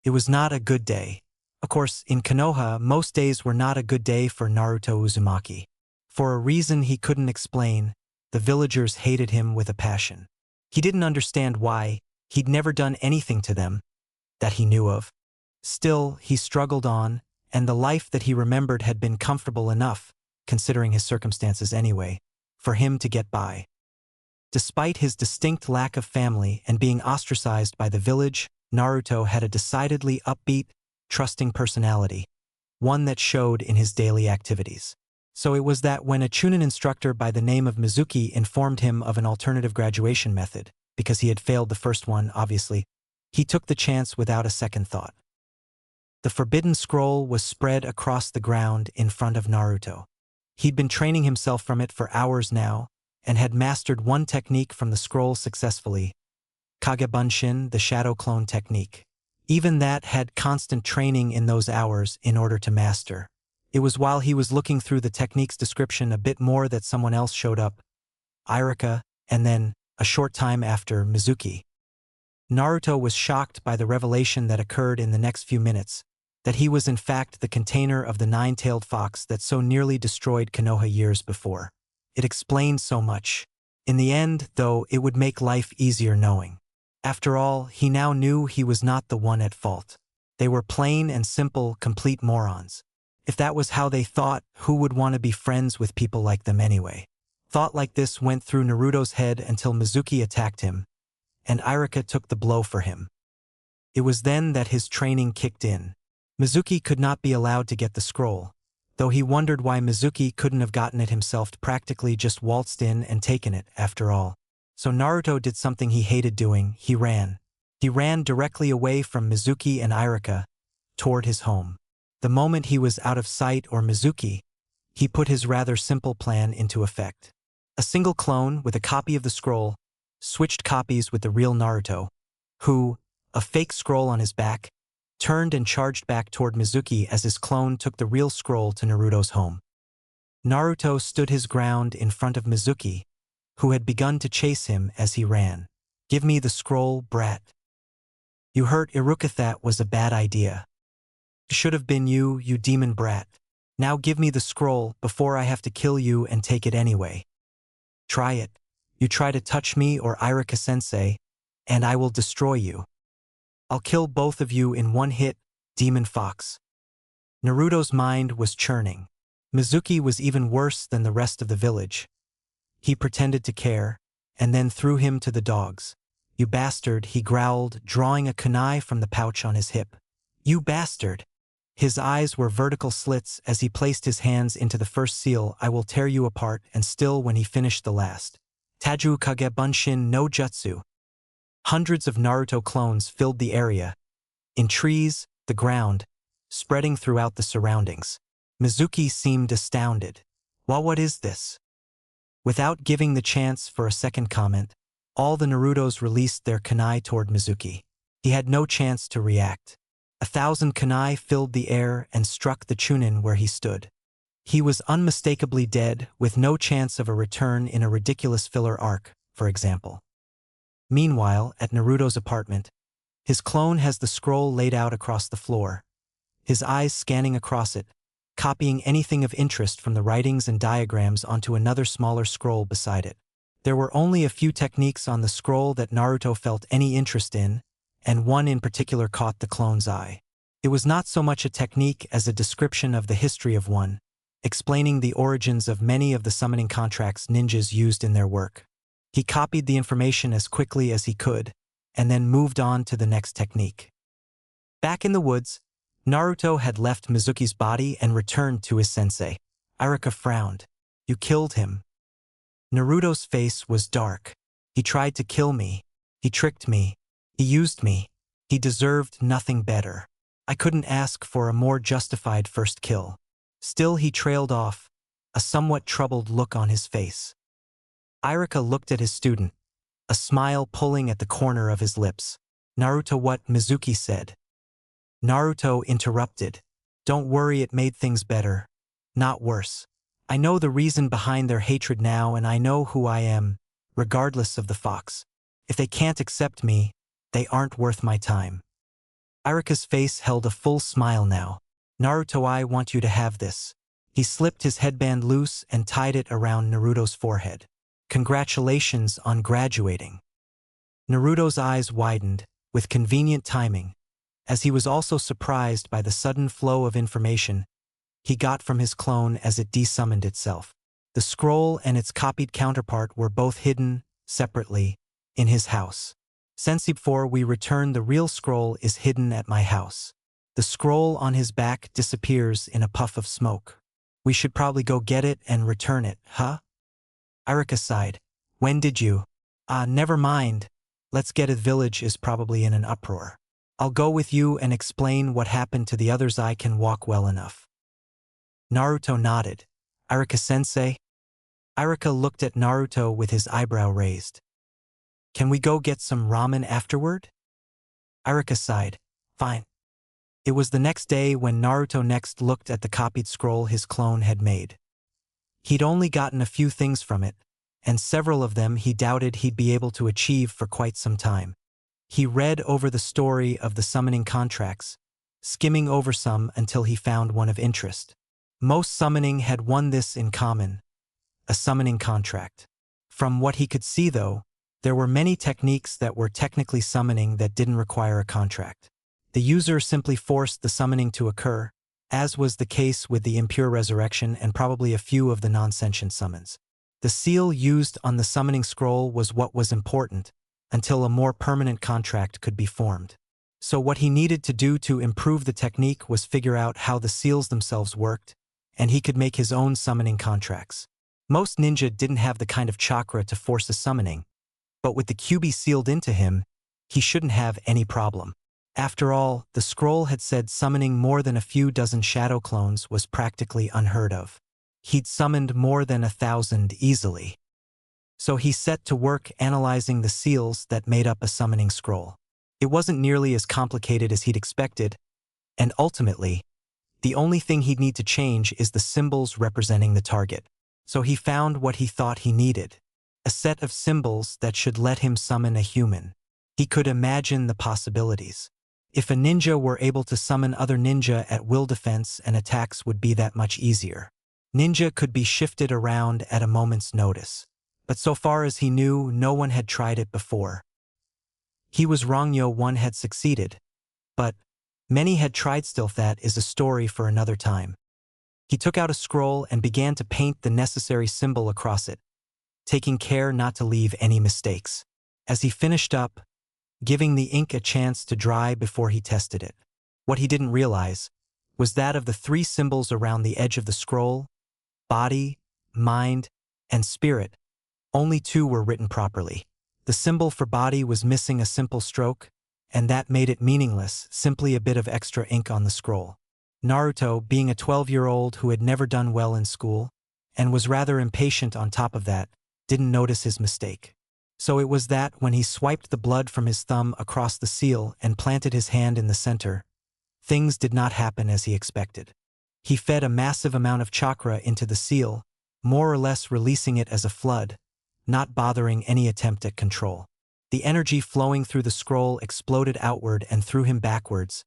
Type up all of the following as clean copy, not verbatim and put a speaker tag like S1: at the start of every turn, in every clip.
S1: It was not a good day. Of course, in Konoha, most days were not a good day for Naruto Uzumaki. For a reason he couldn't explain, the villagers hated him with a passion. He didn't understand why. He'd never done anything to them that he knew of. Still, he struggled on, and the life that he remembered had been comfortable enough, considering his circumstances anyway, for him to get by. Despite his distinct lack of family and being ostracized by the village, Naruto had a decidedly upbeat, trusting personality, one that showed in his daily activities. So it was that when a Chunin instructor by the name of Mizuki informed him of an alternative graduation method, because he had failed the first one, obviously, he took the chance without a second thought. The forbidden scroll was spread across the ground in front of Naruto. He'd been training himself from it for hours now, and had mastered one technique from the scroll successfully, Kagebunshin, the shadow clone technique. Even that had constant training in those hours in order to master. It was while he was looking through the technique's description a bit more that someone else showed up, Irika, and then, a short time after, Mizuki. Naruto was shocked by the revelation that occurred in the next few minutes, that he was in fact the container of the nine-tailed fox that so nearly destroyed Konoha years before. It explained so much. In the end, though, it would make life easier knowing. After all, he now knew he was not the one at fault. They were plain and simple, complete morons. If that was how they thought, who would want to be friends with people like them anyway? Thought like this went through Naruto's head until Mizuki attacked him, and Irika took the blow for him. It was then that his training kicked in. Mizuki could not be allowed to get the scroll, though he wondered why Mizuki couldn't have gotten it himself, practically just waltzed in and taken it, after all. So Naruto did something he hated doing. He ran. He ran directly away from Mizuki and Irika, toward his home. The moment he was out of sight or Mizuki, he put his rather simple plan into effect. A single clone with a copy of the scroll switched copies with the real Naruto, who, a fake scroll on his back, turned and charged back toward Mizuki as his clone took the real scroll to Naruto's home. Naruto stood his ground in front of Mizuki, who had begun to chase him as he ran. "Give me the scroll, brat. You hurt Iruka, that was a bad idea. It should have been you, you demon brat. Now give me the scroll before I have to kill you and take it anyway. Try it. You try to touch me or Irika-sensei, and I will destroy you. I'll kill both of you in one hit, demon fox." Naruto's mind was churning. Mizuki was even worse than the rest of the village. He pretended to care, and then threw him to the dogs. "You bastard," he growled, drawing a kunai from the pouch on his hip. "You bastard." His eyes were vertical slits as he placed his hands into the first seal, "I will tear you apart," and still when he finished the last. Taju Kagebunshin no Jutsu. Hundreds of Naruto clones filled the area. In trees, the ground, spreading throughout the surroundings. Mizuki seemed astounded. "Well, what is this?" Without giving the chance for a second comment, all the Narutos released their kunai toward Mizuki. He had no chance to react. 1,000 kunai filled the air and struck the Chunin where he stood. He was unmistakably dead, with no chance of a return in a ridiculous filler arc, for example. Meanwhile, at Naruto's apartment, his clone has the scroll laid out across the floor, his eyes scanning across it, copying anything of interest from the writings and diagrams onto another smaller scroll beside it. There were only a few techniques on the scroll that Naruto felt any interest in, and one in particular caught the clone's eye. It was not so much a technique as a description of the history of one, explaining the origins of many of the summoning contracts ninjas used in their work. He copied the information as quickly as he could, and then moved on to the next technique. Back in the woods, Naruto had left Mizuki's body and returned to his sensei. Irika frowned. "You killed him." Naruto's face was dark. "He tried to kill me. He tricked me. He used me. He deserved nothing better. I couldn't ask for a more justified first kill." Still he trailed off, a somewhat troubled look on his face. Irika looked at his student, a smile pulling at the corner of his lips. "Naruto, what?" Mizuki said. Naruto interrupted. "Don't worry, it made things better. Not worse. I know the reason behind their hatred now, and I know who I am, regardless of the fox. If they can't accept me, they aren't worth my time." Arika's face held a full smile now. Naruto, I want you to have this. He slipped his headband loose and tied it around Naruto's forehead. Congratulations on graduating. Naruto's eyes widened, with convenient timing, as he was also surprised by the sudden flow of information he got from his clone as it desummoned itself. The scroll and its copied counterpart were both hidden, separately, in his house. Sensei, before we return, the real scroll is hidden at my house. The scroll on his back disappears in a puff of smoke. We should probably go get it and return it, huh? Arika sighed. When did you? Never mind. Let's get it. Village is probably in an uproar. I'll go with you and explain what happened to the others. I can walk well enough. Naruto nodded. Arika-sensei? Arika looked at Naruto with his eyebrow raised. Can we go get some ramen afterward? Arika sighed. Fine. It was the next day when Naruto next looked at the copied scroll his clone had made. He'd only gotten a few things from it, and several of them he doubted he'd be able to achieve for quite some time. He read over the story of the summoning contracts, skimming over some until he found one of interest. Most summoning had one this in common: a summoning contract. From what he could see, though, there were many techniques that were technically summoning that didn't require a contract. The user simply forced the summoning to occur, as was the case with the impure resurrection and probably a few of the non-sentient summons. The seal used on the summoning scroll was what was important, until a more permanent contract could be formed. So what he needed to do to improve the technique was figure out how the seals themselves worked, and he could make his own summoning contracts. Most ninja didn't have the kind of chakra to force a summoning, but with the QB sealed into him, he shouldn't have any problem. After all, the scroll had said summoning more than a few dozen shadow clones was practically unheard of. He'd summoned more than 1,000 easily. So he set to work analyzing the seals that made up a summoning scroll. It wasn't nearly as complicated as he'd expected, and ultimately, the only thing he'd need to change is the symbols representing the target. So he found what he thought he needed: a set of symbols that should let him summon a human. He could imagine the possibilities. If a ninja were able to summon other ninja at will, defense and attacks would be that much easier. Ninja could be shifted around at a moment's notice. But so far as he knew, no one had tried it before. He was wrong. No one had succeeded. But many had tried. Still, that is a story for another time. He took out a scroll and began to paint the necessary symbol across it, taking care not to leave any mistakes. As he finished up, giving the ink a chance to dry before he tested it. What he didn't realize was that of the 3 symbols around the edge of the scroll, body, mind, and spirit, only 2 were written properly. The symbol for body was missing a simple stroke, and that made it meaningless, simply a bit of extra ink on the scroll. Naruto, being a 12-year-old who had never done well in school, and was rather impatient on top of that, didn't notice his mistake. So it was that when he swiped the blood from his thumb across the seal and planted his hand in the center, things did not happen as he expected. He fed a massive amount of chakra into the seal, more or less releasing it as a flood, not bothering any attempt at control. The energy flowing through the scroll exploded outward and threw him backwards,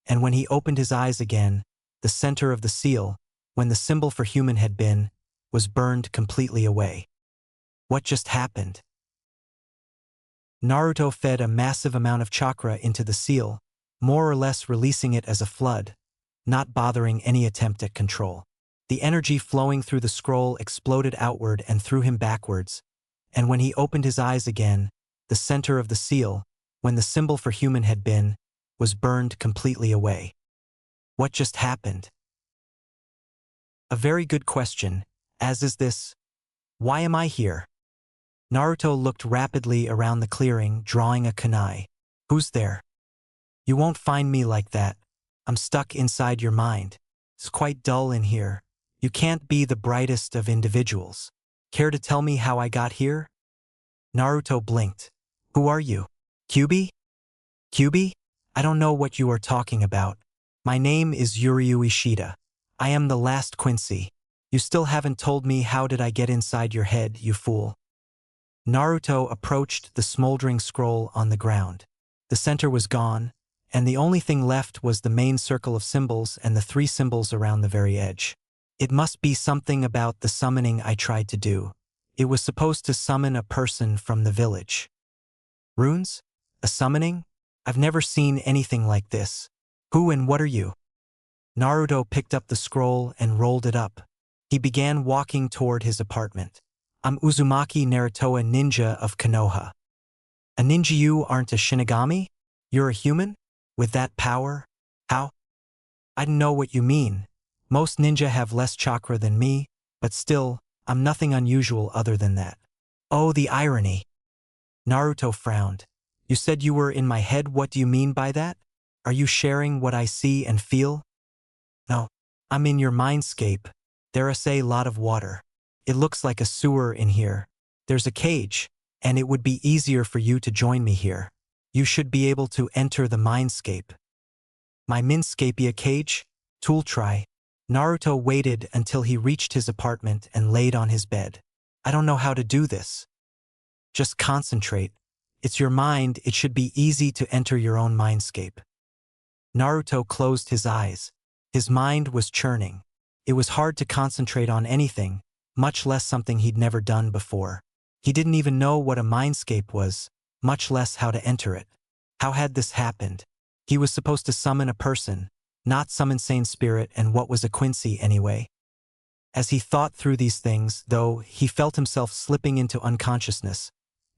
S1: and when he opened his eyes again, the center of the seal, when the symbol for human had been, was burned completely away. What just happened? Naruto fed a massive amount of chakra into the seal, more or less releasing it as a flood, not bothering any attempt at control. The energy flowing through the scroll exploded outward and threw him backwards, and when he opened his eyes again, the center of the seal, when the symbol for human had been, was burned completely away. What just happened? A very good question, as is this: why am I here? Naruto looked rapidly around the clearing, drawing a kunai. Who's there? You won't find me like that. I'm stuck inside your mind. It's quite dull in here. You can't be the brightest of individuals. Care to tell me how I got here? Naruto blinked. Who are you? QB? QB? I don't know what you are talking about. My name is Yuryu Ishida. I am the last Quincy. You still haven't told me how did I get inside your head, you fool. Naruto approached the smoldering scroll on the ground. The center was gone, and the only thing left was the main circle of symbols and the 3 symbols around the very edge. It must be something about the summoning I tried to do. It was supposed to summon a person from the village. Runes? A summoning? I've never seen anything like this. Who and what are you? Naruto picked up the scroll and rolled it up. He began walking toward his apartment. I'm Uzumaki Naruto, a ninja of Konoha. A ninja? You aren't a Shinigami? You're a human? With that power? How? I don't know what you mean. Most ninja have less chakra than me, but still, I'm nothing unusual other than that. Oh, the irony. Naruto frowned. You said you were in my head. What do you mean by that? Are you sharing what I see and feel? No. I'm in your mindscape. There's a lot of water. It looks like a sewer in here. There's a cage, and it would be easier for you to join me here. You should be able to enter the mindscape. My mindscape cage? Tool try. Naruto waited until he reached his apartment and laid on his bed. I don't know how to do this. Just concentrate. It's your mind. It should be easy to enter your own mindscape. Naruto closed his eyes. His mind was churning. It was hard to concentrate on anything, much less something he'd never done before. He didn't even know what a mindscape was, much less how to enter it. How had this happened? He was supposed to summon a person, not some insane spirit, and what was a Quincy anyway? As he thought through these things, though, he felt himself slipping into unconsciousness,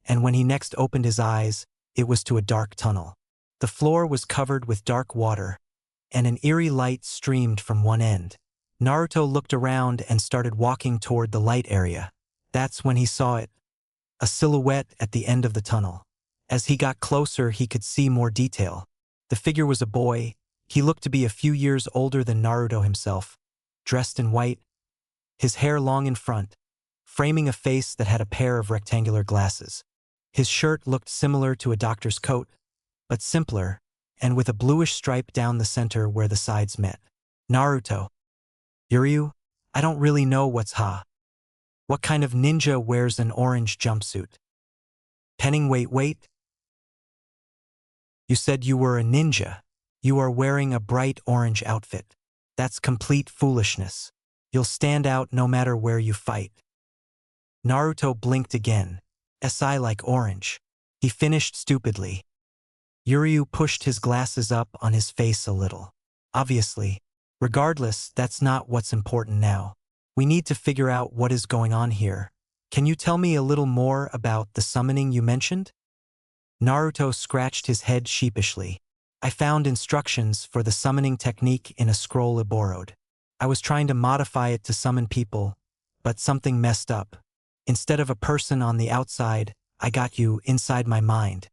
S1: and when he next opened his eyes, it was to a dark tunnel. The floor was covered with dark water, and an eerie light streamed from one end. Naruto looked around and started walking toward the light area. That's when he saw it. A silhouette at the end of the tunnel. As he got closer, he could see more detail. The figure was a boy. He looked to be a few years older than Naruto himself, dressed in white, his hair long in front, framing a face that had a pair of rectangular glasses. His shirt looked similar to a doctor's coat, but simpler, and with a bluish stripe down the center where the sides met. Naruto. Yuryu? I don't really know what's ha. What kind of ninja wears an orange jumpsuit? Penning, wait. You said you were a ninja. You are wearing a bright orange outfit. That's complete foolishness. You'll stand out no matter where you fight. Naruto blinked again. Si like orange. He finished stupidly. Yuryu pushed his glasses up on his face a little. Obviously. Regardless, that's not what's important now. We need to figure out what is going on here. Can you tell me a little more about the summoning you mentioned? Naruto scratched his head sheepishly. I found instructions for the summoning technique in a scroll I borrowed. I was trying to modify it to summon people, but something messed up. Instead of a person on the outside, I got you inside my mind.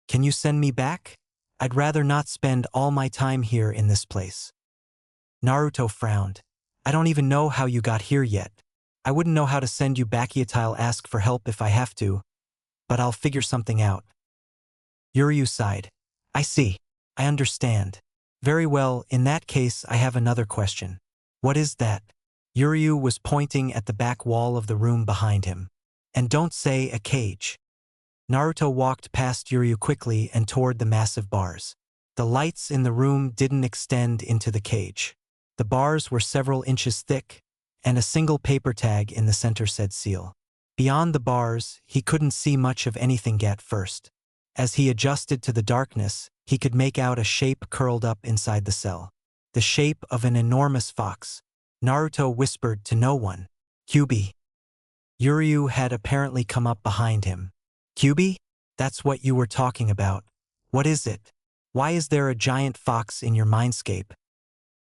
S1: Can you send me back? I'd rather not spend all my time here in this place. Naruto frowned. I don't even know how you got here yet. I wouldn't know how to send you back. I'll ask for help if I have to, but I'll figure something out. Yuryu sighed. I see. I understand. Very well, in that case I have another question. What is that? Yuryu was pointing at the back wall of the room behind him. And don't say a cage. Naruto walked past Yuryu quickly and toward the massive bars. The lights in the room didn't extend into the cage. The bars were several inches thick, and a single paper tag in the center said seal. Beyond the bars, he couldn't see much of anything at first. As he adjusted to the darkness, he could make out a shape curled up inside the cell. The shape of an enormous fox. Naruto whispered to no one. Kyubi. Yuryu had apparently come up behind him. Kyubi? That's what you were talking about. What is it? Why is there a giant fox in your mindscape?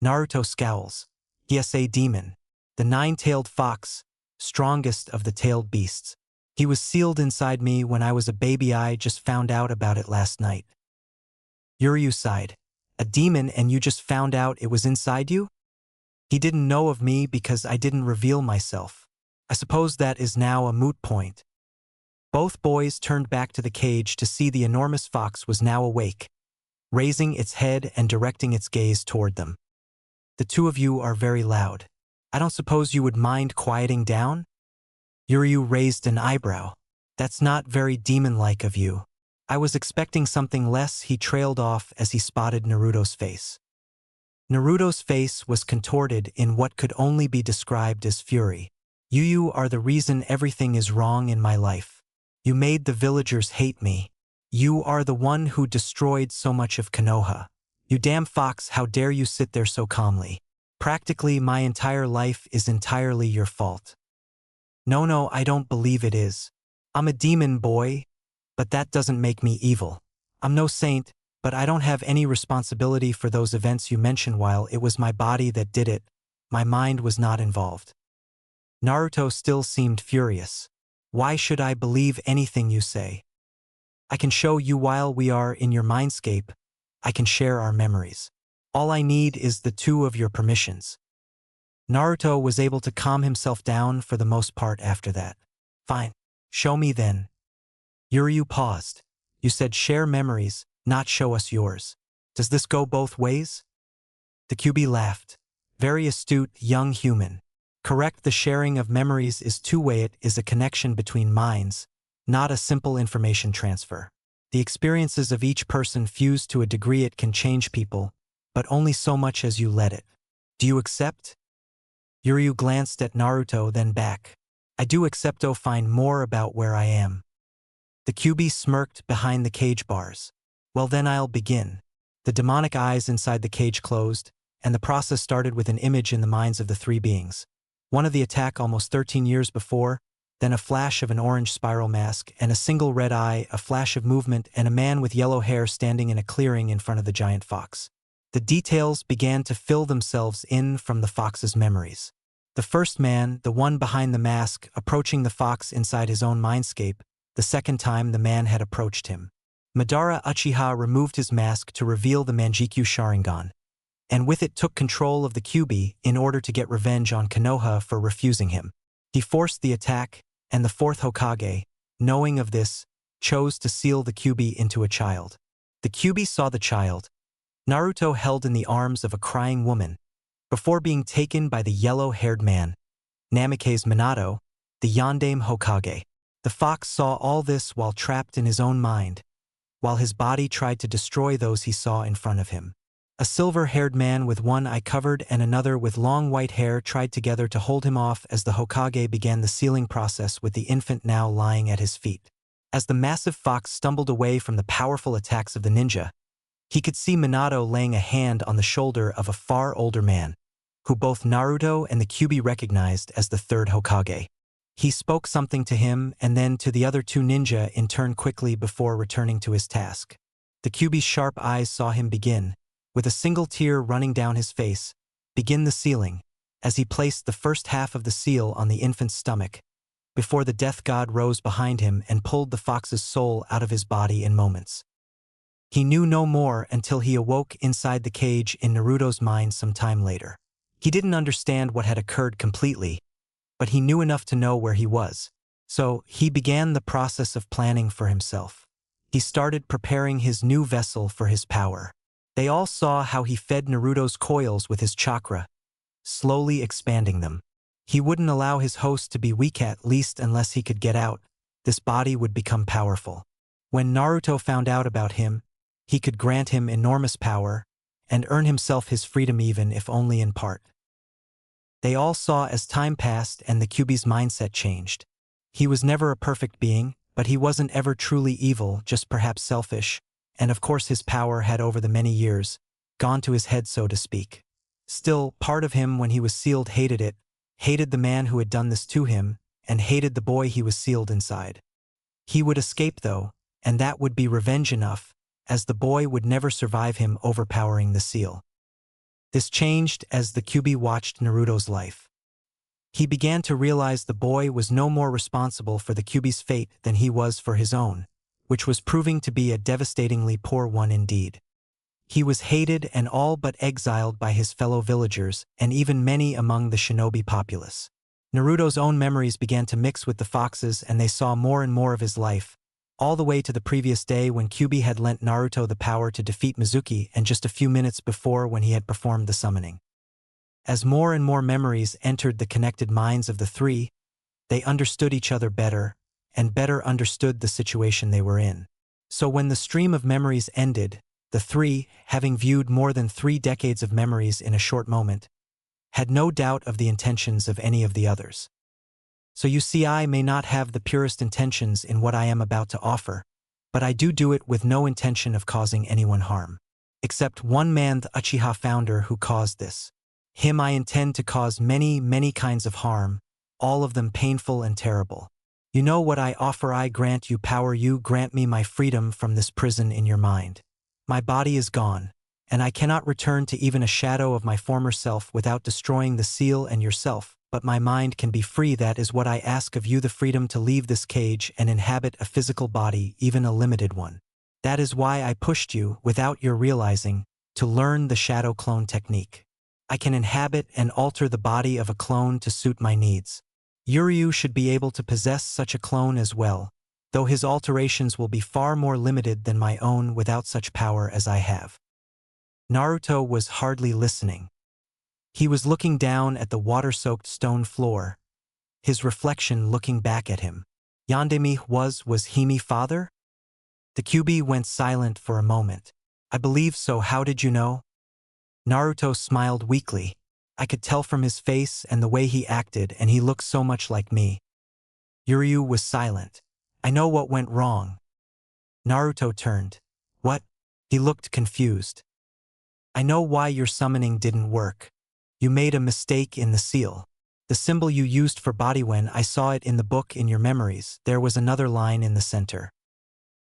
S1: Naruto scowls. Yes, a demon. The 9-tailed fox, strongest of the tailed beasts. He was sealed inside me when I was a baby. I just found out about it last night. Yuryu sighed. A demon, and you just found out it was inside you? He didn't know of me because I didn't reveal myself. I suppose that is now a moot point. Both boys turned back to the cage to see the enormous fox was now awake, raising its head and directing its gaze toward them. The two of you are very loud. I don't suppose you would mind quieting down? Yuryu raised an eyebrow. That's not very demon-like of you. I was expecting something less. He trailed off as he spotted Naruto's face. Naruto's face was contorted in what could only be described as fury. You are the reason everything is wrong in my life. You made the villagers hate me. You are the one who destroyed so much of Konoha. You damn fox, how dare you sit there so calmly. Practically my entire life is entirely your fault. No, I don't believe it is. I'm a demon boy, but that doesn't make me evil. I'm no saint, but I don't have any responsibility for those events you mentioned. While it was my body that did it, my mind was not involved. Naruto still seemed furious. Why should I believe anything you say? I can show you while we are in your mindscape. I can share our memories. All I need is the two of your permissions. Naruto was able to calm himself down for the most part after that. Fine. Show me then. Uryu paused. You said share memories, not show us yours. Does this go both ways? The Kyuubi laughed. Very astute, young human. Correct, the sharing of memories is two-way. It is a connection between minds, not a simple information transfer. The experiences of each person fuse to a degree. It can change people, but only so much as you let it. Do you accept? Uryu glanced at Naruto, then back. I do accept. Oh, find more about where I am. The Kyuubi smirked behind the cage bars. Well then I'll begin. The demonic eyes inside the cage closed, and the process started with an image in the minds of the three beings. One of the attack almost 13 years before, then a flash of an orange spiral mask and a single red eye, a flash of movement, and a man with yellow hair standing in a clearing in front of the giant fox. The details began to fill themselves in from the fox's memories. The first man, the one behind the mask, approaching the fox inside his own mindscape. The second time the man had approached him. Madara Uchiha removed his mask to reveal the Manjikyu Sharingan, and with it took control of the Kyuubi in order to get revenge on Konoha for refusing him. He forced the attack, and the fourth Hokage, knowing of this, chose to seal the Kyuubi into a child. The Kyuubi saw the child, Naruto held in the arms of a crying woman, before being taken by the yellow-haired man, Namikaze Minato, the Yondaime Hokage. The fox saw all this while trapped in his own mind, while his body tried to destroy those he saw in front of him. A silver-haired man with one eye covered and another with long white hair tried together to hold him off as the Hokage began the sealing process with the infant now lying at his feet. As the massive fox stumbled away from the powerful attacks of the ninja, he could see Minato laying a hand on the shoulder of a far older man, who both Naruto and the Kyuubi recognized as the third Hokage. He spoke something to him and then to the other two ninja in turn quickly before returning to his task. The Kyuubi's sharp eyes saw him begin, with a single tear running down his face, begin the sealing, as he placed the first half of the seal on the infant's stomach, before the death god rose behind him and pulled the fox's soul out of his body in moments. He knew no more until he awoke inside the cage in Naruto's mind some time later. He didn't understand what had occurred completely, but he knew enough to know where he was. So he began the process of planning for himself. He started preparing his new vessel for his power. They all saw how he fed Naruto's coils with his chakra, slowly expanding them. He wouldn't allow his host to be weak, at least unless he could get out. This body would become powerful. When Naruto found out about him, he could grant him enormous power and earn himself his freedom, even if only in part. They all saw as time passed and the Kyuubi's mindset changed. He was never a perfect being, but he wasn't ever truly evil, just perhaps selfish, and of course his power had over the many years gone to his head, so to speak. Still, part of him when he was sealed hated it, hated the man who had done this to him, and hated the boy he was sealed inside. He would escape though, and that would be revenge enough, as the boy would never survive him overpowering the seal. This changed as the Kyuubi watched Naruto's life. He began to realize the boy was no more responsible for the Kyuubi's fate than he was for his own, which was proving to be a devastatingly poor one indeed. He was hated and all but exiled by his fellow villagers and even many among the shinobi populace. Naruto's own memories began to mix with the fox's, and they saw more and more of his life, all the way to the previous day when Kyuubi had lent Naruto the power to defeat Mizuki, and just a few minutes before when he had performed the summoning. As more and more memories entered the connected minds of the three, they understood each other better, and better understood the situation they were in. So when the stream of memories ended, the three, having viewed more than 3 decades of memories in a short moment, had no doubt of the intentions of any of the others. So you see, I may not have the purest intentions in what I am about to offer, but I do it with no intention of causing anyone harm. Except one man, the Uchiha founder, who caused this. Him I intend to cause many kinds of harm, all of them painful and terrible. You know what I offer? I grant you power, you grant me my freedom from this prison in your mind. My body is gone, and I cannot return to even a shadow of my former self without destroying the seal and yourself, but my mind can be free. That is what I ask of you, the freedom to leave this cage and inhabit a physical body, even a limited one. That is why I pushed you, without your realizing, to learn the shadow clone technique. I can inhabit and alter the body of a clone to suit my needs. Uryu should be able to possess such a clone as well, though his alterations will be far more limited than my own without such power as I have. Naruto was hardly listening. He was looking down at the water-soaked stone floor, his reflection looking back at him. Yandere was Hime father? The Kyuubi went silent for a moment. I believe so. How did you know? Naruto smiled weakly. I could tell from his face and the way he acted, and he looked so much like me. Uryu was silent. I know what went wrong. Naruto turned. What? He looked confused. I know why your summoning didn't work. You made a mistake in the seal. The symbol you used for body, when I saw it in the book in your memories, there was another line in the center.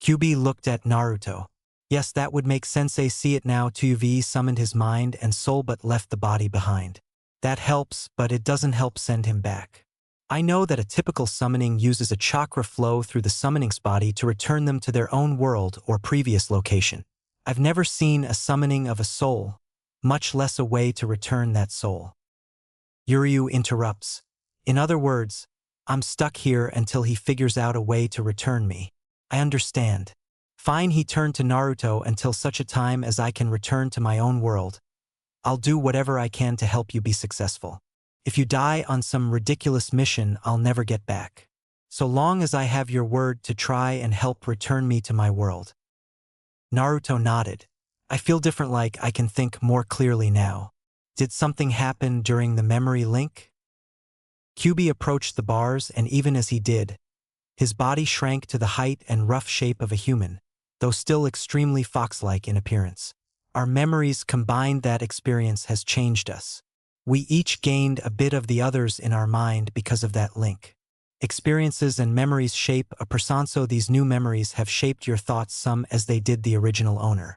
S1: Kyuubi looked at Naruto. Yes, that would make sense. I see it now. Tuve summoned his mind and soul but left the body behind. That helps, but it doesn't help send him back. I know that a typical summoning uses a chakra flow through the summoning's body to return them to their own world or previous location. I've never seen a summoning of a soul, much less a way to return that soul. Uryu interrupts. In other words, I'm stuck here until he figures out a way to return me. I understand. Fine, he turned to Naruto. Until such a time as I can return to my own world, I'll do whatever I can to help you be successful. If you die on some ridiculous mission, I'll never get back. So long as I have your word to try and help return me to my world. Naruto nodded. I feel different, like I can think more clearly now. Did something happen during the memory link? Kyuubi approached the bars, and even as he did, his body shrank to the height and rough shape of a human, though still extremely fox-like in appearance. Our memories combined, that experience has changed us. We each gained a bit of the others in our mind because of that link. Experiences and memories shape a person, so these new memories have shaped your thoughts some as they did the original owner.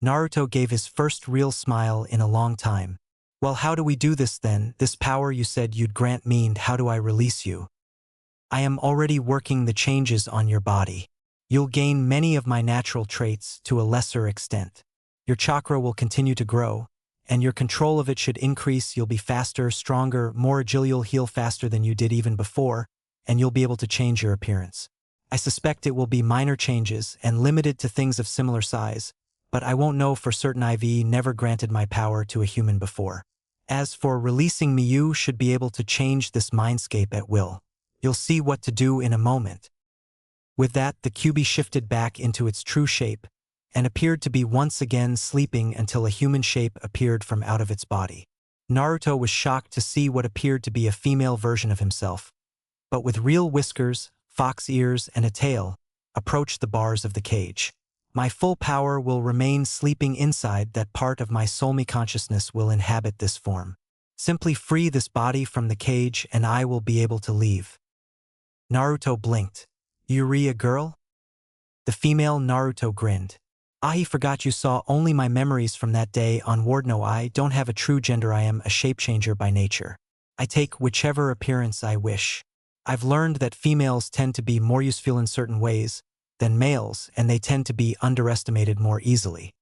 S1: Naruto gave his first real smile in a long time. Well, how do we do this then? This power you said you'd grant me, and how do I release you? I am already working the changes on your body. You'll gain many of my natural traits to a lesser extent. Your chakra will continue to grow, and your control of it should increase. You'll be faster, stronger, more agile. You'll heal faster than you did even before, and you'll be able to change your appearance. I suspect it will be minor changes and limited to things of similar size, but I won't know for certain. I've never granted my power to a human before. As for releasing me, you should be able to change this mindscape at will. You'll see what to do in a moment. With that, the Kyuubi shifted back into its true shape and appeared to be once again sleeping until a human shape appeared from out of its body. Naruto was shocked to see what appeared to be a female version of himself, but with real whiskers, fox ears, and a tail, approached the bars of the cage. My full power will remain sleeping inside that part of my soul. Consciousness will inhabit this form. Simply free this body from the cage and I will be able to leave. Naruto blinked. Yuri, a girl? The female Naruto grinned. I forgot you saw only my memories from that day onward. No, I don't have a true gender. I am a shape-changer by nature. I take whichever appearance I wish. I've learned that females tend to be more useful in certain ways than males, and they tend to be underestimated more easily.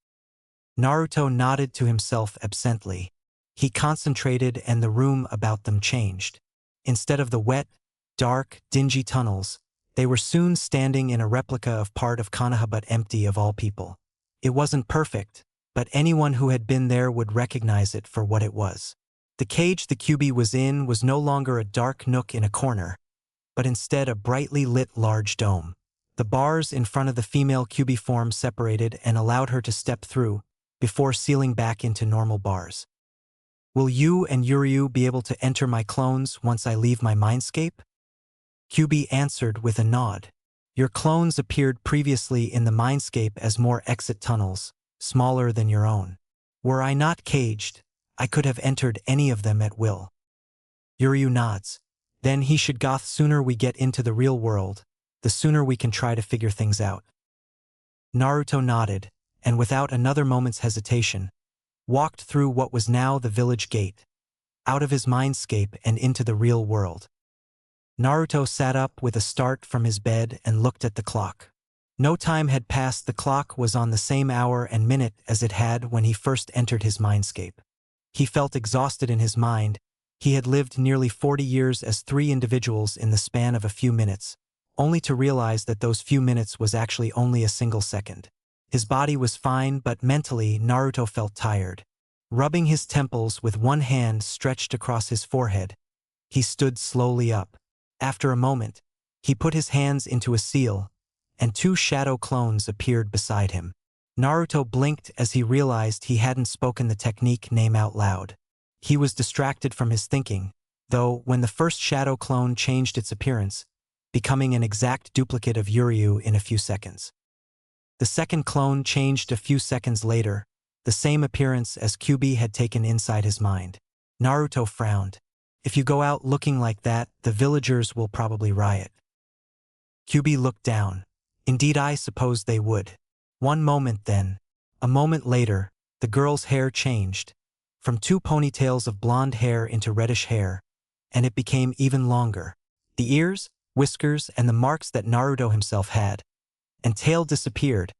S1: Naruto nodded to himself absently. He concentrated and the room about them changed. Instead of the wet, dark, dingy tunnels, they were soon standing in a replica of part of Konoha, but empty of all people. It wasn't perfect, but anyone who had been there would recognize it for what it was. The cage the Kyuubi was in was no longer a dark nook in a corner, but instead a brightly lit large dome. The bars in front of the female cubiform separated and allowed her to step through, before sealing back into normal bars. Will you and Yuryu be able to enter my clones once I leave my mindscape? Kyubi answered with a nod. Your clones appeared previously in the mindscape as more exit tunnels, smaller than your own. Were I not caged, I could have entered any of them at will. Yuryu nods. Then he should go. Sooner we get into the real world, the sooner we can try to figure things out. Naruto nodded, and without another moment's hesitation, walked through what was now the village gate, out of his mindscape and into the real world. Naruto sat up with a start from his bed and looked at the clock. No time had passed. The clock was on the same hour and minute as it had when he first entered his mindscape. He felt exhausted in his mind. He had lived nearly 40 years as three individuals in the span of a few minutes, only to realize that those few minutes was actually only a single second. His body was fine, but mentally Naruto felt tired. Rubbing his temples with one hand stretched across his forehead, he stood slowly up. After a moment, he put his hands into a seal, and two shadow clones appeared beside him. Naruto blinked as he realized he hadn't spoken the technique name out loud. He was distracted from his thinking, though, when the first shadow clone changed its appearance, becoming an exact duplicate of Yuryu in a few seconds. The second clone changed a few seconds later, the same appearance as Kyubi had taken inside his mind. Naruto frowned. If you go out looking like that, the villagers will probably riot. Kyubi looked down. Indeed, I suppose they would. One moment then. A moment later, the girl's hair changed, from two ponytails of blonde hair into reddish hair, and it became even longer. The ears, whiskers, and the marks that Naruto himself had, and tail disappeared,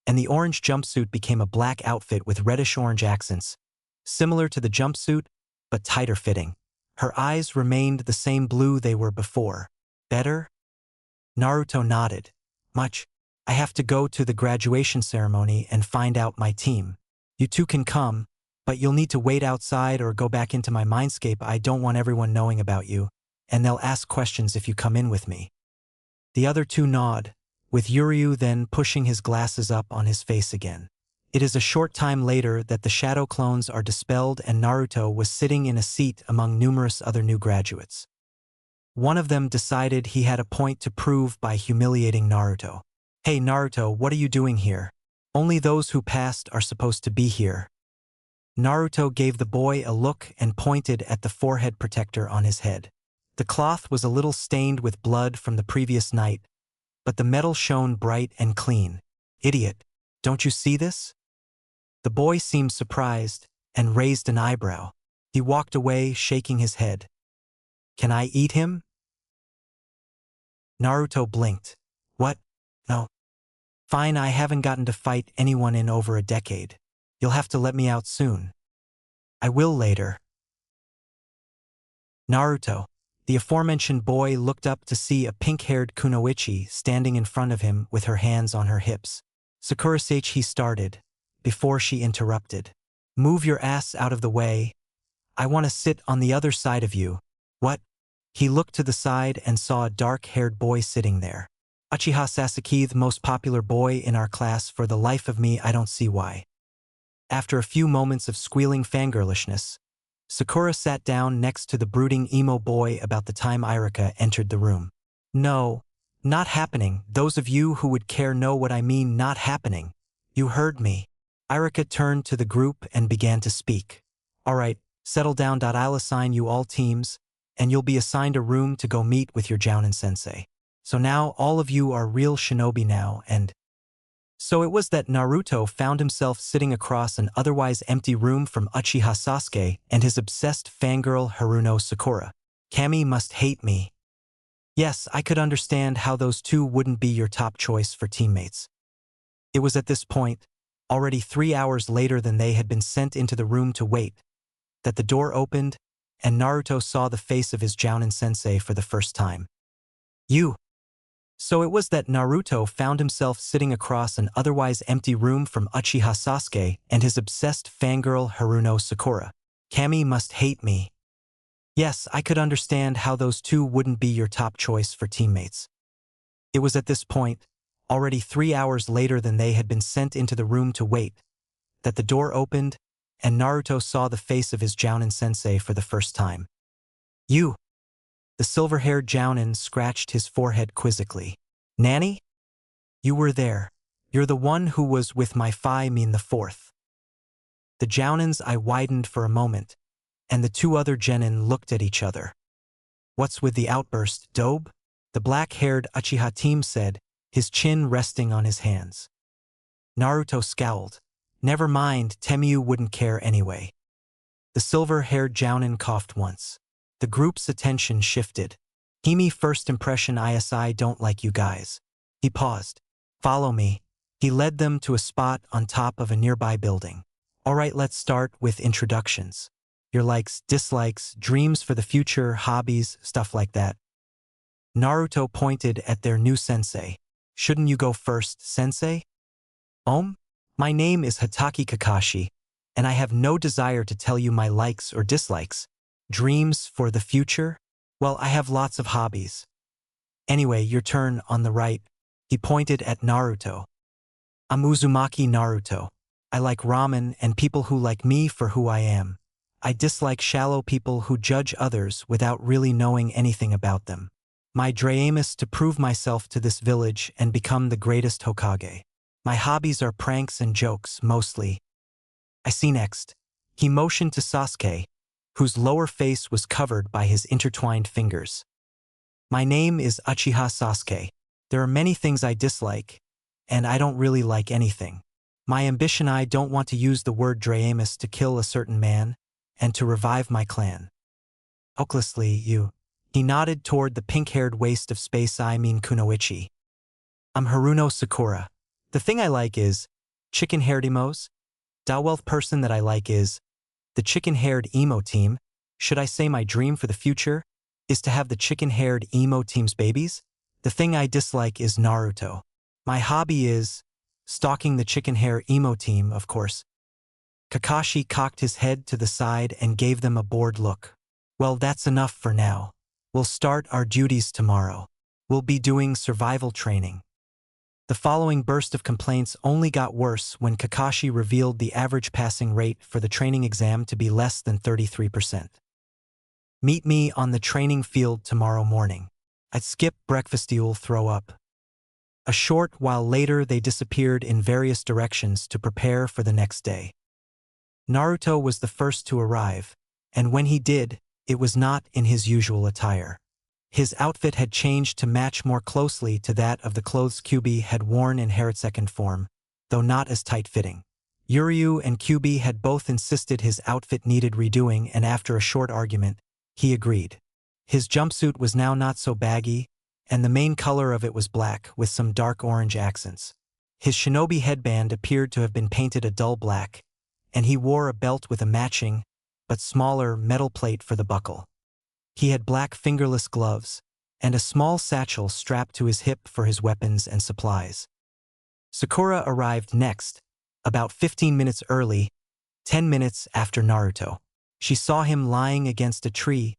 S1: and the orange jumpsuit became a black outfit with reddish-orange accents, similar to the jumpsuit, but tighter fitting. Her eyes remained the same blue they were before. Better? Naruto nodded. Much. I have to go to the graduation ceremony and find out my team. You two can come, but you'll need to wait outside or go back into my mindscape. I don't want everyone knowing about you, and they'll ask questions if you come in with me. The other two nod, with Yuryu then pushing his glasses up on his face again. It is a short time later that the shadow clones are dispelled and Naruto was sitting in a seat among numerous other new graduates. One of them decided he had a point to prove by humiliating Naruto. Hey Naruto, what are you doing here? Only those who passed are supposed to be here. Naruto gave the boy a look and pointed at the forehead protector on his head. The cloth was a little stained with blood from the previous night, but the metal shone bright and clean. Idiot, don't you see this? The boy seemed surprised and raised an eyebrow. He walked away, shaking his head. Can I eat him? Naruto blinked. What? No. Fine, I haven't gotten to fight anyone in over a decade. You'll have to let me out soon. I will later. Naruto. The aforementioned boy looked up to see a pink-haired kunoichi standing in front of him with her hands on her hips. Sakura-sage, he started, before she interrupted. Move your ass out of the way. I want to sit on the other side of you. What? He looked to the side and saw a dark-haired boy sitting there. Uchiha Sasaki, the most popular boy in our class. For the life of me, I don't see why. After a few moments of squealing fangirlishness, Sakura sat down next to the brooding emo boy about the time Irika entered the room. No, not happening. Those of you who would care know what I mean, not happening. You heard me. Irika turned to the group and began to speak. All right, settle down. I'll assign you all teams, and you'll be assigned a room to go meet with your Jounin sensei. So now all of you are real shinobi now, and... So it was that Naruto found himself sitting across an otherwise empty room from Uchiha Sasuke and his obsessed fangirl Haruno Sakura. Kami must hate me. Yes, I could understand how those two wouldn't be your top choice for teammates. It was at this point, already 3 hours later than they had been sent into the room to wait, that the door opened and Naruto saw the face of his Jounin sensei for the first time. You. So it was that Naruto found himself sitting across an otherwise empty room from Uchiha Sasuke and his obsessed fangirl Haruno Sakura. Kami must hate me. Yes, I could understand how those two wouldn't be your top choice for teammates. It was at this point, already 3 hours later than they had been sent into the room to wait, that the door opened, and Naruto saw the face of his Jounin sensei for the first time. You! The silver-haired Jounin scratched his forehead quizzically. Nanny? You were there. You're the one who was with my mean the fourth. The Jounin's eye widened for a moment, and the two other genin looked at each other. What's with the outburst, Dobe? The black-haired Uchiha team said, his chin resting on his hands. Naruto scowled. Never mind, Temiyu wouldn't care anyway. The silver-haired Jounin coughed once. The group's attention shifted. Hime first impression ISI don't like you guys. He paused. Follow me. He led them to a spot on top of a nearby building. Alright, let's start with introductions. Your likes, dislikes, dreams for the future, hobbies, stuff like that. Naruto pointed at their new sensei. Shouldn't you go first, sensei? My name is Hatake Kakashi, and I have no desire to tell you my likes or dislikes. Dreams for the future? Well, I have lots of hobbies. Anyway, your turn on the right. He pointed at Naruto. I'm Uzumaki Naruto. I like ramen and people who like me for who I am. I dislike shallow people who judge others without really knowing anything about them. My dream is to prove myself to this village and become the greatest Hokage. My hobbies are pranks and jokes, mostly. I see next. He motioned to Sasuke, whose lower face was covered by his intertwined fingers. My name is Uchiha Sasuke. There are many things I dislike, and I don't really like anything. My ambition, I don't want to use the word Draemus to kill a certain man, and to revive my clan. Hopelessly, you. He nodded toward the pink-haired waste of space Kunoichi. I'm Haruno Sakura. The thing I like is chicken-haired emos. The wealth person that I like is the chicken-haired emo team. Should I say my dream for the future is to have the chicken-haired emo team's babies? The thing I dislike is Naruto. My hobby is stalking the chicken-hair emo team, of course. Kakashi cocked his head to the side and gave them a bored look. Well, that's enough for now. We'll start our duties tomorrow. We'll be doing survival training. The following burst of complaints only got worse when Kakashi revealed the average passing rate for the training exam to be less than 33%. Meet me on the training field tomorrow morning. I'd skip breakfast, you'll throw up. A short while later they disappeared in various directions to prepare for the next day. Naruto was the first to arrive, and when he did, it was not in his usual attire. His outfit had changed to match more closely to that of the clothes Kyuubi had worn in Second form, though not as tight-fitting. Yuryu and Kyuubi had both insisted his outfit needed redoing, and after a short argument, he agreed. His jumpsuit was now not so baggy, and the main color of it was black with some dark orange accents. His shinobi headband appeared to have been painted a dull black, and he wore a belt with a matching, but smaller, metal plate for the buckle. He had black fingerless gloves, and a small satchel strapped to his hip for his weapons and supplies. Sakura arrived next, about 15 minutes early, 10 minutes after Naruto. She saw him lying against a tree,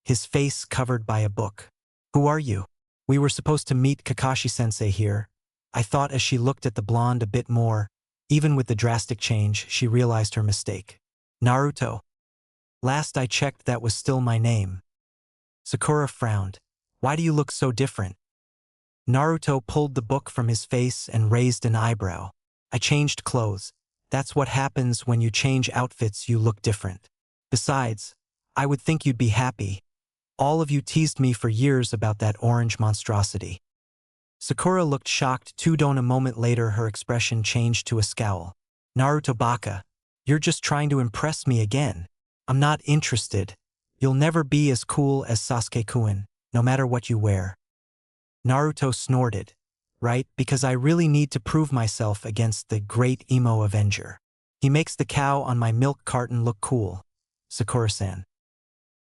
S1: his face covered by a book. Who are you? We were supposed to meet Kakashi-sensei here. I thought as she looked at the blonde a bit more. Even with the drastic change, she realized her mistake. Naruto. Last I checked, that was still my name. Sakura frowned. Why do you look so different? Naruto pulled the book from his face and raised an eyebrow. I changed clothes. That's what happens when you change outfits, you look different. Besides, I would think you'd be happy. All of you teased me for years about that orange monstrosity. Sakura looked shocked too. A moment later her expression changed to a scowl. Naruto baka, you're just trying to impress me again. I'm not interested. You'll never be as cool as Sasuke-kun, no matter what you wear. Naruto snorted. Right, because I really need to prove myself against the great emo avenger. He makes the cow on my milk carton look cool. Sakura-san.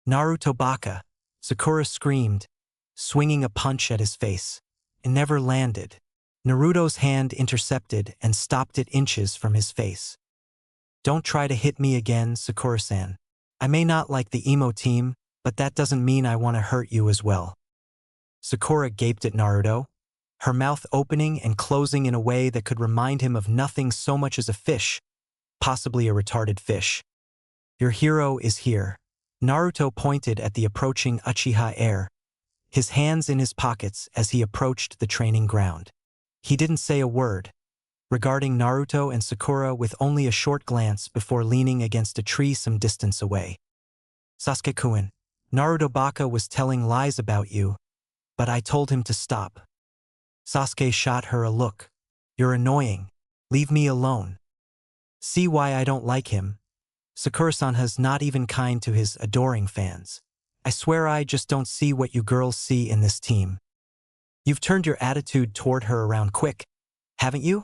S1: Naruto baka, Sakura screamed, swinging a punch at his face. It never landed. Naruto's hand intercepted and stopped it inches from his face. Don't try to hit me again, Sakura-san. I may not like the emo team, but that doesn't mean I want to hurt you as well. Sakura gaped at Naruto. her mouth opening and closing in a way that could remind him of nothing so much as a fish, possibly a retarded fish. Your hero is here. Naruto pointed at the approaching Uchiha heir, his hands in his pockets as he approached the training ground. He didn't say a word, regarding Naruto and Sakura with only a short glance before leaning against a tree some distance away. Sasuke-kun, Naruto Baka was telling lies about you, but I told him to stop. Sasuke shot her a look. You're annoying. Leave me alone. See why I don't like him? Sakura-san is not even kind to his adoring fans. I swear I just don't see what you girls see in this team. You've turned your attitude toward her around quick, haven't you?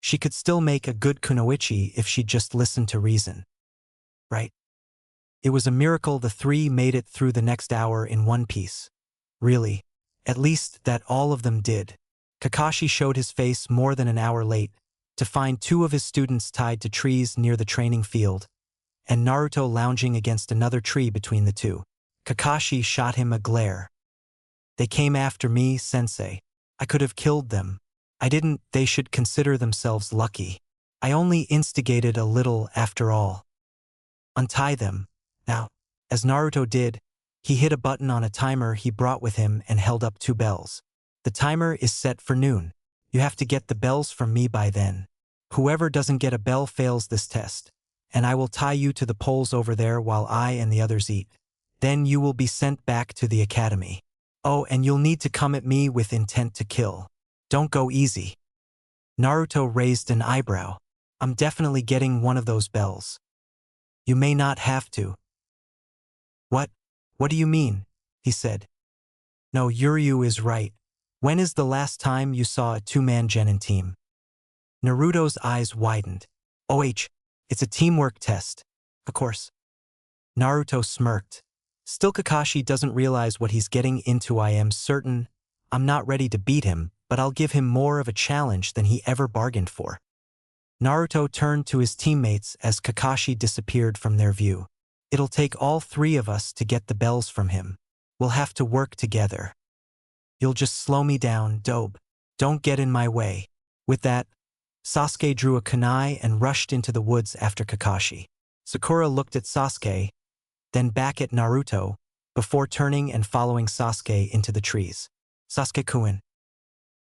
S1: She could still make a good kunoichi if she'd just listened to reason. Right? It was a miracle the three made it through the next hour in one piece. Really, at least that all of them did. Kakashi showed his face more than an hour late to find two of his students tied to trees near the training field, and Naruto lounging against another tree between the two. Kakashi shot him a glare. They came after me, sensei. I could have killed them. I didn't. They should consider themselves lucky. I only instigated a little after all. Untie them. Now, as Naruto did, he hit a button on a timer he brought with him and held up two bells. The timer is set for noon. You have to get the bells from me by then. Whoever doesn't get a bell fails this test, and I will tie you to the poles over there while I and the others eat. Then you will be sent back to the academy. Oh, and you'll need to come at me with intent to kill. Don't go easy. Naruto raised an eyebrow. I'm definitely getting one of those bells. You may not have to. What? What do you mean? He said. No, Yuryu is right. When is the last time you saw a two-man genin team? Naruto's eyes widened. It's a teamwork test. Of course. Naruto smirked. Still, Kakashi doesn't realize what he's getting into. I am certain I'm not ready to beat him, but I'll give him more of a challenge than he ever bargained for. Naruto turned to his teammates as Kakashi disappeared from their view. It'll take all three of us to get the bells from him. We'll have to work together. You'll just slow me down, dope. Don't get in my way. With that, Sasuke drew a kunai and rushed into the woods after Kakashi. Sakura looked at Sasuke, then back at Naruto, before turning and following Sasuke into the trees. Sasuke-kun.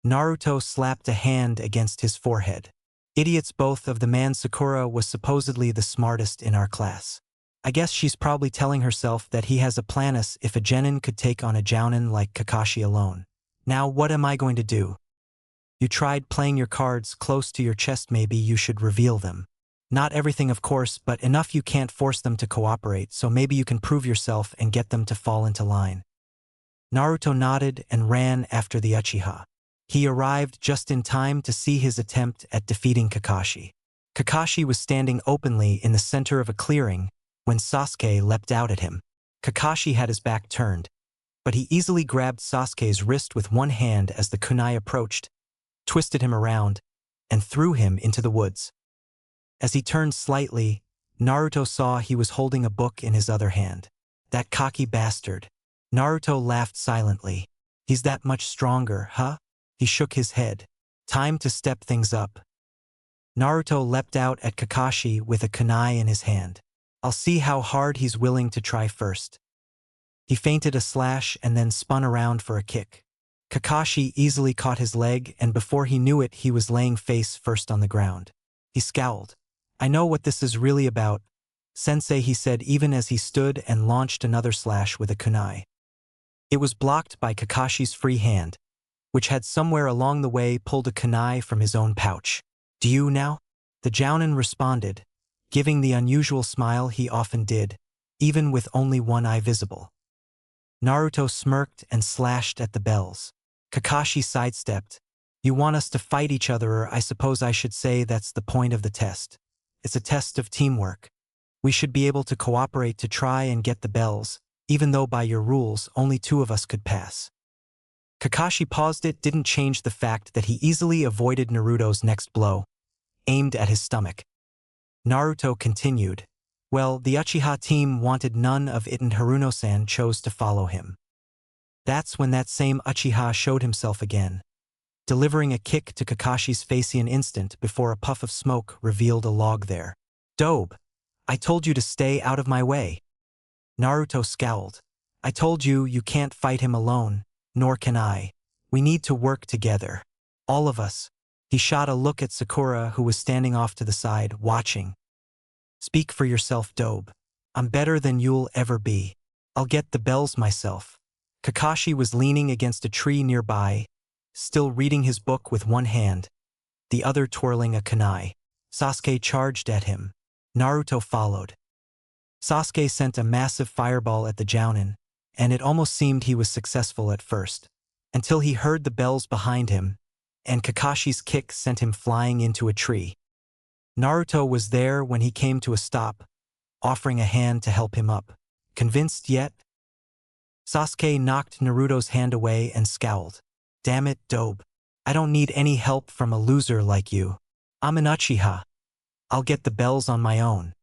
S1: Naruto slapped a hand against his forehead. Idiots both of the man. Sakura was supposedly the smartest in our class. I guess she's probably telling herself that he has a planus if a genin could take on a jounin like Kakashi alone. Now what am I going to do? You tried playing your cards close to your chest. Maybe you should reveal them. Not everything, of course, but enough. You can't force them to cooperate, so maybe you can prove yourself and get them to fall into line. Naruto nodded and ran after the Uchiha. He arrived just in time to see his attempt at defeating Kakashi. Kakashi was standing openly in the center of a clearing when Sasuke leapt out at him. Kakashi had his back turned, but he easily grabbed Sasuke's wrist with one hand as the kunai approached, twisted him around, and threw him into the woods. As he turned slightly, Naruto saw he was holding a book in his other hand. That cocky bastard. Naruto laughed silently. He's that much stronger, huh? He shook his head. Time to step things up. Naruto leapt out at Kakashi with a kunai in his hand. I'll see how hard he's willing to try first. He feinted a slash and then spun around for a kick. Kakashi easily caught his leg, and before he knew it, he was laying face first on the ground. He scowled. I know what this is really about, Sensei, he said even as he stood and launched another slash with a kunai. It was blocked by Kakashi's free hand, which had somewhere along the way pulled a kunai from his own pouch. Do you now? The jounin responded, giving the unusual smile he often did, even with only one eye visible. Naruto smirked and slashed at the bells. Kakashi sidestepped. You want us to fight each other, or I suppose I should say that's the point of the test. It's a test of teamwork. We should be able to cooperate to try and get the bells, even though by your rules only two of us could pass. Kakashi paused. It didn't change the fact that he easily avoided Naruto's next blow, aimed at his stomach. Naruto continued. Well, the Uchiha team wanted none of it and Haruno-san chose to follow him. That's when that same Uchiha showed himself again. delivering a kick to Kakashi's face an instant before a puff of smoke revealed a log there. "Dobe, I told you to stay out of my way." Naruto scowled. "I told you you can't fight him alone, nor can I. We need to work together. All of us." He shot a look at Sakura, who was standing off to the side, watching. "Speak for yourself, Dobe. I'm better than you'll ever be. I'll get the bells myself." Kakashi was leaning against a tree nearby, still reading his book with one hand, the other twirling a kunai. Sasuke charged at him. Naruto followed. Sasuke sent a massive fireball at the Jounin, and it almost seemed he was successful at first, until he heard the bells behind him, and Kakashi's kick sent him flying into a tree. Naruto was there when he came to a stop, offering a hand to help him up. "Convinced yet?" Sasuke knocked Naruto's hand away and scowled. "Damn it, Dobe. I don't need any help from a loser like you. I'm an Uchiha. I'll get the bells on my own."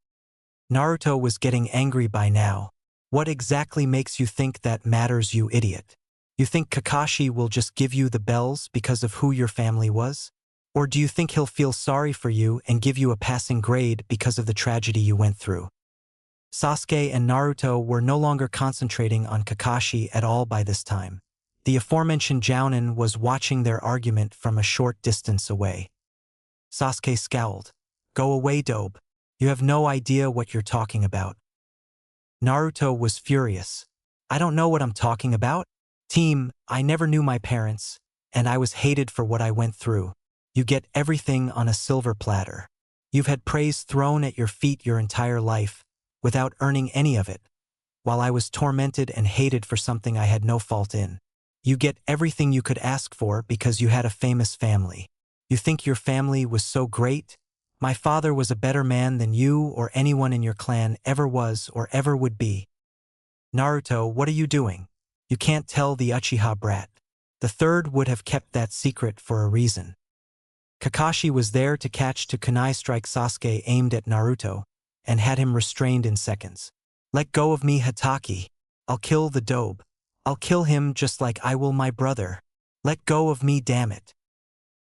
S1: Naruto was getting angry by now. "What exactly makes you think that matters, you idiot? You think Kakashi will just give you the bells because of who your family was? Or do you think he'll feel sorry for you and give you a passing grade because of the tragedy you went through?" Sasuke and Naruto were no longer concentrating on Kakashi at all by this time. The aforementioned Jounin was watching their argument from a short distance away. Sasuke scowled. "Go away, Dobe. You have no idea what you're talking about." Naruto was furious. "I don't know what I'm talking about? Team, I never knew my parents, and I was hated for what I went through. You get everything on a silver platter. You've had praise thrown at your feet your entire life, without earning any of it, while I was tormented and hated for something I had no fault in. You get everything you could ask for because you had a famous family. You think your family was so great? My father was a better man than you or anyone in your clan ever was or ever would be." "Naruto, what are you doing? You can't tell the Uchiha brat. The third would have kept that secret for a reason." Kakashi was there to catch to kunai strike Sasuke aimed at Naruto, and had him restrained in seconds. "Let go of me, Hatake. I'll kill the Dobe. I'll kill him just like I will my brother. Let go of me, damn it."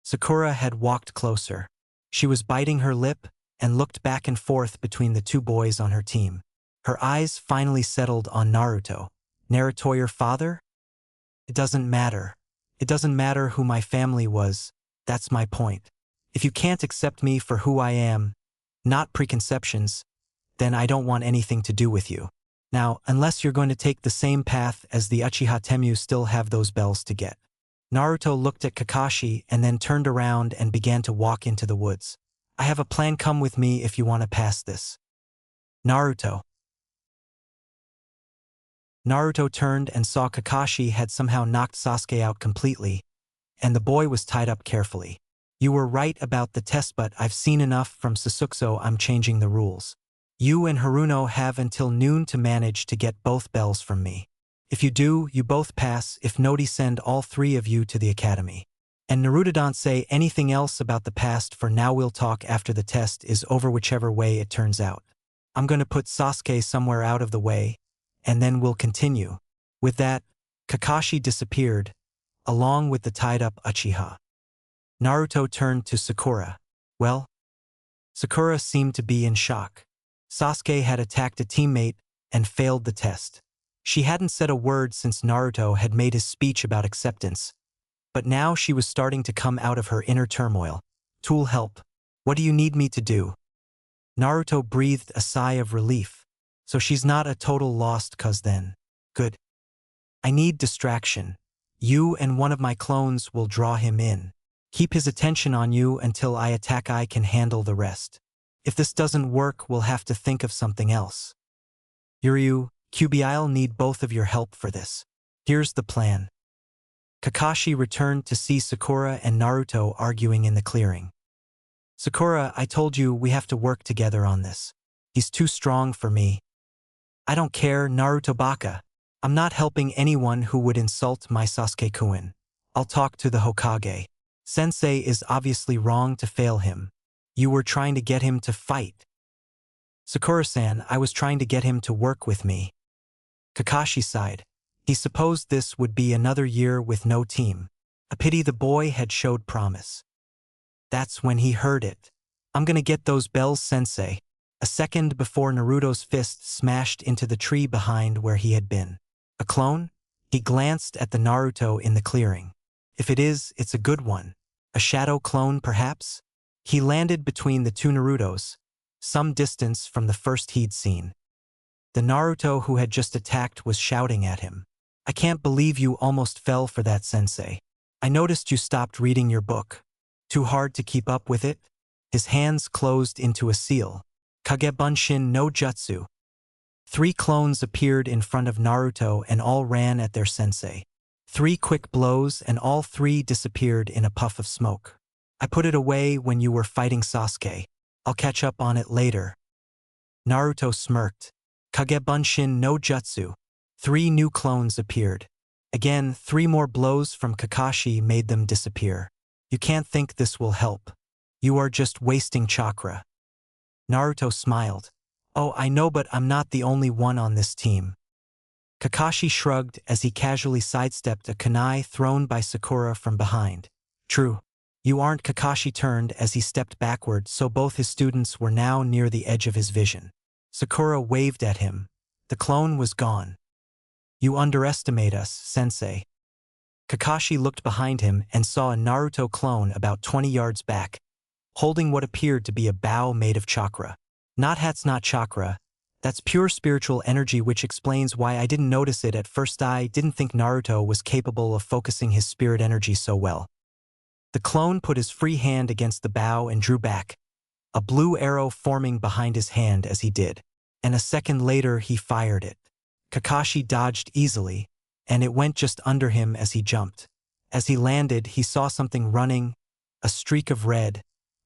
S1: Sakura had walked closer. She was biting her lip and looked back and forth between the two boys on her team. Her eyes finally settled on Naruto. "Naruto, your father? It doesn't matter. It doesn't matter who my family was. That's my point. If you can't accept me for who I am, not preconceptions, then I don't want anything to do with you. Now, unless you're going to take the same path as the Uchiha Temu, still have those bells to get." Naruto looked at Kakashi and then turned around and began to walk into the woods. "I have a plan. Come with me if you want to pass this." "Naruto." Naruto turned and saw Kakashi had somehow knocked Sasuke out completely, and the boy was tied up carefully. "You were right about the test, but I've seen enough from Sasuke. I'm changing the rules. You and Haruno have until noon to manage to get both bells from me. If you do, you both pass. If not, send all three of you to the academy. And Naruto, don't say anything else about the past for now. We'll talk after the test is over, whichever way it turns out. I'm going to put Sasuke somewhere out of the way, and then we'll continue." With that, Kakashi disappeared, along with the tied-up Uchiha. Naruto turned to Sakura. "Well?" Sakura seemed to be in shock. Sasuke had attacked a teammate and failed the test. She hadn't said a word since Naruto had made his speech about acceptance, but now she was starting to come out of her inner turmoil. "Tool help. What do you need me to do?" Naruto breathed a sigh of relief. "So she's not a total lost cause then. Good. I need distraction. You and one of my clones will draw him in. Keep his attention on you until I attack. I can handle the rest. If this doesn't work, we'll have to think of something else. Yuryu, QB, I'll need both of your help for this. Here's the plan." Kakashi returned to see Sakura and Naruto arguing in the clearing. "Sakura, I told you we have to work together on this. He's too strong for me." "I don't care, Naruto baka. I'm not helping anyone who would insult my Sasuke-kun. I'll talk to the Hokage. Sensei is obviously wrong to fail him. You were trying to get him to fight." "Sakura-san, I was trying to get him to work with me." Kakashi sighed. He supposed this would be another year with no team. A pity the boy had showed promise. That's when he heard it. I'm gonna get those bells, sensei. A second before Naruto's fist smashed into the tree behind where he had been. A clone? He glanced at the Naruto in the clearing. If it is, it's a good one. A shadow clone, perhaps? He landed between the two Narutos, some distance from the first he'd seen. The Naruto who had just attacked was shouting at him. I can't believe you almost fell for that, sensei. I noticed you stopped reading your book. Too hard to keep up with it? His hands closed into a seal. Kagebunshin no Jutsu. 3 clones appeared in front of Naruto and all ran at their sensei. 3 quick blows and all 3 disappeared in a puff of smoke. I put it away when you were fighting Sasuke. I'll catch up on it later. Naruto smirked. Kagebunshin no Jutsu. 3 new clones appeared. Again, 3 more blows from Kakashi made them disappear. You can't think this will help. You are just wasting chakra. Naruto smiled. Oh, I know, but I'm not the only one on this team. Kakashi shrugged as he casually sidestepped a kunai thrown by Sakura from behind. True. You aren't. Kakashi turned as he stepped backward, so both his students were now near the edge of his vision. Sakura waved at him. The clone was gone. You underestimate us, sensei. Kakashi looked behind him and saw a Naruto clone about 20 yards back, holding what appeared to be a bow made of chakra. That's not chakra. That's pure spiritual energy, which explains why I didn't notice it at first. I didn't think Naruto was capable of focusing his spirit energy so well. The clone put his free hand against the bow and drew back, a blue arrow forming behind his hand as he did, and a second later he fired it. Kakashi dodged easily, and it went just under him as he jumped. As he landed, he saw something running, a streak of red,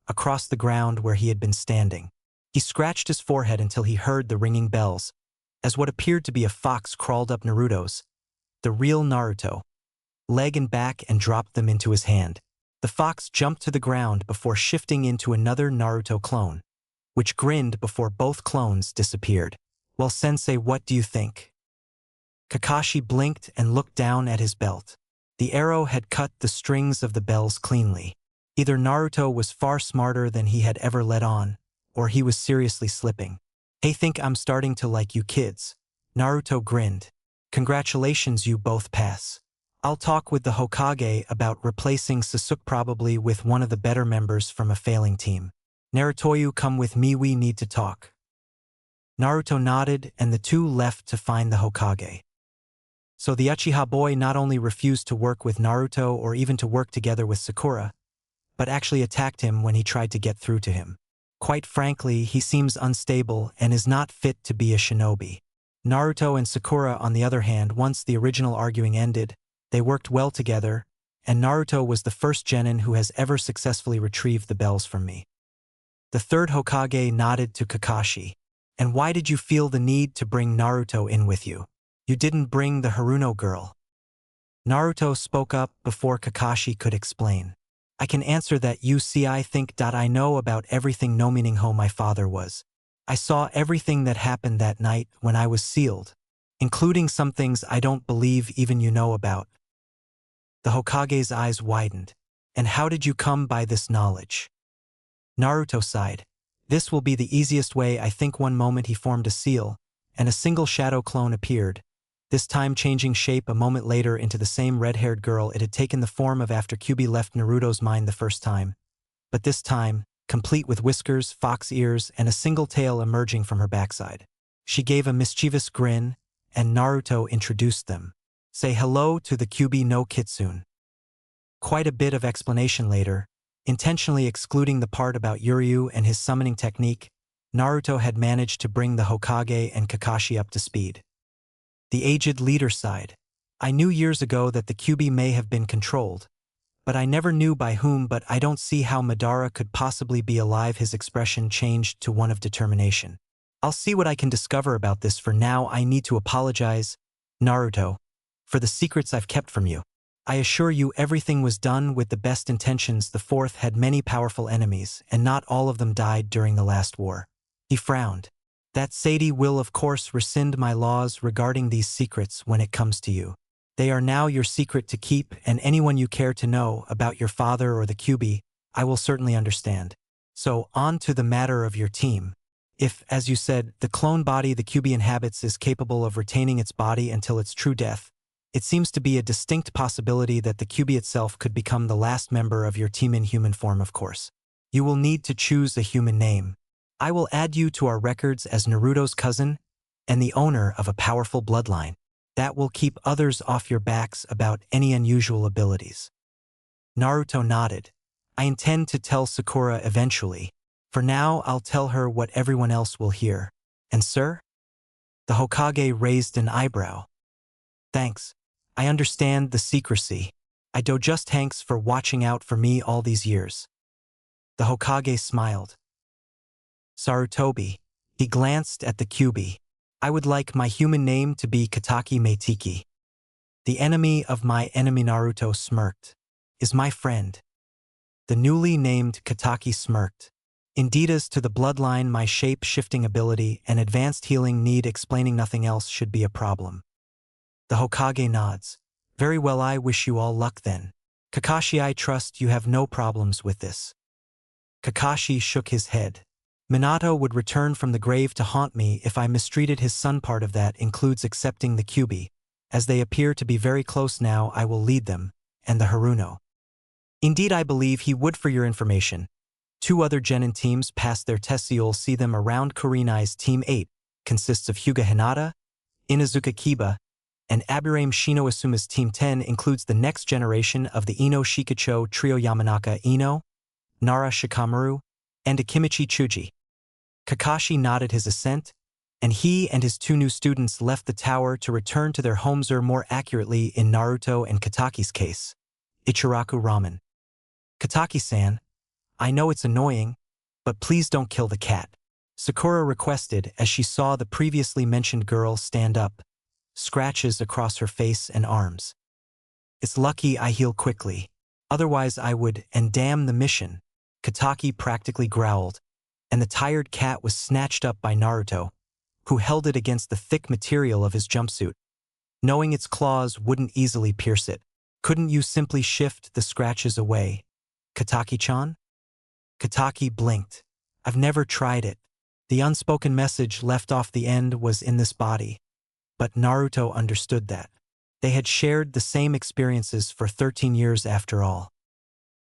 S1: across the ground where he had been standing. He scratched his forehead until he heard the ringing bells, as what appeared to be a fox crawled up Naruto's, the real Naruto, leg and back and dropped them into his hand. The fox jumped to the ground before shifting into another Naruto clone, which grinned before both clones disappeared. Well, sensei, what do you think? Kakashi blinked and looked down at his belt. The arrow had cut the strings of the bells cleanly. Either Naruto was far smarter than he had ever let on, or he was seriously slipping. Hey, think I'm starting to like you kids. Naruto grinned. Congratulations, you both pass. I'll talk with the Hokage about replacing Sasuke, probably with one of the better members from a failing team. Narutoyu, come with me, we need to talk. Naruto nodded and the two left to find the Hokage. So the Uchiha boy not only refused to work with Naruto or even to work together with Sakura, but actually attacked him when he tried to get through to him. Quite frankly, he seems unstable and is not fit to be a shinobi. Naruto and Sakura, on the other hand, once the original arguing ended, they worked well together, and Naruto was the first genin who has ever successfully retrieved the bells from me. The third Hokage nodded to Kakashi. And why did you feel the need to bring Naruto in with you? You didn't bring the Haruno girl. Naruto spoke up before Kakashi could explain. I can answer that. You see, I think I know about everything, no meaning who my father was. I saw everything that happened that night when I was sealed, including some things I don't believe even you know about. The Hokage's eyes widened. And how did you come by this knowledge? Naruto sighed. This will be the easiest way. I think one moment he formed a seal, and a single shadow clone appeared, this time changing shape a moment later into the same red-haired girl it had taken the form of after Kyuubi left Naruto's mind the first time. But this time, complete with whiskers, fox ears, and a single tail emerging from her backside. She gave a mischievous grin, and Naruto introduced them. Say hello to the Kyuubi no Kitsune. Quite a bit of explanation later, intentionally excluding the part about Yuryu and his summoning technique, Naruto had managed to bring the Hokage and Kakashi up to speed. The aged leader sighed. I knew years ago that the Kyuubi may have been controlled, but I never knew by whom. But I don't see how Madara could possibly be alive. His expression changed to one of determination. I'll see what I can discover about this. For now, I need to apologize, Naruto, for the secrets I've kept from you. I assure you everything was done with the best intentions. The fourth had many powerful enemies, and not all of them died during the last war. He frowned. That Sadie will of course rescind my laws regarding these secrets when it comes to you. They are now your secret to keep, and anyone you care to know about your father or the Kyuubi, I will certainly understand. So, on to the matter of your team. If, as you said, the clone body the Kyuubi inhabits is capable of retaining its body until its true death, it seems to be a distinct possibility that the Kyuubi itself could become the last member of your team in human form, of course. You will need to choose a human name. I will add you to our records as Naruto's cousin and the owner of a powerful bloodline. That will keep others off your backs about any unusual abilities. Naruto nodded. I intend to tell Sakura eventually. For now, I'll tell her what everyone else will hear. And sir? The Hokage raised an eyebrow. Thanks. I understand the secrecy. I do just thanks for watching out for me all these years. The Hokage smiled. Sarutobi. He glanced at the Kyuubi. I would like my human name to be Kataki Meitiki. The enemy of my enemy Naruto smirked. Is my friend. The newly named Kataki smirked. Indeed, as to the bloodline, my shape-shifting ability and advanced healing need explaining nothing else should be a problem. The Hokage nods. Very well, I wish you all luck then. Kakashi, I trust you have no problems with this. Kakashi shook his head. Minato would return from the grave to haunt me if I mistreated his son. Part of that includes accepting the Kyuubi. As they appear to be very close now, I will lead them, and the Haruno. Indeed, I believe he would. For your information, 2 other Genin teams passed their tests. You'll see them around. Kurenai's Team 8 consists of Hyuga Hinata, Inazuka Kiba, and Aburame Shino. Asuma's Team 10 includes the next generation of the Ino Shikacho trio: Yamanaka Ino, Nara Shikamaru, and Akimichi Chuji. Kakashi nodded his assent, and he and his 2 new students left the tower to return to their homes, or more accurately, in Naruto and Kataki's case, Ichiraku Ramen. Kataki-san, I know it's annoying, but please don't kill the cat, Sakura requested as she saw the previously mentioned girl stand up, scratches across her face and arms. It's lucky I heal quickly. Otherwise I would, and damn the mission, Kataki practically growled, and the tired cat was snatched up by Naruto, who held it against the thick material of his jumpsuit. Knowing its claws wouldn't easily pierce it, couldn't you simply shift the scratches away, Kataki-chan? Kataki blinked. I've never tried it. The unspoken message left off the end was in this body. But Naruto understood that. They had shared the same experiences for 13 years after all.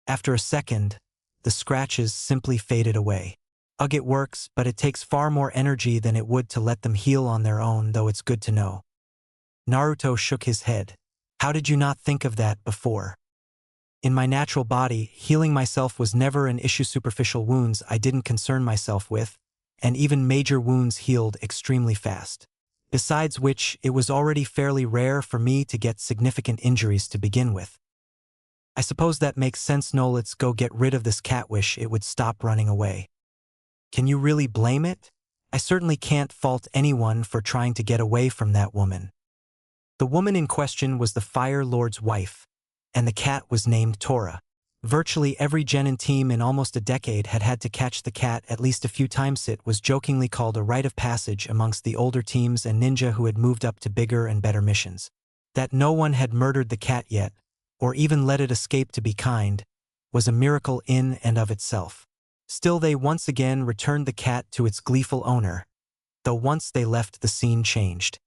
S1: After a second, the scratches simply faded away. Ugh, it works, but it takes far more energy than it would to let them heal on their own, though it's good to know. Naruto shook his head. How did you not think of that before? In my natural body, healing myself was never an issue. Superficial wounds I didn't concern myself with, and even major wounds healed extremely fast. Besides which, it was already fairly rare for me to get significant injuries to begin with. I suppose that makes sense. No, let's go get rid of this cat. Wish it would stop running away. Can you really blame it? I certainly can't fault anyone for trying to get away from that woman. The woman in question was the Fire Lord's wife, and the cat was named Tora. Virtually every Genin team in almost a decade had had to catch the cat at least a few times. It was jokingly called a rite of passage amongst the older teams and ninja who had moved up to bigger and better missions. That no one had murdered the cat yet, or even let it escape to be kind, was a miracle in and of itself. Still, they once again returned the cat to its gleeful owner, though once they left, the scene changed.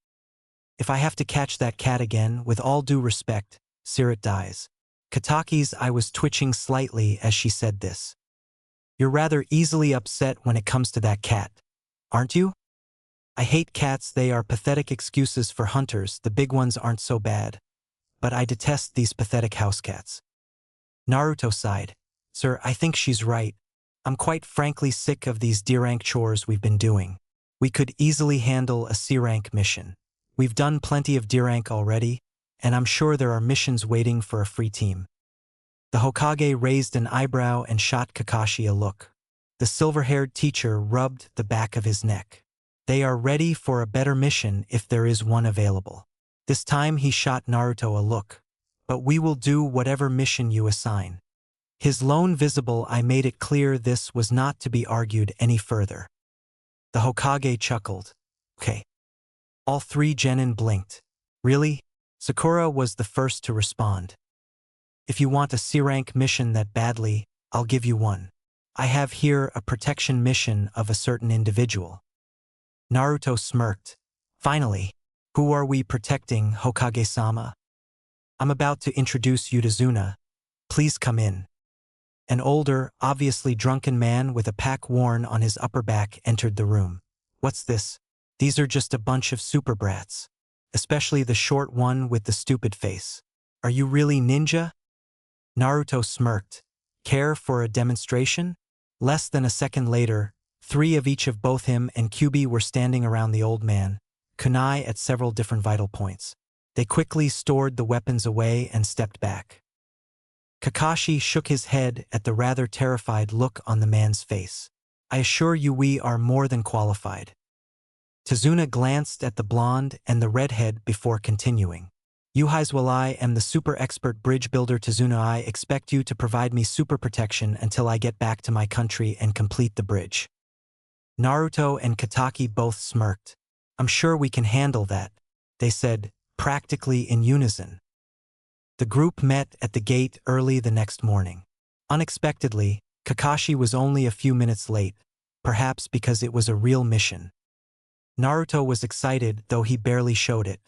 S1: If I have to catch that cat again, with all due respect, Sirit dies. Kataki's eye was twitching slightly as she said this. You're rather easily upset when it comes to that cat, aren't you? I hate cats. They are pathetic excuses for hunters. The big ones aren't so bad, but I detest these pathetic house cats. Naruto sighed. Sir, I think she's right. I'm quite frankly sick of these D-rank chores we've been doing. We could easily handle a C-rank mission. We've done plenty of D-rank already, and I'm sure there are missions waiting for a free team. The Hokage raised an eyebrow and shot Kakashi a look. The silver-haired teacher rubbed the back of his neck. They are ready for a better mission if there is one available. This time he shot Naruto a look. But we will do whatever mission you assign. His lone visible eye made it clear this was not to be argued any further. The Hokage chuckled. Okay. All 3 Genin blinked. Really? Sakura was the first to respond. If you want a C-rank mission that badly, I'll give you one. I have here a protection mission of a certain individual. Naruto smirked. Finally, who are we protecting, Hokage-sama? I'm about to introduce you to Zuna. Please come in. An older, obviously drunken man with a pack worn on his upper back entered the room. What's this? These are just a bunch of super brats. Especially the short one with the stupid face. Are you really ninja? Naruto smirked. Care for a demonstration? Less than a second later, 3 of each of both him and Kyubi were standing around the old man, kunai at several different vital points. They quickly stored the weapons away and stepped back. Kakashi shook his head at the rather terrified look on the man's face. I assure you we are more than qualified. Tazuna glanced at the blonde and the redhead before continuing. While I am the super expert bridge builder Tazuna, I expect you to provide me super protection until I get back to my country and complete the bridge. Naruto and Kataki both smirked. I'm sure we can handle that, they said, practically in unison. The group met at the gate early the next morning. Unexpectedly, Kakashi was only a few minutes late, perhaps because it was a real mission. Naruto was excited, though he barely showed it.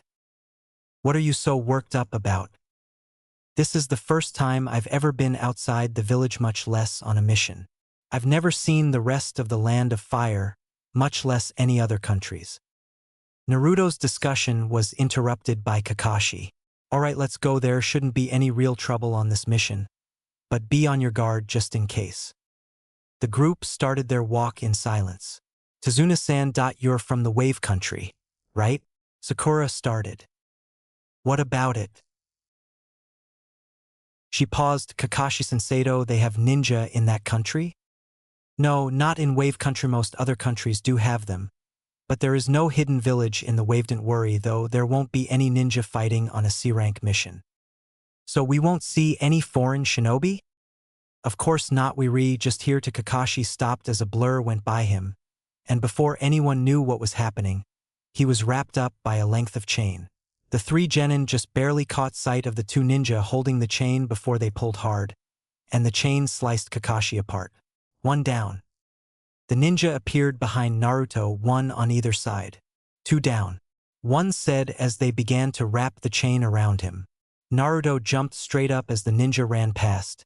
S1: What are you so worked up about? This is the first time I've ever been outside the village, much less on a mission. I've never seen the rest of the Land of Fire, much less any other countries. Naruto's discussion was interrupted by Kakashi. Alright, let's go, there shouldn't be any real trouble on this mission, but be on your guard just in case. The group started their walk in silence. Tazuna-san, you're from the Wave Country, right? Sakura started. What about it? She paused. Kakashi-sensei, they have ninja in that country? No, not in Wave Country. Most other countries do have them. But there is no hidden village in the Wave. Don't worry, though, there won't be any ninja fighting on a C-rank mission. So we won't see any foreign shinobi? Of course not, we just here to Kakashi stopped as a blur went by him, and before anyone knew what was happening, he was wrapped up by a length of chain. The 3 genin just barely caught sight of the 2 ninja holding the chain before they pulled hard, and the chain sliced Kakashi apart. 1 down. The ninja appeared behind Naruto, 1 on either side. 2 down. 1 said as they began to wrap the chain around him. Naruto jumped straight up as the ninja ran past,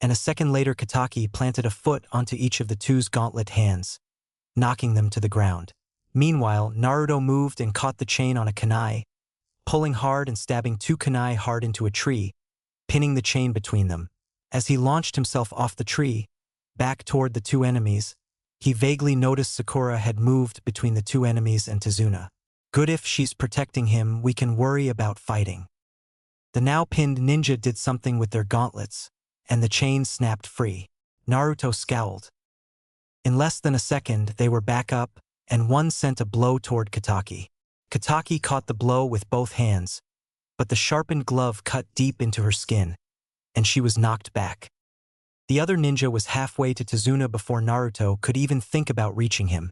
S1: and a second later Kataki planted a foot onto each of the 2's gauntlet hands, knocking them to the ground. Meanwhile, Naruto moved and caught the chain on a kunai, pulling hard and stabbing 2 kunai hard into a tree, pinning the chain between them. As he launched himself off the tree, back toward the 2 enemies, he vaguely noticed Sakura had moved between the 2 enemies and Tazuna. Good, if she's protecting him, we can worry about fighting. The now pinned ninja did something with their gauntlets, and the chain snapped free. Naruto scowled. In less than a second, they were back up, and 1 sent a blow toward Kataki. Kataki caught the blow with both hands, but the sharpened glove cut deep into her skin, and she was knocked back. The other ninja was halfway to Tazuna before Naruto could even think about reaching him,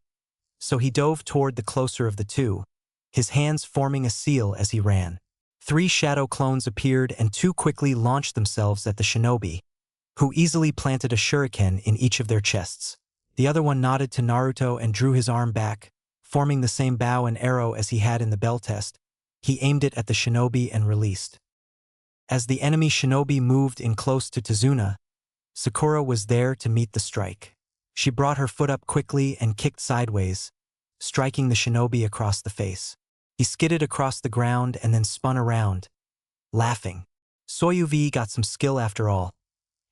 S1: so he dove toward the closer of the 2, his hands forming a seal as he ran. 3 shadow clones appeared and 2 quickly launched themselves at the shinobi, who easily planted a shuriken in each of their chests. The other one nodded to Naruto and drew his arm back, forming the same bow and arrow as he had in the bell test. He aimed it at the shinobi and released. As the enemy shinobi moved in close to Tazuna, Sakura was there to meet the strike. She brought her foot up quickly and kicked sideways, striking the shinobi across the face. He skidded across the ground and then spun around, laughing. Soyuvi got some skill after all.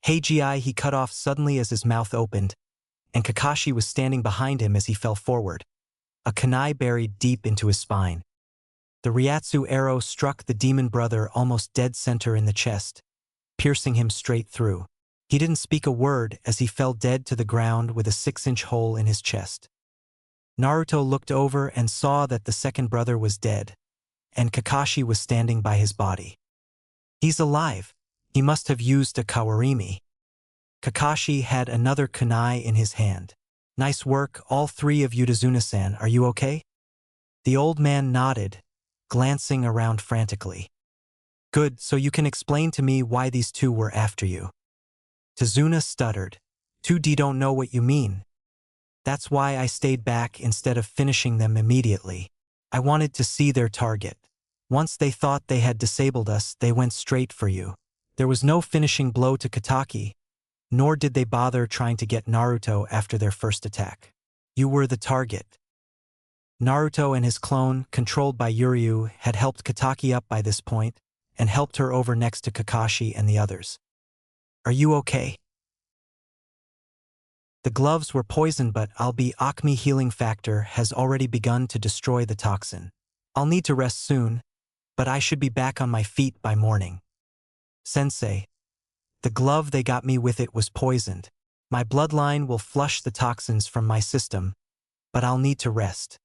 S1: Heiji, he cut off suddenly as his mouth opened, and Kakashi was standing behind him as he fell forward, a kunai buried deep into his spine. The Ryatsu arrow struck the demon brother almost dead center in the chest, piercing him straight through. He didn't speak a word as he fell dead to the ground with a 6-inch hole in his chest. Naruto looked over and saw that the second brother was dead, and Kakashi was standing by his body. He's alive. He must have used a kawarimi. Kakashi had another kunai in his hand. Nice work, all 3 of you. Tazuna-san, are you okay? The old man nodded, glancing around frantically. Good, so you can explain to me why these two were after you. Tazuna stuttered. 2D don't know what you mean. That's why I stayed back instead of finishing them immediately. I wanted to see their target. Once they thought they had disabled us, they went straight for you. There was no finishing blow to Kataki, nor did they bother trying to get Naruto after their first attack. You were the target. Naruto and his clone, controlled by Yuryu, had helped Kataki up by this point, and helped her over next to Kakashi and the others. Are you okay? The gloves were poisoned, but Acme healing factor has already begun to destroy the toxin. I'll need to rest soon, but I should be back on my feet by morning. Sensei, the glove they got me with it was poisoned. My bloodline will flush the toxins from my system, but I'll need to rest.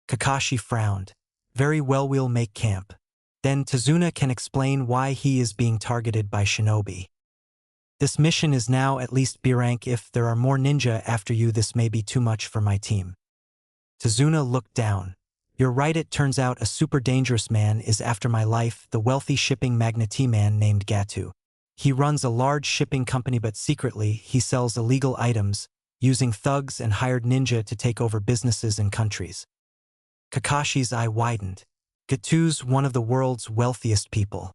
S1: Kakashi frowned. Very well, we'll make camp. Then Tazuna can explain why he is being targeted by shinobi. This mission is now at least B rank. If there are more ninja after you, this may be too much for my team. Tazuna looked down. You're right, it turns out a super dangerous man is after my life, the wealthy shipping magnate man named Gatu. He runs a large shipping company, but secretly he sells illegal items, using thugs and hired ninja to take over businesses and countries. Kakashi's eye widened. Gatu's one of the world's wealthiest people.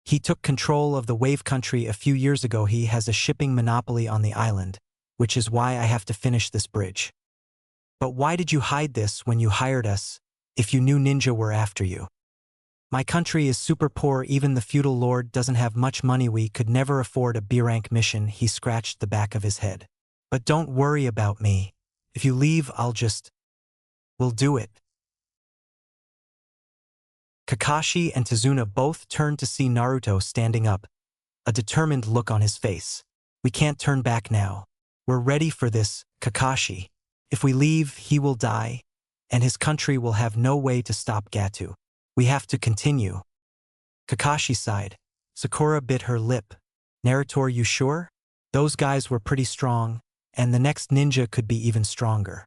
S1: He took control of the Wave Country a few years ago. He has a shipping monopoly on the island, which is why I have to finish this bridge. But why did you hide this when you hired us, if you knew ninja were after you? My country is super poor, even the feudal lord doesn't have much money. We could never afford a B-rank mission. He scratched the back of his head. But don't worry about me. If you leave, we'll do it. Kakashi and Tazuna both turned to see Naruto standing up, a determined look on his face. We can't turn back now. We're ready for this, Kakashi. If we leave, he will die, and his country will have no way to stop Gatu. We have to continue. Kakashi sighed. Sakura bit her lip. Naruto, you sure? Those guys were pretty strong, and the next ninja could be even stronger.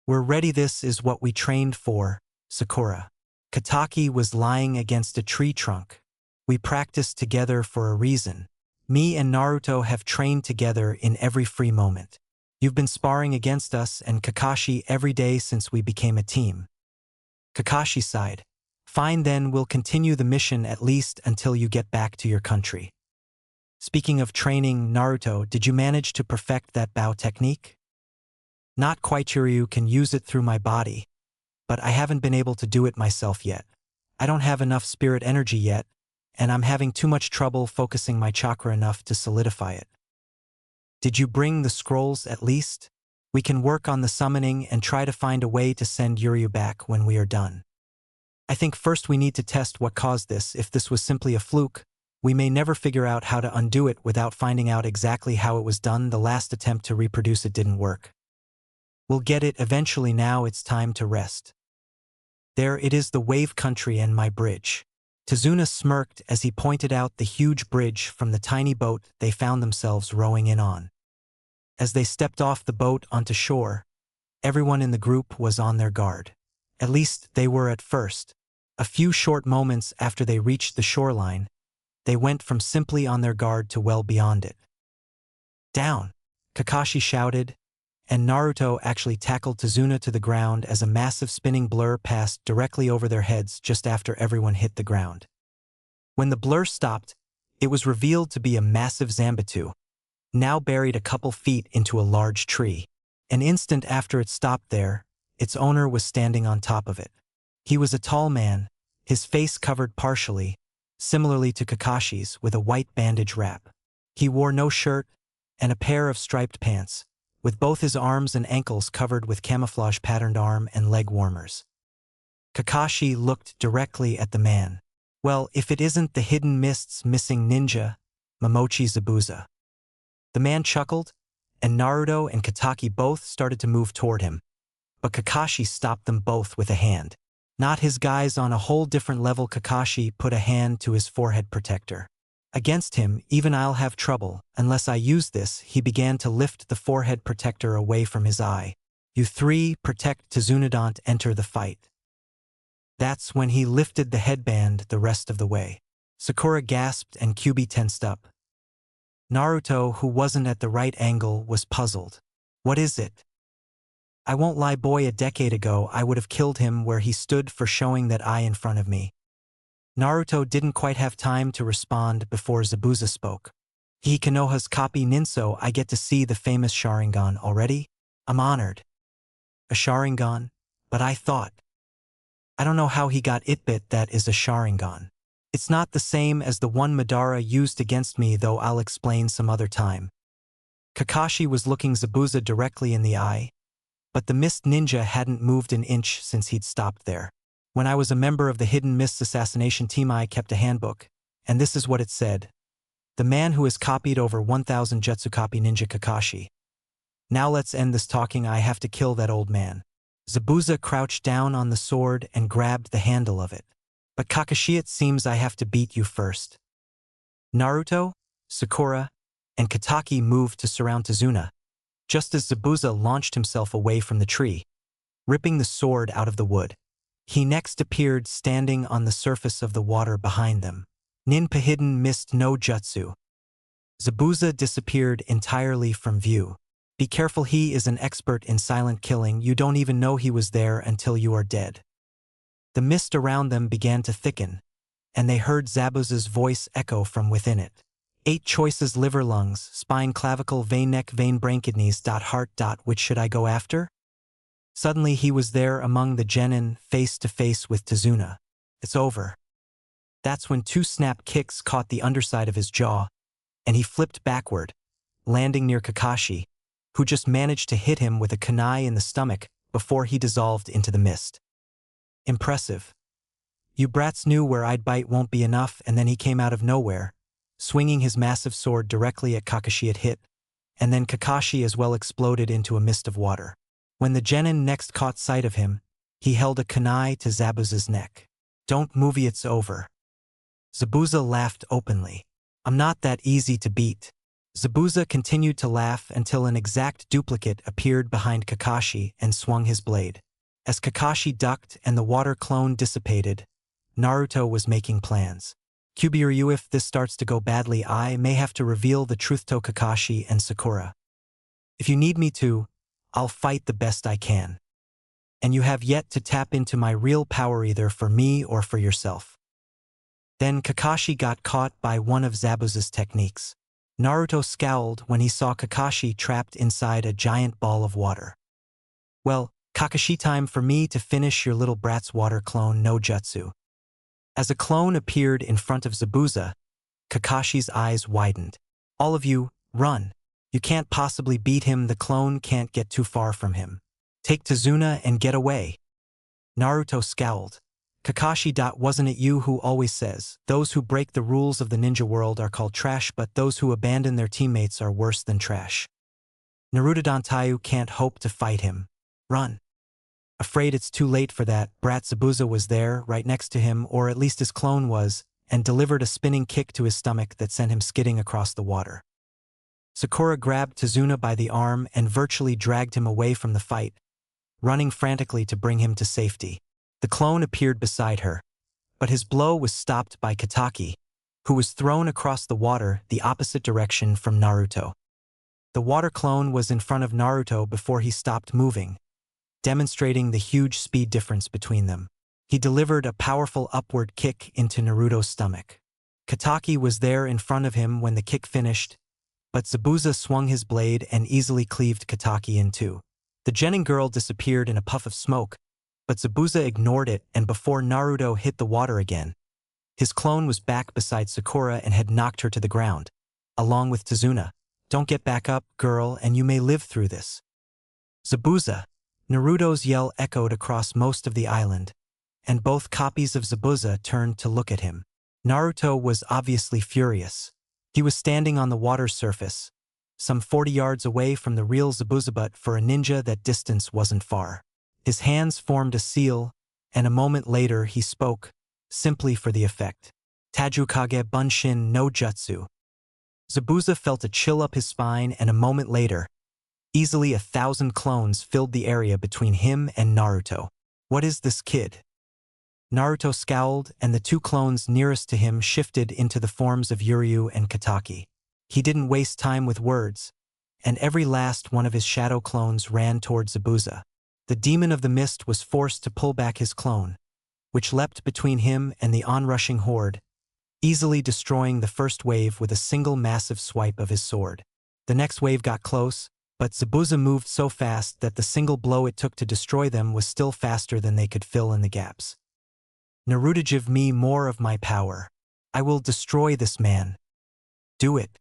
S1: We're ready, this is what we trained for, Sakura. Kataki was lying against a tree trunk. We practiced together for a reason. Me and Naruto have trained together in every free moment. You've been sparring against us and Kakashi every day since we became a team. Kakashi sighed. Fine, then we'll continue the mission at least until you get back to your country. Speaking of training, Naruto, did you manage to perfect that bow technique? Not quite. Yuryu can use it through my body, but I haven't been able to do it myself yet. I don't have enough spirit energy yet, and I'm having too much trouble focusing my chakra enough to solidify it. Did you bring the scrolls at least? We can work on the summoning and try to find a way to send Yuryu back when we are done. I think first we need to test what caused this. If this was simply a fluke, we may never figure out how to undo it without finding out exactly how it was done. The last attempt to reproduce it didn't work. We'll get it eventually. Now it's time to rest. There it is, the Wave Country and my bridge. Tazuna smirked as he pointed out the huge bridge from the tiny boat they found themselves rowing in on. As they stepped off the boat onto shore, everyone in the group was on their guard. At least they were at first. A few short moments after they reached the shoreline, they went from simply on their guard to well beyond it. Down! Kakashi shouted, and Naruto actually tackled Tazuna to the ground as a massive spinning blur passed directly over their heads just after everyone hit the ground. When the blur stopped, it was revealed to be a massive Zanbatsu, now buried a couple feet into a large tree. An instant after it stopped there, its owner was standing on top of it. He was a tall man, his face covered partially, similarly to Kakashi's, with a white bandage wrap. He wore no shirt and a pair of striped pants, with both his arms and ankles covered with camouflage-patterned arm and leg warmers. Kakashi looked directly at the man. Well, if it isn't the Hidden Mist's missing ninja, Momochi Zabuza. The man chuckled, and Naruto and Kataki both started to move toward him. But Kakashi stopped them both with a hand. Not his guys, on a whole different level. Kakashi put a hand to his forehead protector. Against him, even I'll have trouble, unless I use this. He began to lift the forehead protector away from his eye. You three, protect Tazuna, don't enter the fight. That's when he lifted the headband the rest of the way. Sakura gasped and Kyuubi tensed up. Naruto, who wasn't at the right angle, was puzzled. What is it? I won't lie, boy, a decade ago I would have killed him where he stood for showing that eye in front of me. Naruto didn't quite have time to respond before Zabuza spoke. He Konoha's copy ninso, I get to see the famous Sharingan already? I'm honored. A Sharingan? But I thought. I don't know how he got it, but that is a Sharingan. It's not the same as the one Madara used against me, though I'll explain some other time. Kakashi was looking Zabuza directly in the eye, but the Mist Ninja hadn't moved an inch since he'd stopped there. When I was a member of the Hidden Mists assassination team, I kept a handbook, and this is what it said. The man who has copied over 1,000 Jutsu copy Ninja Kakashi. Now let's end this talking, I have to kill that old man. Zabuza crouched down on the sword and grabbed the handle of it. But Kakashi, it seems I have to beat you first. Naruto, Sakura, and Kataki moved to surround Tazuna, just as Zabuza launched himself away from the tree, ripping the sword out of the wood. He next appeared standing on the surface of the water behind them. Ninpa hidden mist no jutsu. Zabuza disappeared entirely from view. Be careful, he is an expert in silent killing. You don't even know he was there until you are dead. The mist around them began to thicken, and they heard Zabuza's voice echo from within it. 8 choices: liver, lungs, spine, clavicle, vein, neck, vein, brain, kidneys, heart, which should I go after? Suddenly he was there among the genin, face to face with Tazuna. It's over. That's when 2 snap kicks caught the underside of his jaw, and he flipped backward, landing near Kakashi, who just managed to hit him with a kunai in the stomach before he dissolved into the mist. Impressive. You brats knew where I'd bite won't be enough, and then he came out of nowhere, swinging his massive sword directly at Kakashi. It hit, and then Kakashi as well exploded into a mist of water. When the genin next caught sight of him, he held a kunai to Zabuza's neck. Don't move, it's over. Zabuza laughed openly. I'm not that easy to beat. Zabuza continued to laugh until an exact duplicate appeared behind Kakashi and swung his blade. As Kakashi ducked and the water clone dissipated, Naruto was making plans. Kyuubi, if this starts to go badly, I may have to reveal the truth to Kakashi and Sakura. If you need me to, I'll fight the best I can. And you have yet to tap into my real power, either for me or for yourself. Then Kakashi got caught by one of Zabuza's techniques. Naruto scowled when he saw Kakashi trapped inside a giant ball of water. Well, Kakashi, time for me to finish your little brat's water clone no jutsu. As a clone appeared in front of Zabuza, Kakashi's eyes widened. All of you, run. You can't possibly beat him, the clone can't get too far from him. Take Tazuna and get away. Naruto scowled. Kakashi, wasn't it you who always says, those who break the rules of the ninja world are called trash, but those who abandon their teammates are worse than trash. Naruto Dantayu can't hope to fight him. Run. Afraid it's too late for that. Brat Zabuza was there, right next to him, or at least his clone was, and delivered a spinning kick to his stomach that sent him skidding across the water. Sakura grabbed Tazuna by the arm and virtually dragged him away from the fight, running frantically to bring him to safety. The clone appeared beside her, but his blow was stopped by Kataki, who was thrown across the water the opposite direction from Naruto. The water clone was in front of Naruto before he stopped moving, demonstrating the huge speed difference between them. He delivered a powerful upward kick into Naruto's stomach. Kataki was there in front of him when the kick finished, but Zabuza swung his blade and easily cleaved Kataki in two. The genin girl disappeared in a puff of smoke, but Zabuza ignored it, and before Naruto hit the water again, his clone was back beside Sakura and had knocked her to the ground, along with Tazuna. Don't get back up, girl, and you may live through this. Zabuza! Naruto's yell echoed across most of the island, and both copies of Zabuza turned to look at him. Naruto was obviously furious. He was standing on the water's surface, some 40 yards away from the real Zabuza, but for a ninja that distance wasn't far. His hands formed a seal, and a moment later he spoke, simply for the effect. Tajukage Bunshin no Jutsu. Zabuza felt a chill up his spine, and a moment later, easily 1,000 clones filled the area between him and Naruto. What is this kid? Naruto scowled, and the two clones nearest to him shifted into the forms of Yuryu and Kataki. He didn't waste time with words, and every last one of his shadow clones ran toward Zabuza. The demon of the mist was forced to pull back his clone, which leapt between him and the onrushing horde, easily destroying the first wave with a single massive swipe of his sword. The next wave got close, but Zabuza moved so fast that the single blow it took to destroy them was still faster than they could fill in the gaps. Naruto, give me more of my power. I will destroy this man. Do it.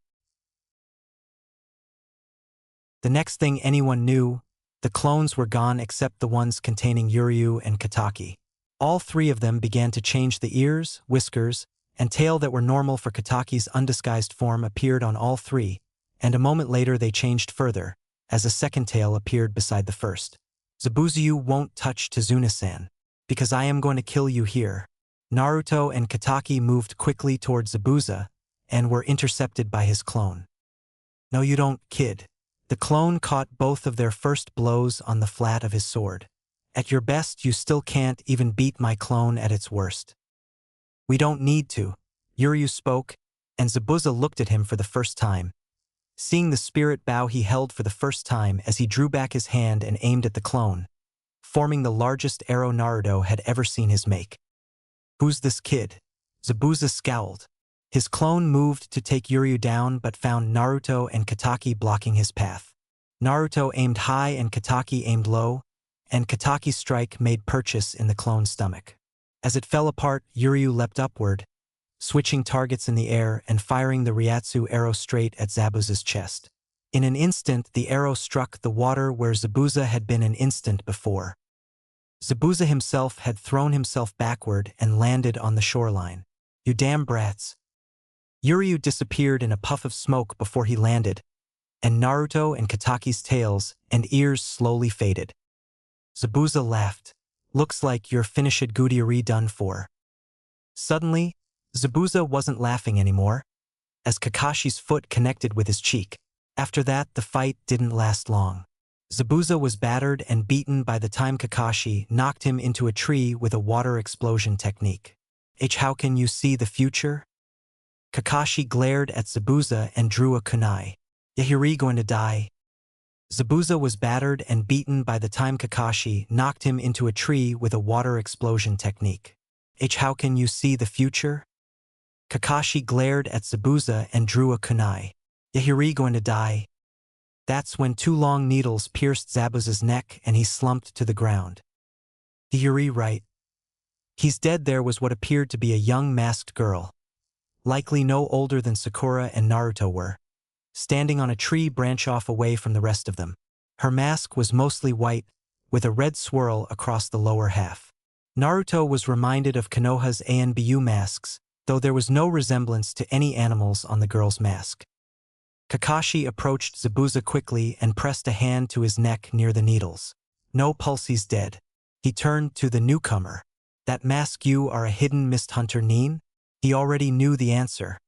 S1: The next thing anyone knew, the clones were gone except the ones containing Yuryu and Kataki. All three of them began to change. The ears, whiskers, and tail that were normal for Kataki's undisguised form appeared on all three, and a moment later they changed further, as a second tail appeared beside the first. Zabuza, you won't touch Tazuna-san, because I am going to kill you here. Naruto and Kataki moved quickly toward Zabuza, and were intercepted by his clone. No, you don't, kid. The clone caught both of their first blows on the flat of his sword. At your best, you still can't even beat my clone at its worst. We don't need to. Yuryu spoke, and Zabuza looked at him for the first time. Seeing the spirit bow he held for the first time as he drew back his hand and aimed at the clone, forming the largest arrow Naruto had ever seen his make. Who's this kid? Zabuza scowled. His clone moved to take Yuryu down but found Naruto and Kataki blocking his path. Naruto aimed high and Kataki aimed low, and Kataki's strike made purchase in the clone's stomach. As it fell apart, Yuryu leapt upward, switching targets in the air and firing the Ryatsu arrow straight at Zabuza's chest. In an instant, the arrow struck the water where Zabuza had been an instant before. Zabuza himself had thrown himself backward and landed on the shoreline. You damn brats. Yuryu disappeared in a puff of smoke before he landed, and Naruto and Kataki's tails and ears slowly faded. Zabuza laughed. Looks like you're finished, Gudiri, done for. Suddenly, Zabuza wasn't laughing anymore, as Kakashi's foot connected with his cheek. After that, the fight didn't last long. Zabuza was battered and beaten by the time Kakashi knocked him into a tree with a water explosion technique. How can you see the future? Kakashi glared at Zabuza and drew a kunai. Yahiri going to die? Zabuza was battered and beaten by the time Kakashi knocked him into a tree with a water explosion technique. How can you see the future? Kakashi glared at Zabuza and drew a kunai. Yahiri going to die? That's when two long needles pierced Zabuza's neck and he slumped to the ground. Yahiri, right? He's dead. There was what appeared to be a young masked girl, likely no older than Sakura and Naruto were, standing on a tree branch off away from the rest of them. Her mask was mostly white, with a red swirl across the lower half. Naruto was reminded of Konoha's Anbu masks, though there was no resemblance to any animals on the girl's mask. Kakashi approached Zabuza quickly and pressed a hand to his neck near the needles. No pulse, he's dead. He turned to the newcomer. That mask, you are a hidden mist hunter, Nin? He already knew the answer.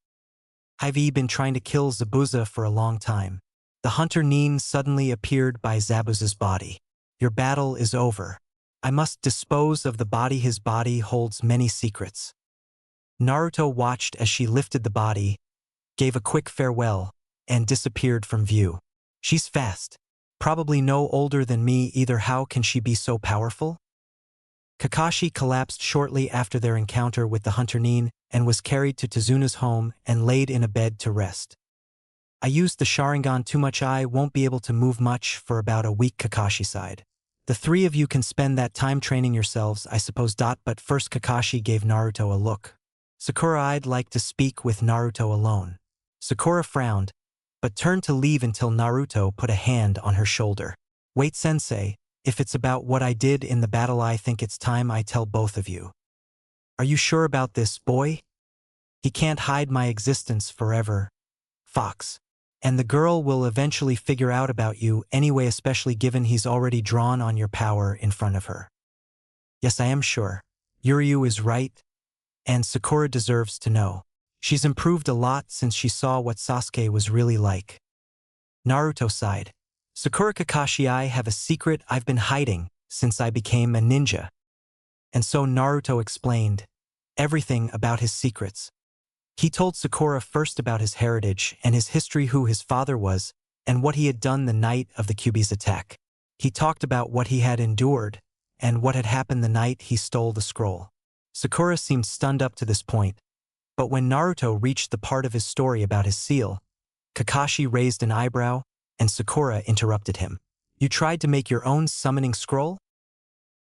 S1: I've been trying to kill Zabuza for a long time. The hunter Nin suddenly appeared by Zabuza's body. Your battle is over. I must dispose of the body. His body holds many secrets. Naruto watched as she lifted the body, gave a quick farewell, and disappeared from view. She's fast. Probably no older than me either. How can she be so powerful? Kakashi collapsed shortly after their encounter with the hunter Nin and was carried to Tazuna's home and laid in a bed to rest. I used the Sharingan too much. I won't be able to move much for about a week, Kakashi sighed. The three of you can spend that time training yourselves, I suppose. But first, Kakashi gave Naruto a look. Sakura, I'd like to speak with Naruto alone. Sakura frowned, but turned to leave until Naruto put a hand on her shoulder. Wait, sensei, if it's about what I did in the battle, I think it's time I tell both of you. Are you sure about this, boy? He can't hide my existence forever, Fox. And the girl will eventually figure out about you anyway, especially given he's already drawn on your power in front of her. Yes, I am sure. Yuryu is right, and Sakura deserves to know. She's improved a lot since she saw what Sasuke was really like. Naruto sighed. Sakura, Kakashi, I have a secret I've been hiding since I became a ninja. And so Naruto explained everything about his secrets. He told Sakura first about his heritage and his history, who his father was, and what he had done the night of the Kyuubi's attack. He talked about what he had endured and what had happened the night he stole the scroll. Sakura seemed stunned up to this point, but when Naruto reached the part of his story about his seal, Kakashi raised an eyebrow and Sakura interrupted him. "You tried to make your own summoning scroll?"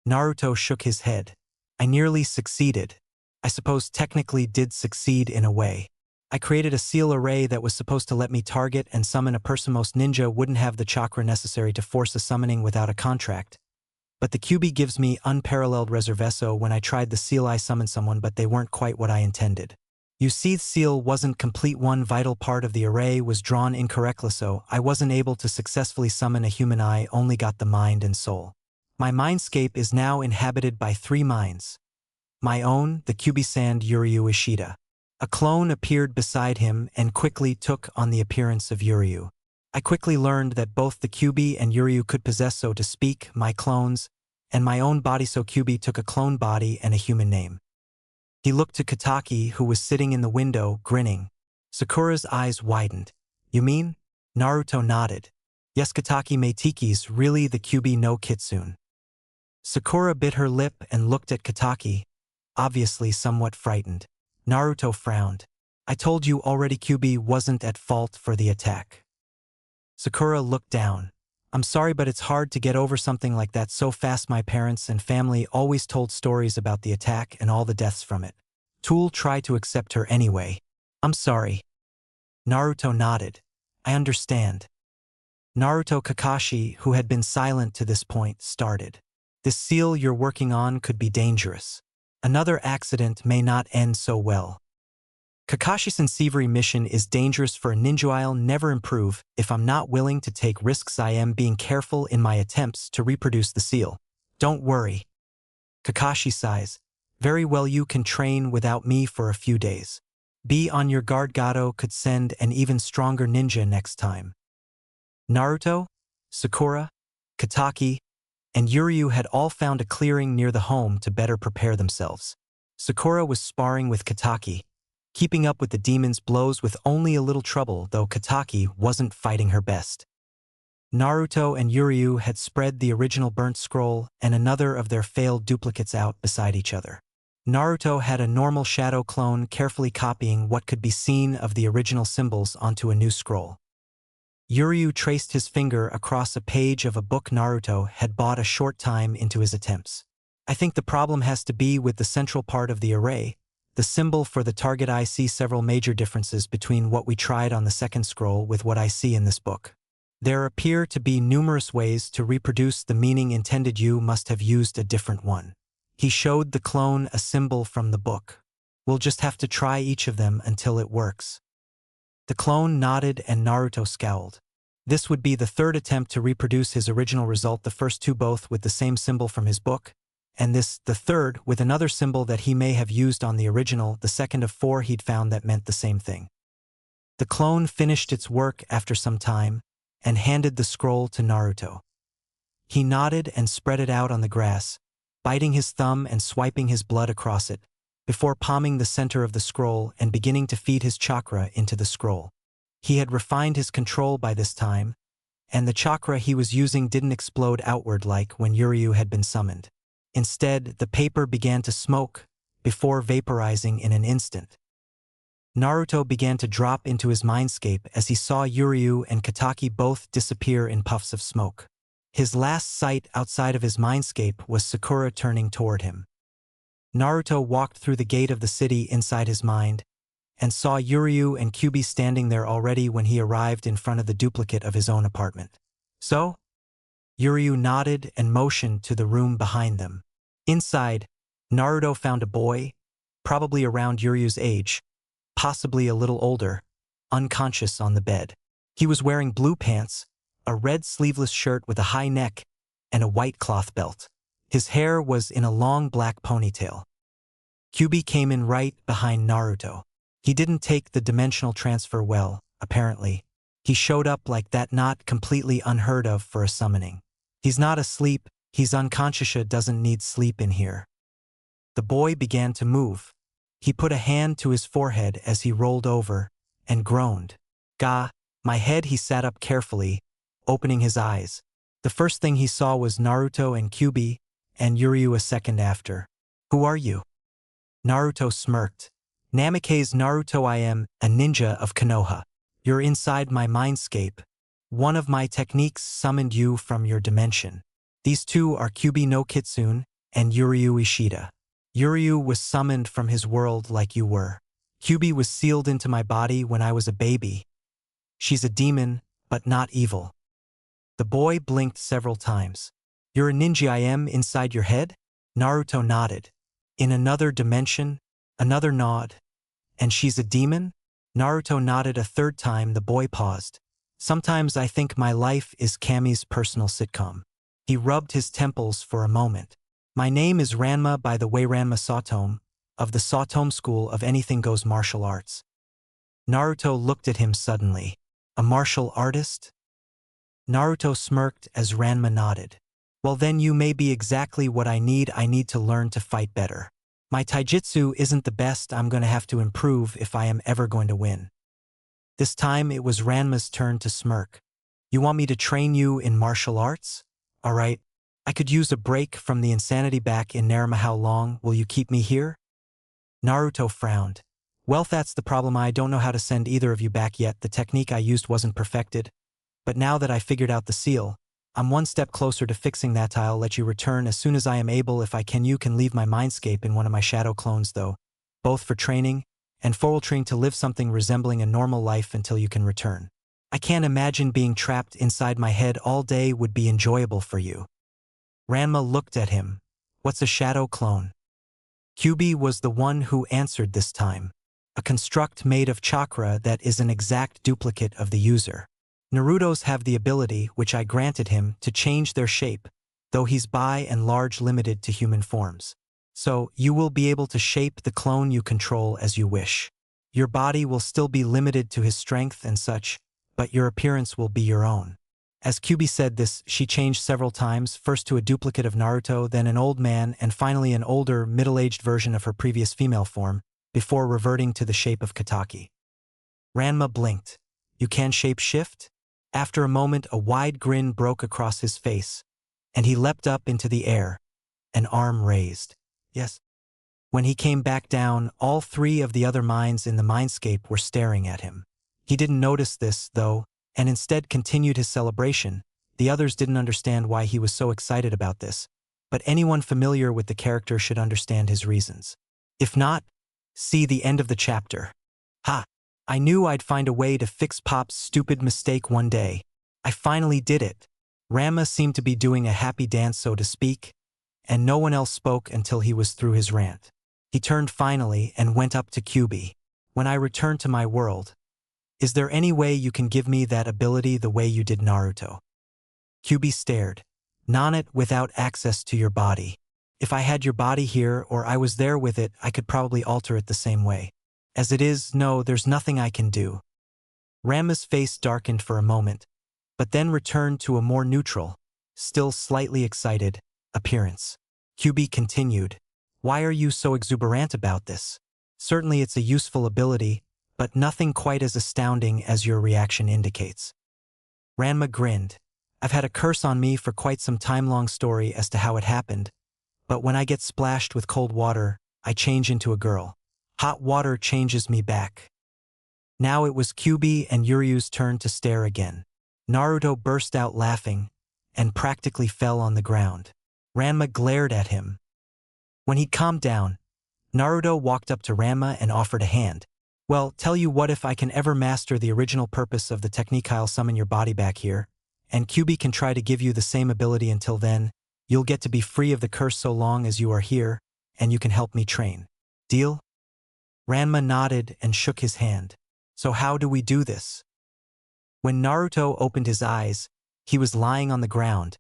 S1: Naruto shook his head. "I nearly succeeded. I suppose technically did succeed in a way. I created a seal array that was supposed to let me target and summon a person. Most ninja wouldn't have the chakra necessary to force a summoning without a contract. But the Kyuubi gives me unparalleled reserveso. When I tried the seal I summoned someone, but they weren't quite what I intended. You see, the seal wasn't complete. One vital part of the array was drawn incorrectly, so I wasn't able to successfully summon a human. I only got the mind and soul. My mindscape is now inhabited by 3 minds. My own, the Kyuubi-san Yuryu Ishida." A clone appeared beside him and quickly took on the appearance of Yuryu. "I quickly learned that both the Kyuubi and Yuryu could possess, so to speak, my clones, and my own body, so Kyuubi took a clone body and a human name." He looked to Kataki, who was sitting in the window, grinning. Sakura's eyes widened. "You mean?" Naruto nodded. "Yes, Kataki Meiki's really the Kyuubi no Kitsune." Sakura bit her lip and looked at Kataki, obviously somewhat frightened. Naruto frowned. "I told you already, Kyuubi wasn't at fault for the attack." Sakura looked down. "I'm sorry, but it's hard to get over something like that so fast. My parents and family always told stories about the attack and all the deaths from it. Tool tried to accept her anyway." "I'm sorry." Naruto nodded. "I understand." Naruto Kakashi, who had been silent to this point, started. "This seal you're working on could be dangerous. Another accident may not end so well. Kakashi's Senseivery mission is dangerous for a ninja. I'll never improve if I'm not willing to take risks. I am being careful in my attempts to reproduce the seal." "Don't worry." Kakashi sighs. "Very well, you can train without me for a few days. Be on your guard. Gato could send an even stronger ninja next time." Naruto, Sakura, Kataki, and Yuryu had all found a clearing near the home to better prepare themselves. Sakura was sparring with Kataki, keeping up with the demon's blows with only a little trouble, though Kataki wasn't fighting her best. Naruto and Yuryu had spread the original burnt scroll and another of their failed duplicates out beside each other. Naruto had a normal shadow clone carefully copying what could be seen of the original symbols onto a new scroll. Yuryu traced his finger across a page of a book Naruto had bought a short time into his attempts. "I think the problem has to be with the central part of the array, the symbol for the target. I see several major differences between what we tried on the second scroll with what I see in this book. There appear to be numerous ways to reproduce the meaning intended. You must have used a different one." He showed the clone a symbol from the book. "We'll just have to try each of them until it works." The clone nodded and Naruto scowled. This would be the 3rd attempt to reproduce his original result, the first 2 both with the same symbol from his book, and this, the 3rd, with another symbol that he may have used on the original, the 2nd of 4 he'd found that meant the same thing. The clone finished its work after some time and handed the scroll to Naruto. He nodded and spread it out on the grass, biting his thumb and swiping his blood across it, before palming the center of the scroll and beginning to feed his chakra into the scroll. He had refined his control by this time, and the chakra he was using didn't explode outward like when Yuryu had been summoned. Instead, the paper began to smoke, before vaporizing in an instant. Naruto began to drop into his mindscape as he saw Yuryu and Kataki both disappear in puffs of smoke. His last sight outside of his mindscape was Sakura turning toward him. Naruto walked through the gate of the city inside his mind, and saw Yuryu and Kyuubi standing there already when he arrived in front of the duplicate of his own apartment. "So?" Yuryu nodded and motioned to the room behind them. Inside, Naruto found a boy, probably around Yuryu's age, possibly a little older, unconscious on the bed. He was wearing blue pants, a red sleeveless shirt with a high neck, and a white cloth belt. His hair was in a long black ponytail. Kyuubi came in right behind Naruto. He didn't take the dimensional transfer well, apparently. He showed up like that, not completely unheard of for a summoning. "He's not asleep, he's unconscious. Doesn't need sleep in here." The boy began to move. He put a hand to his forehead as he rolled over and groaned. "Gah, my head." He sat up carefully, opening his eyes. The first thing he saw was Naruto and Kyuubi, and Yuryu a second after. "Who are you?" Naruto smirked. "Namikaze Naruto, I am a ninja of Konoha. You're inside my mindscape. One of my techniques summoned you from your dimension. These two are Kyuubi no Kitsune and Yuryu Ishida. Yuryu was summoned from his world like you were. Kyuubi was sealed into my body when I was a baby. She's a demon, but not evil." The boy blinked several times. "You're a ninja I am inside your head?" Naruto nodded. "In another dimension?" Another nod. "And she's a demon?" Naruto nodded a third time. The boy paused. "Sometimes I think my life is Kami's personal sitcom." He rubbed his temples for a moment. "My name is Ranma, by the way, Ranma Sotome, of the Sotome School of Anything Goes Martial Arts." Naruto looked at him suddenly. "A martial artist?" Naruto smirked as Ranma nodded. "Well, then you may be exactly what I need. I need to learn to fight better. My taijutsu isn't the best. I'm going to have to improve if I am ever going to win." This time it was Ranma's turn to smirk. "You want me to train you in martial arts? All right. I could use a break from the insanity back in Narama. How long will you keep me here?" Naruto frowned. "Well, that's the problem. I don't know how to send either of you back yet. The technique I used wasn't perfected. But now that I figured out the seal, I'm one step closer to fixing that. I'll let you return as soon as I am able. If I can, you can leave my mindscape in one of my shadow clones, though, both for training and for trying to live something resembling a normal life until you can return. I can't imagine being trapped inside my head all day would be enjoyable for you." Ranma looked at him. "What's a shadow clone?" Kyuubi was the one who answered this time. "A construct made of chakra that is an exact duplicate of the user. Naruto's have the ability, which I granted him, to change their shape, though he's by and large limited to human forms. So, you will be able to shape the clone you control as you wish. Your body will still be limited to his strength and such, but your appearance will be your own." As Kyuubi said this, she changed several times, first to a duplicate of Naruto, then an old man, and finally an older, middle-aged version of her previous female form, before reverting to the shape of Kataki. Ranma blinked. "You can shape-shift?" After a moment, a wide grin broke across his face, and he leapt up into the air, an arm raised. "Yes." When he came back down, all three of the other minds in the mindscape were staring at him. He didn't notice this, though, and instead continued his celebration. The others didn't understand why he was so excited about this, but anyone familiar with the character should understand his reasons. If not, see the end of the chapter. Ha! I knew I'd find a way to fix Pop's stupid mistake one day. I finally did it. Ranma seemed to be doing a happy dance, so to speak, and no one else spoke until he was through his rant. He turned finally and went up to Kyuubi. "When I return to my world, is there any way you can give me that ability the way you did Naruto?" Kyuubi stared. "Not it without access to your body. If I had your body here or I was there with it, I could probably alter it the same way. As it is, no, there's nothing I can do." Ranma's face darkened for a moment, but then returned to a more neutral, still slightly excited, appearance. Kyuubi continued. "Why are you so exuberant about this? Certainly it's a useful ability, but nothing quite as astounding as your reaction indicates." Ranma grinned. "I've had a curse on me for quite some time. Long story as to how it happened, but when I get splashed with cold water, I change into a girl. Hot water changes me back." Now it was Kyuubi and Yuryu's turn to stare again. Naruto burst out laughing and practically fell on the ground. Ranma glared at him. When he calmed down, Naruto walked up to Ranma and offered a hand. "Well, tell you what, if I can ever master the original purpose of the technique, I'll summon your body back here, and Kyuubi can try to give you the same ability. Until then, you'll get to be free of the curse so long as you are here, and you can help me train. Deal?" Ranma nodded and shook his hand. "So how do we do this?" When Naruto opened his eyes, he was lying on the ground,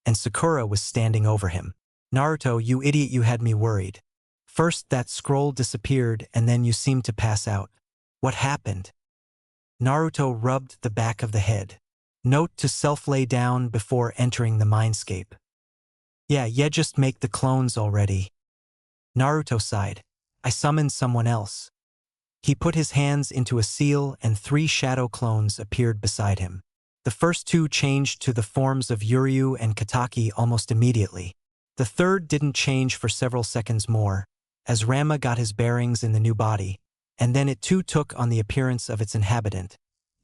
S1: and Sakura was standing over him. "Naruto, you idiot, you had me worried. First that scroll disappeared and then you seemed to pass out. What happened?" Naruto rubbed the back of the head. "Note to self: lay down before entering the mindscape." Yeah, just make the clones already." Naruto sighed. I summoned someone else. He put his hands into a seal and 3 shadow clones appeared beside him. The first 2 changed to the forms of Uryu and Kataki almost immediately. The third didn't change for several seconds more, as Ranma got his bearings in the new body, and then it too took on the appearance of its inhabitant,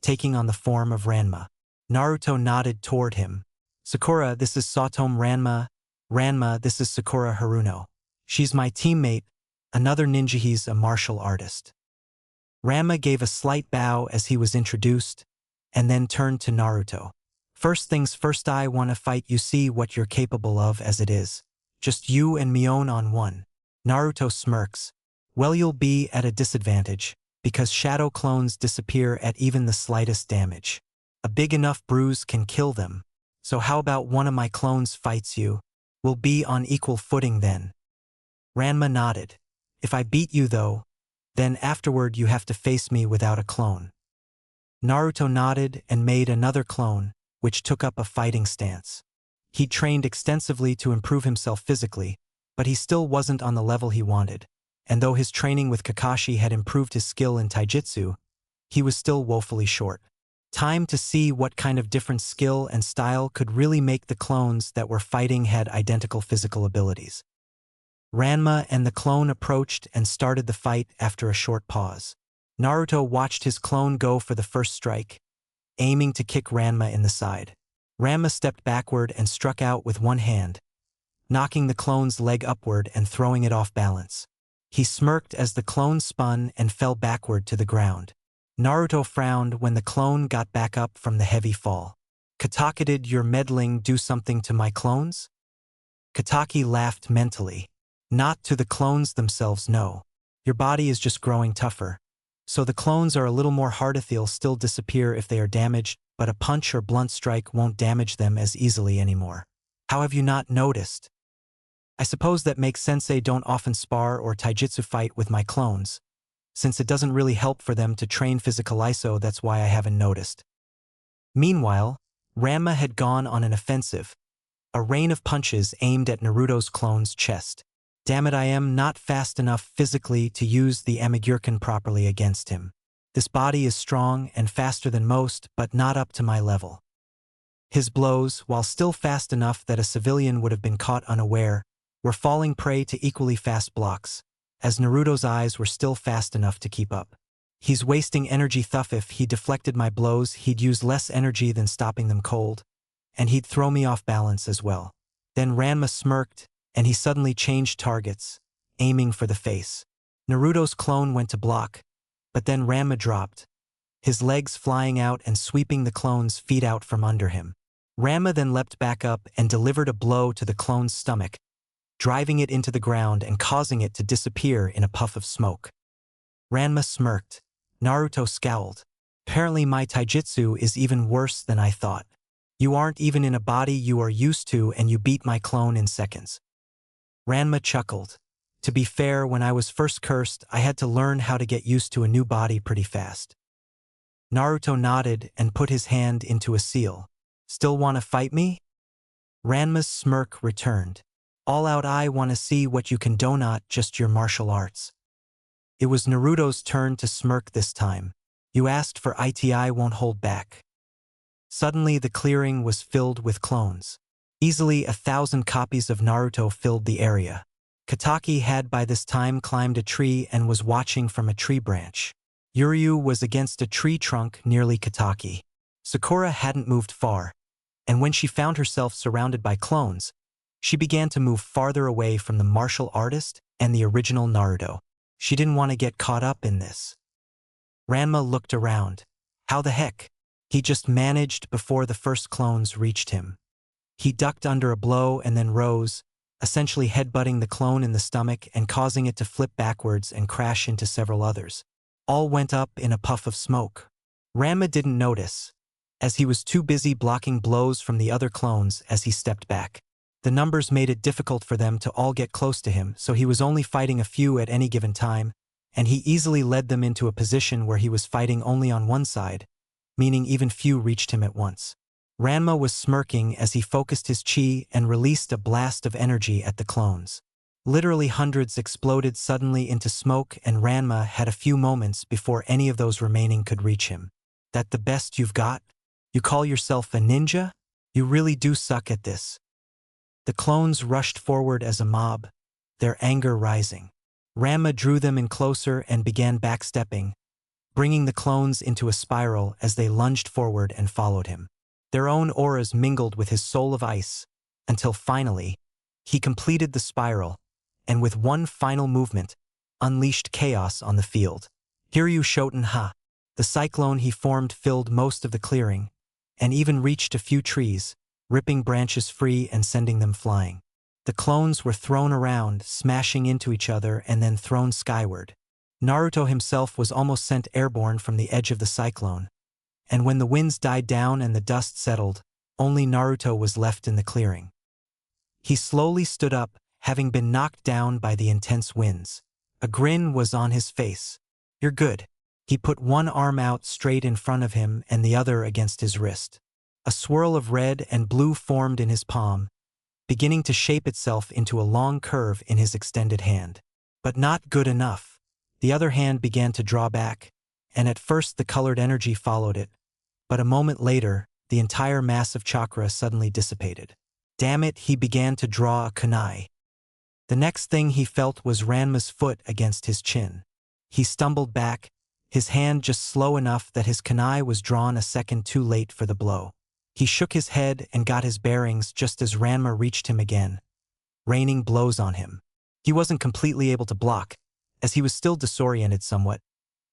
S1: taking on the form of Ranma. Naruto nodded toward him. Sakura, this is Satomu Ranma. Ranma, this is Sakura Haruno. She's my teammate, another ninja, he's a martial artist. Ranma gave a slight bow as he was introduced, and then turned to Naruto. First things first, I wanna fight you, see what you're capable of as it is. Just you and Mion on one. Naruto smirks. Well, you'll be at a disadvantage, because shadow clones disappear at even the slightest damage. A big enough bruise can kill them. So how about one of my clones fights you? We'll be on equal footing then. Ranma nodded. If I beat you though, then afterward you have to face me without a clone. Naruto nodded and made another clone, which took up a fighting stance. He trained extensively to improve himself physically, but he still wasn't on the level he wanted, and though his training with Kakashi had improved his skill in taijutsu, he was still woefully short. Time to see what kind of different skill and style could really make the clones that were fighting had identical physical abilities. Ranma and the clone approached and started the fight after a short pause. Naruto watched his clone go for the first strike, aiming to kick Ranma in the side. Ranma stepped backward and struck out with one hand, knocking the clone's leg upward and throwing it off balance. He smirked as the clone spun and fell backward to the ground. Naruto frowned when the clone got back up from the heavy fall. Kataki, did your meddling do something to my clones? Kataki laughed mentally. Not to the clones themselves, no. Your body is just growing tougher. So the clones are a little more harder, they'll still disappear if they are damaged, but a punch or blunt strike won't damage them as easily anymore. How have you not noticed? I suppose that makes sense. I don't often spar or taijutsu fight with my clones, since it doesn't really help for them to train physical ISO, that's why I haven't noticed. Meanwhile, Ranma had gone on an offensive, a rain of punches aimed at Naruto's clone's chest. Damn it, I am not fast enough physically to use the Amigurken properly against him. This body is strong and faster than most, but not up to my level. His blows, while still fast enough that a civilian would have been caught unaware, were falling prey to equally fast blocks, as Naruto's eyes were still fast enough to keep up. He's wasting energy. Thuff, if he deflected my blows, he'd use less energy than stopping them cold, and he'd throw me off balance as well. Then Ranma smirked, and he suddenly changed targets, aiming for the face. Naruto's clone went to block, but then Ranma dropped, his legs flying out and sweeping the clone's feet out from under him. Ranma then leapt back up and delivered a blow to the clone's stomach, driving it into the ground and causing it to disappear in a puff of smoke. Ranma smirked. Naruto scowled. Apparently my taijutsu is even worse than I thought. You aren't even in a body you are used to and you beat my clone in seconds. Ranma chuckled. To be fair, when I was first cursed, I had to learn how to get used to a new body pretty fast. Naruto nodded and put his hand into a seal. Still wanna fight me? Ranma's smirk returned. All out, I wanna see what you can do, not just your martial arts. It was Naruto's turn to smirk this time. You asked for it, I won't hold back. Suddenly the clearing was filled with clones. Easily 1,000 copies of Naruto filled the area. Kataki had by this time climbed a tree and was watching from a tree branch. Uryu was against a tree trunk nearly Kataki. Sakura hadn't moved far, and when she found herself surrounded by clones, she began to move farther away from the martial artist and the original Naruto. She didn't want to get caught up in this. Ranma looked around. How the heck? He just managed before the first clones reached him. He ducked under a blow and then rose, essentially headbutting the clone in the stomach and causing it to flip backwards and crash into several others. All went up in a puff of smoke. Ranma didn't notice, as he was too busy blocking blows from the other clones as he stepped back. The numbers made it difficult for them to all get close to him, so he was only fighting a few at any given time, and he easily led them into a position where he was fighting only on one side, meaning even few reached him at once. Ranma was smirking as he focused his chi and released a blast of energy at the clones. Literally hundreds exploded suddenly into smoke, and Ranma had a few moments before any of those remaining could reach him. That the best you've got? You call yourself a ninja? You really do suck at this. The clones rushed forward as a mob, their anger rising. Ranma drew them in closer and began backstepping, bringing the clones into a spiral as they lunged forward and followed him. Their own auras mingled with his soul of ice, until finally, he completed the spiral, and with one final movement, unleashed chaos on the field. Hiryu Shoten Ha! The cyclone he formed filled most of the clearing, and even reached a few trees, ripping branches free and sending them flying. The clones were thrown around, smashing into each other and then thrown skyward. Naruto himself was almost sent airborne from the edge of the cyclone, and when the winds died down and the dust settled, only Naruto was left in the clearing. He slowly stood up, having been knocked down by the intense winds. A grin was on his face. "You're good." He put one arm out straight in front of him and the other against his wrist. A swirl of red and blue formed in his palm, beginning to shape itself into a long curve in his extended hand. But not good enough. The other hand began to draw back, and at first the colored energy followed it, but a moment later, the entire mass of chakra suddenly dissipated. Damn it, he began to draw a kunai. The next thing he felt was Ranma's foot against his chin. He stumbled back, his hand just slow enough that his kunai was drawn a second too late for the blow. He shook his head and got his bearings just as Ranma reached him again, raining blows on him. He wasn't completely able to block, as he was still disoriented somewhat,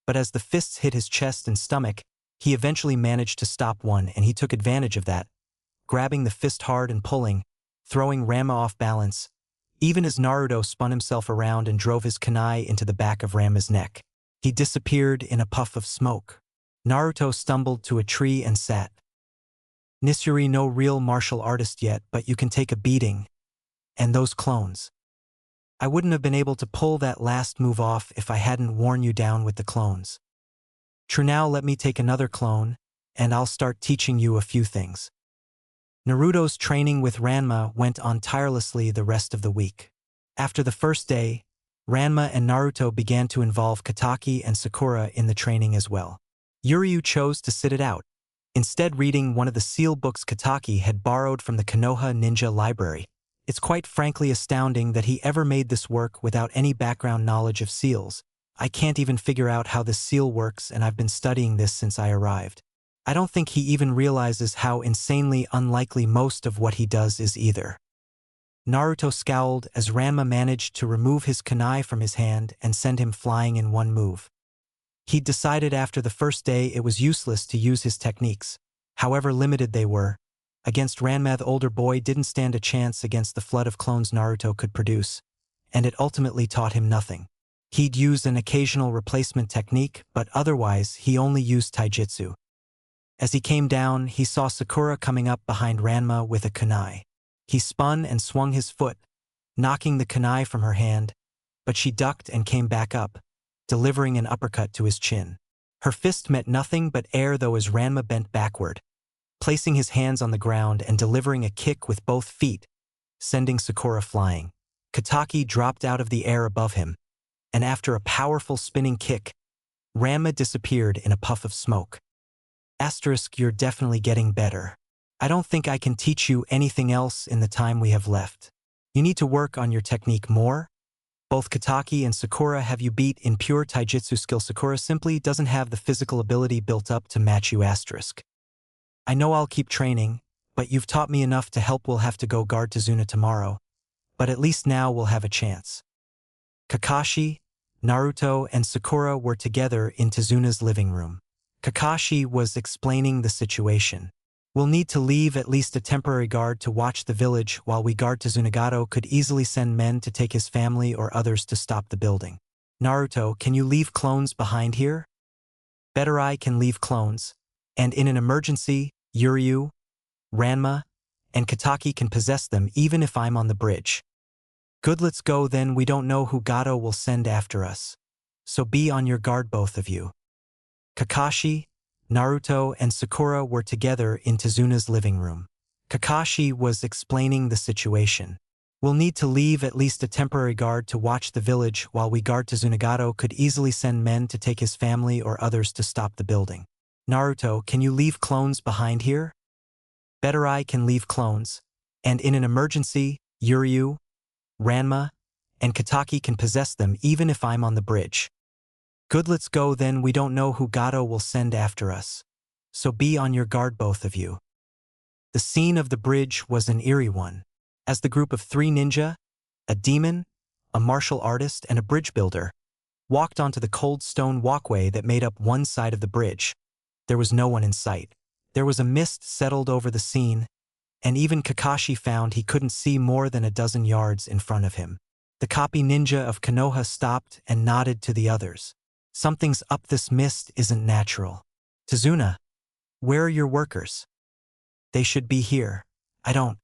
S1: but as the fists hit his chest and stomach, he eventually managed to stop one, and he took advantage of that, grabbing the fist hard and pulling, throwing Ranma off balance, even as Naruto spun himself around and drove his kunai into the back of Ranma's neck. He disappeared in a puff of smoke. Naruto stumbled to a tree and sat. "Nisuri, no real martial artist yet, but you can take a beating. And those clones. I wouldn't have been able to pull that last move off if I hadn't worn you down with the clones. True, now let me take another clone, and I'll start teaching you a few things." Naruto's training with Ranma went on tirelessly the rest of the week. After the first day, Ranma and Naruto began to involve Kataki and Sakura in the training as well. Yuryu chose to sit it out, instead reading one of the seal books Kataki had borrowed from the Konoha Ninja Library. It's quite frankly astounding that he ever made this work without any background knowledge of seals. I can't even figure out how this seal works, and I've been studying this since I arrived. I don't think he even realizes how insanely unlikely most of what he does is either. Naruto scowled as Ranma managed to remove his kunai from his hand and send him flying in one move. He'd decided after the first day it was useless to use his techniques, however limited they were. Against Ranma, the older boy didn't stand a chance against the flood of clones Naruto could produce, and it ultimately taught him nothing. He'd use an occasional replacement technique, but otherwise he only used taijutsu. As he came down, he saw Sakura coming up behind Ranma with a kunai. He spun and swung his foot, knocking the kunai from her hand, but she ducked and came back up, delivering an uppercut to his chin. Her fist met nothing but air though as Ranma bent backward, placing his hands on the ground and delivering a kick with both feet, sending Sakura flying. Kataki dropped out of the air above him, and after a powerful spinning kick, Ranma disappeared in a puff of smoke. Asterisk, you're definitely getting better. I don't think I can teach you anything else in the time we have left. You need to work on your technique more. Both Kataki and Sakura have you beat in pure taijutsu skill. Sakura simply doesn't have the physical ability built up to match you. Asterisk. I know I'll keep training, but you've taught me enough to help. We'll have to go guard Tazuna tomorrow, but at least now we'll have a chance. Kakashi, Naruto, and Sakura were together in Tazuna's living room. Kakashi was explaining the situation. We'll need to leave at least a temporary guard to watch the village while we guard Tazunagato could easily send men to take his family or others to stop the building. Naruto, can you leave clones behind here? Better I can leave clones, and in an emergency, Yuryu, Ranma, and Kataki can possess them even if I'm on the bridge. Good, let's go then. We don't know who Gato will send after us, so be on your guard, both of you. Kakashi, Naruto, and Sakura were together in Tazuna's living room. Kakashi was explaining the situation. We'll need to leave at least a temporary guard to watch the village while we guard Tsunagato could easily send men to take his family or others to stop the building. Naruto, can you leave clones behind here? Better I can leave clones, and in an emergency, Yuryu, Ranma, and Kataki can possess them even if I'm on the bridge. Good, let's go then. We don't know who Gato will send after us. So be on your guard, both of you. The scene of the bridge was an eerie one, as the group of 3 ninja, a demon, a martial artist, and a bridge builder, walked onto the cold stone walkway that made up one side of the bridge. There was no one in sight. There was a mist settled over the scene, and even Kakashi found he couldn't see more than a dozen yards in front of him. The copy ninja of Konoha stopped and nodded to the others. Something's up, this mist isn't natural. Tazuna, where are your workers? They should be here. I don't.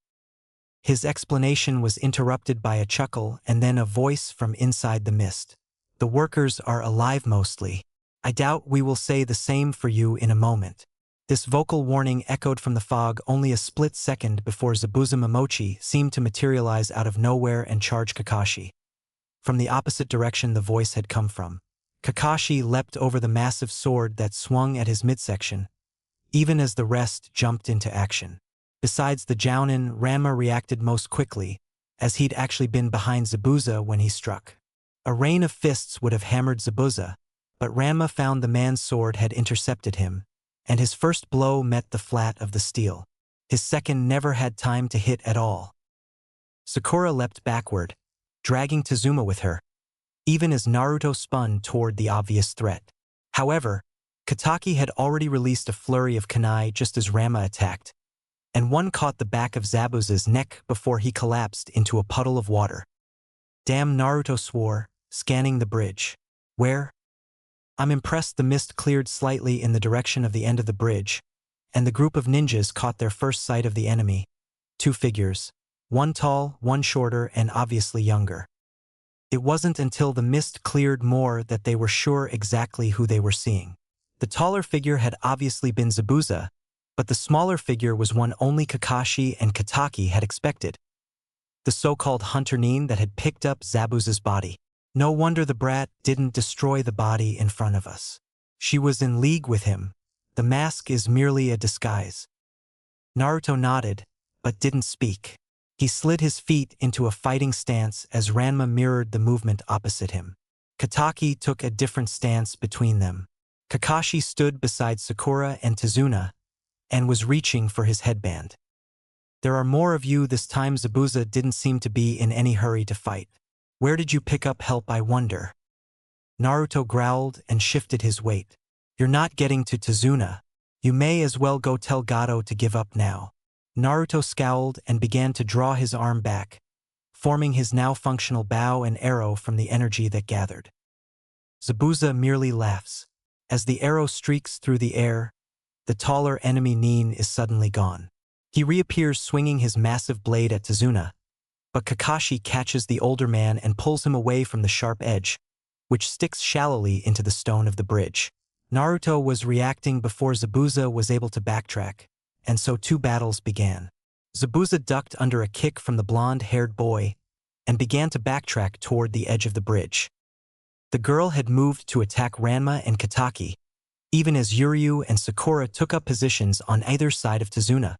S1: His explanation was interrupted by a chuckle and then a voice from inside the mist. The workers are alive mostly. I doubt we will say the same for you in a moment. This vocal warning echoed from the fog only a split second before Zabuza Momochi seemed to materialize out of nowhere and charge Kakashi. From the opposite direction the voice had come from, Kakashi leapt over the massive sword that swung at his midsection, even as the rest jumped into action. Besides the Jounin, Ranma reacted most quickly, as he'd actually been behind Zabuza when he struck. A rain of fists would have hammered Zabuza, but Ranma found the man's sword had intercepted him, and his first blow met the flat of the steel. His second never had time to hit at all. Sakura leapt backward, dragging Tazuma with her, even as Naruto spun toward the obvious threat. However, Kataki had already released a flurry of kunai just as Ranma attacked, and one caught the back of Zabuza's neck before he collapsed into a puddle of water. Damn, Naruto swore, scanning the bridge. Where? I'm impressed. The mist cleared slightly in the direction of the end of the bridge, and the group of ninjas caught their first sight of the enemy. 2 figures, one tall, one shorter, and obviously younger. It wasn't until the mist cleared more that they were sure exactly who they were seeing. The taller figure had obviously been Zabuza, but the smaller figure was one only Kakashi and Kataki had expected. The so-called Hunter Nin that had picked up Zabuza's body. No wonder the brat didn't destroy the body in front of us. She was in league with him. The mask is merely a disguise. Naruto nodded, but didn't speak. He slid his feet into a fighting stance as Ranma mirrored the movement opposite him. Kataki took a different stance between them. Kakashi stood beside Sakura and Tazuna, and was reaching for his headband. There are more of you this time. Zabuza didn't seem to be in any hurry to fight. Where did you pick up help, I wonder? Naruto growled and shifted his weight. You're not getting to Tazuna. You may as well go tell Gato to give up now. Naruto scowled and began to draw his arm back, forming his now functional bow and arrow from the energy that gathered. Zabuza merely laughs. As the arrow streaks through the air, the taller enemy Nin is suddenly gone. He reappears swinging his massive blade at Tazuna, but Kakashi catches the older man and pulls him away from the sharp edge, which sticks shallowly into the stone of the bridge. Naruto was reacting before Zabuza was able to backtrack, and so 2 battles began. Zabuza ducked under a kick from the blonde-haired boy and began to backtrack toward the edge of the bridge. The girl had moved to attack Ranma and Kataki, even as Yuryu and Sakura took up positions on either side of Tazuna.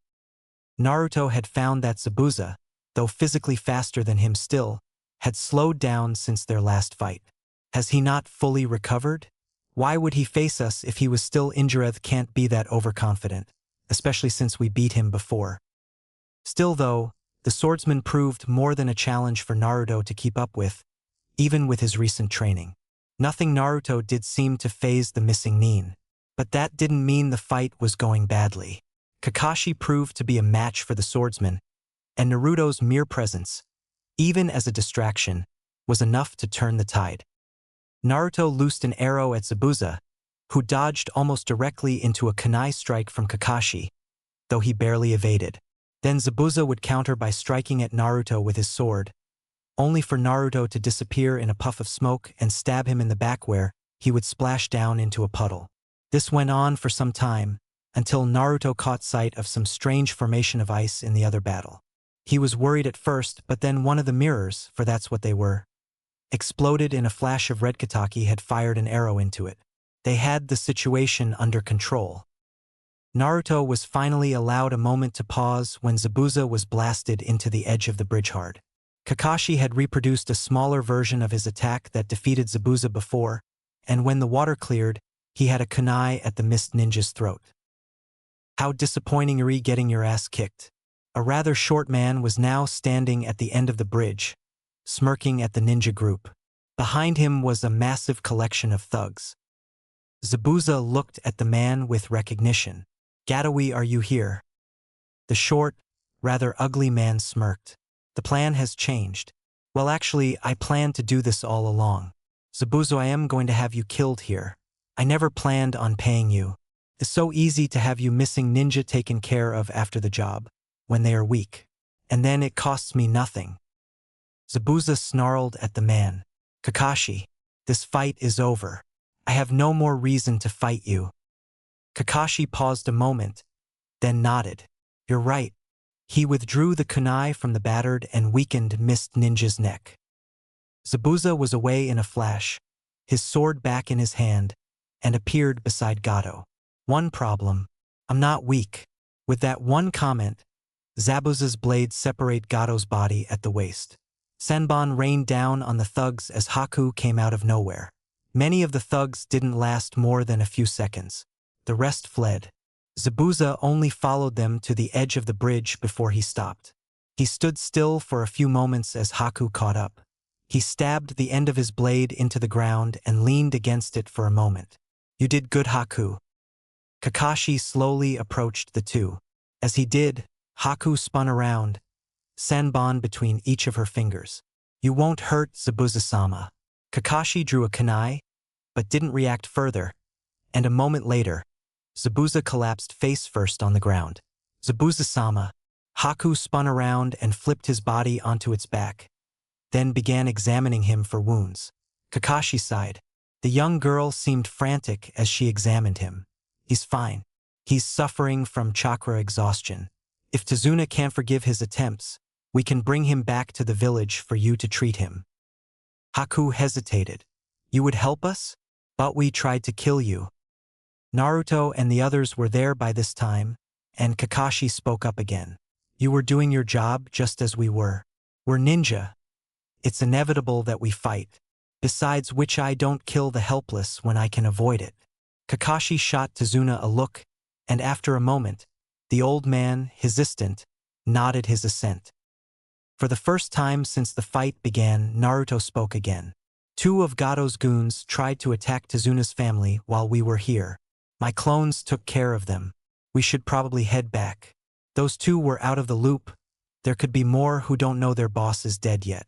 S1: Naruto had found that Zabuza, though physically faster than him still, had slowed down since their last fight. Has he not fully recovered? Why would he face us if he was still injured? Can't be that overconfident, especially since we beat him before. Still though, the swordsman proved more than a challenge for Naruto to keep up with, even with his recent training. Nothing Naruto did seemed to faze the missing Nin, but that didn't mean the fight was going badly. Kakashi proved to be a match for the swordsman, and Naruto's mere presence, even as a distraction, was enough to turn the tide. Naruto loosed an arrow at Zabuza, who dodged almost directly into a kunai strike from Kakashi, though he barely evaded. Then Zabuza would counter by striking at Naruto with his sword, only for Naruto to disappear in a puff of smoke and stab him in the back where he would splash down into a puddle. This went on for some time, until Naruto caught sight of some strange formation of ice in the other battle. He was worried at first, but then one of the mirrors, for that's what they were, exploded in a flash of red. Kataki had fired an arrow into it. They had the situation under control. Naruto was finally allowed a moment to pause when Zabuza was blasted into the edge of the bridge hard. Kakashi had reproduced a smaller version of his attack that defeated Zabuza before, and when the water cleared, he had a kunai at the mist ninja's throat. How disappointing, Yuri, getting your ass kicked. A rather short man was now standing at the end of the bridge, smirking at the ninja group. Behind him was a massive collection of thugs. Zabuza looked at the man with recognition. Gatowi, are you here? The short, rather ugly man smirked. The plan has changed. Well, actually, I planned to do this all along. Zabuza, I am going to have you killed here. I never planned on paying you. It's so easy to have you missing ninja taken care of after the job, when they are weak. And then it costs me nothing. Zabuza snarled at the man. Kakashi, this fight is over. I have no more reason to fight you. Kakashi paused a moment, then nodded. You're right. He withdrew the kunai from the battered and weakened Mist Ninja's neck. Zabuza was away in a flash, his sword back in his hand, and appeared beside Gato. One problem. I'm not weak. With that one comment, Zabuza's blade separated Gato's body at the waist. Senbon rained down on the thugs as Haku came out of nowhere. Many of the thugs didn't last more than a few seconds. The rest fled. Zabuza only followed them to the edge of the bridge before he stopped. He stood still for a few moments as Haku caught up. He stabbed the end of his blade into the ground and leaned against it for a moment. You did good, Haku. Kakashi slowly approached the two. As he did, Haku spun around, Senbon between each of her fingers. You won't hurt Zabuza-sama. Kakashi drew a kunai, but didn't react further, and a moment later, Zabuza collapsed face first on the ground. Zabuza-sama. Haku spun around and flipped his body onto its back, then began examining him for wounds. Kakashi sighed. The young girl seemed frantic as she examined him. He's fine. He's suffering from chakra exhaustion. If Tazuna can't forgive his attempts, we can bring him back to the village for you to treat him. Haku hesitated. You would help us? But we tried to kill you. Naruto and the others were there by this time, and Kakashi spoke up again. You were doing your job just as we were. We're ninja. It's inevitable that we fight. Besides which, I don't kill the helpless when I can avoid it. Kakashi shot Tazuna a look, and after a moment, the old man, his assistant, nodded his assent. For the first time since the fight began, Naruto spoke again. Two of Gato's goons tried to attack Tazuna's family while we were here. My clones took care of them. We should probably head back. Those two were out of the loop. There could be more who don't know their boss is dead yet.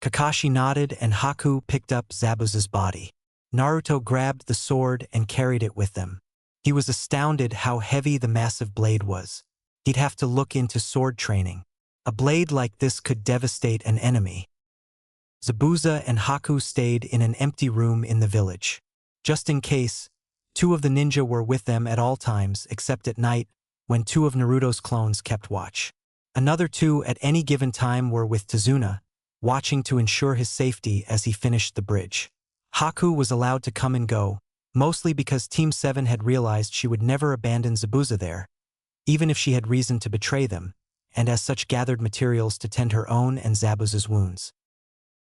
S1: Kakashi nodded and Haku picked up Zabuza's body. Naruto grabbed the sword and carried it with them. He was astounded how heavy the massive blade was. He'd have to look into sword training. A blade like this could devastate an enemy. Zabuza and Haku stayed in an empty room in the village. Just in case, two of the ninja were with them at all times except at night, when two of Naruto's clones kept watch. Another two at any given time were with Tazuna, watching to ensure his safety as he finished the bridge. Haku was allowed to come and go, mostly because Team 7 had realized she would never abandon Zabuza there, even if she had reason to betray them, and as such gathered materials to tend her own and Zabuza's wounds.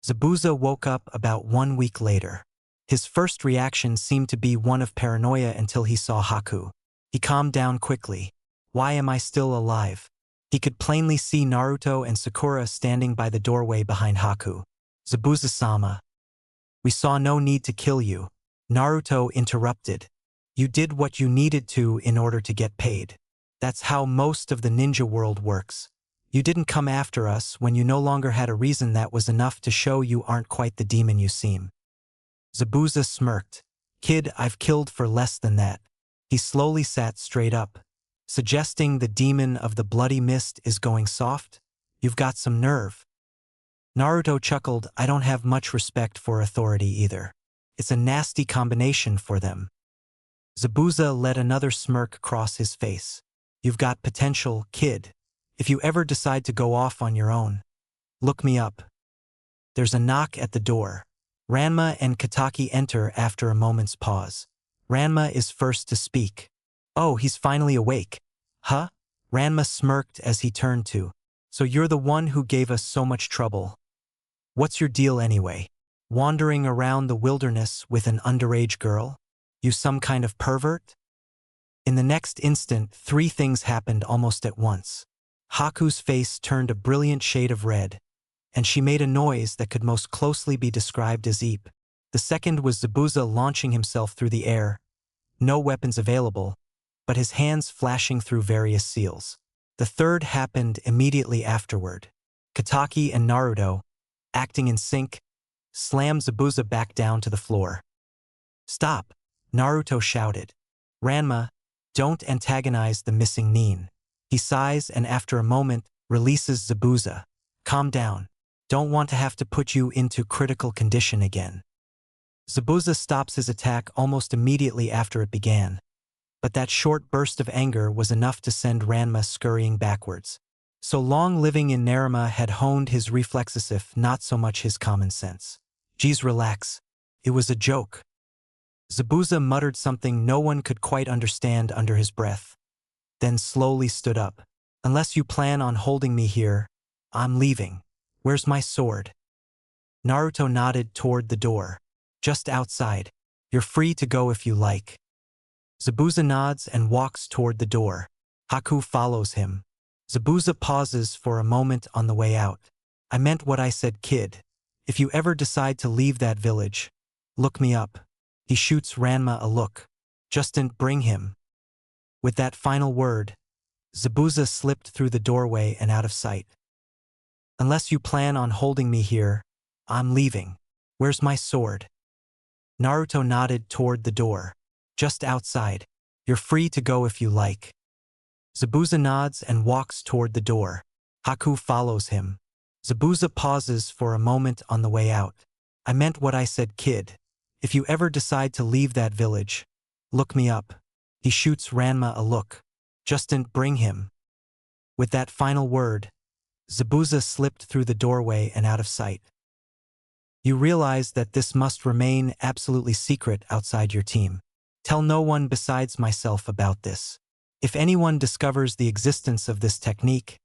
S1: Zabuza woke up about 1 week later. His first reaction seemed to be one of paranoia until he saw Haku. He calmed down quickly. Why am I still alive? He could plainly see Naruto and Sakura standing by the doorway behind Haku. Zabuza-sama. We saw no need to kill you. Naruto interrupted. You did what you needed to in order to get paid. That's how most of the ninja world works. You didn't come after us when you no longer had a reason. That was enough to show you aren't quite the demon you seem. Zabuza smirked. Kid, I've killed for less than that. He slowly sat straight up, suggesting the demon of the bloody mist is going soft. You've got some nerve. Naruto chuckled. I don't have much respect for authority either. It's a nasty combination for them. Zabuza let another smirk cross his face. You've got potential, kid. If you ever decide to go off on your own, look me up. There's a knock at the door. Ranma and Kataki enter after a moment's pause. Ranma is first to speak. Oh, he's finally awake. Huh? Ranma smirked as he turned to. So you're the one who gave us so much trouble. What's your deal anyway? Wandering around the wilderness with an underage girl? You some kind of pervert? In the next instant, three things happened almost at once. Haku's face turned a brilliant shade of red, and she made a noise that could most closely be described as eep. The second was Zabuza launching himself through the air, no weapons available, but his hands flashing through various seals. The third happened immediately afterward. Kataki and Naruto, acting in sync, slammed Zabuza back down to the floor. Stop, Naruto shouted. Ranma, don't antagonize the missing Nin. He sighs and after a moment, releases Zabuza. Calm down. Don't want to have to put you into critical condition again. Zabuza stops his attack almost immediately after it began, but that short burst of anger was enough to send Ranma scurrying backwards. So long living in Naruma had honed his reflexes if not so much his common sense. Geez, relax. It was a joke. Zabuza muttered something no one could quite understand under his breath, then slowly stood up. Unless you plan on holding me here, I'm leaving. Where's my sword? Naruto nodded toward the door. Just outside. You're free to go if you like. Zabuza nods and walks toward the door. Haku follows him. Zabuza pauses for a moment on the way out. I meant what I said, kid. If you ever decide to leave that village, look me up. He shoots Ranma a look. Justin, bring him. With that final word, Zabuza slipped through the doorway and out of sight. Unless you plan on holding me here, I'm leaving. Where's my sword? Naruto nodded toward the door. Just outside. You're free to go if you like. Zabuza nods and walks toward the door. Haku follows him. Zabuza pauses for a moment on the way out. I meant what I said, kid. If you ever decide to leave that village, look me up. He shoots Ranma a look. Justin, bring him. With that final word, Zabuza slipped through the doorway and out of sight. You realize that this must remain absolutely secret outside your team. Tell no one besides myself about this. If anyone discovers the existence of this technique,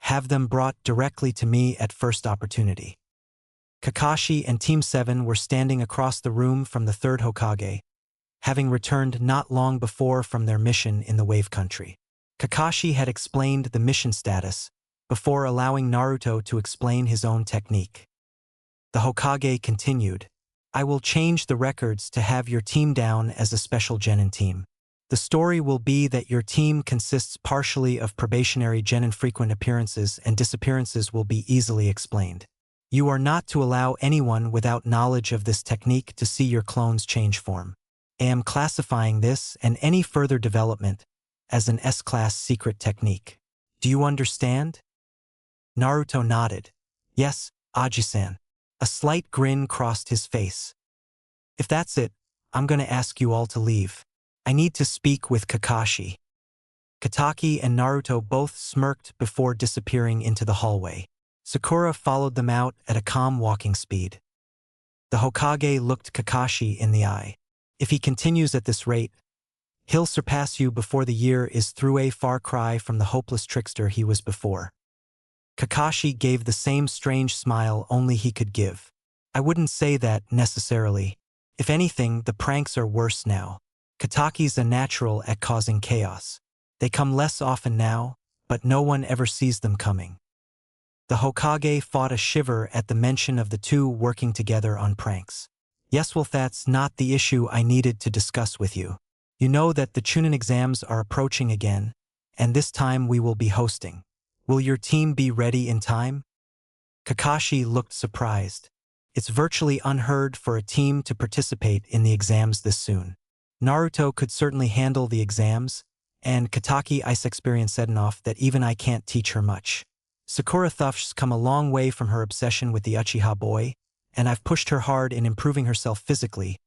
S1: have them brought directly to me at first opportunity. Kakashi and Team 7 were standing across the room from the third Hokage, having returned not long before from their mission in the Wave Country. Kakashi had explained the mission status before allowing Naruto to explain his own technique. The Hokage continued, I will change the records to have your team down as a special genin team. The story will be that your team consists partially of probationary genin frequent appearances and disappearances will be easily explained. You are not to allow anyone without knowledge of this technique to see your clones change form. I am classifying this and any further development as an S-class secret technique. Do you understand? Naruto nodded. Yes, Aji-san. A slight grin crossed his face. If that's it, I'm going to ask you all to leave. I need to speak with Kakashi. Kataki and Naruto both smirked before disappearing into the hallway. Sakura followed them out at a calm walking speed. The Hokage looked Kakashi in the eye. If he continues at this rate, he'll surpass you before the year is through, a far cry from the hopeless trickster he was before. Kakashi gave the same strange smile only he could give. I wouldn't say that, necessarily. If anything, the pranks are worse now. Kataki's a natural at causing chaos. They come less often now, but no one ever sees them coming. The Hokage fought a shiver at the mention of the two working together on pranks. Yes, well, that's not the issue I needed to discuss with you. You know that the Chunin exams are approaching again, and this time we will be hosting. Will your team be ready in time? Kakashi looked surprised. It's virtually unheard for a team to participate in the exams this soon. Naruto could certainly handle the exams, and Kataki Ice experience said enough that even I can't teach her much. Sakura Thuff's come a long way from her obsession with the Uchiha boy, and I've pushed her hard in improving herself physically.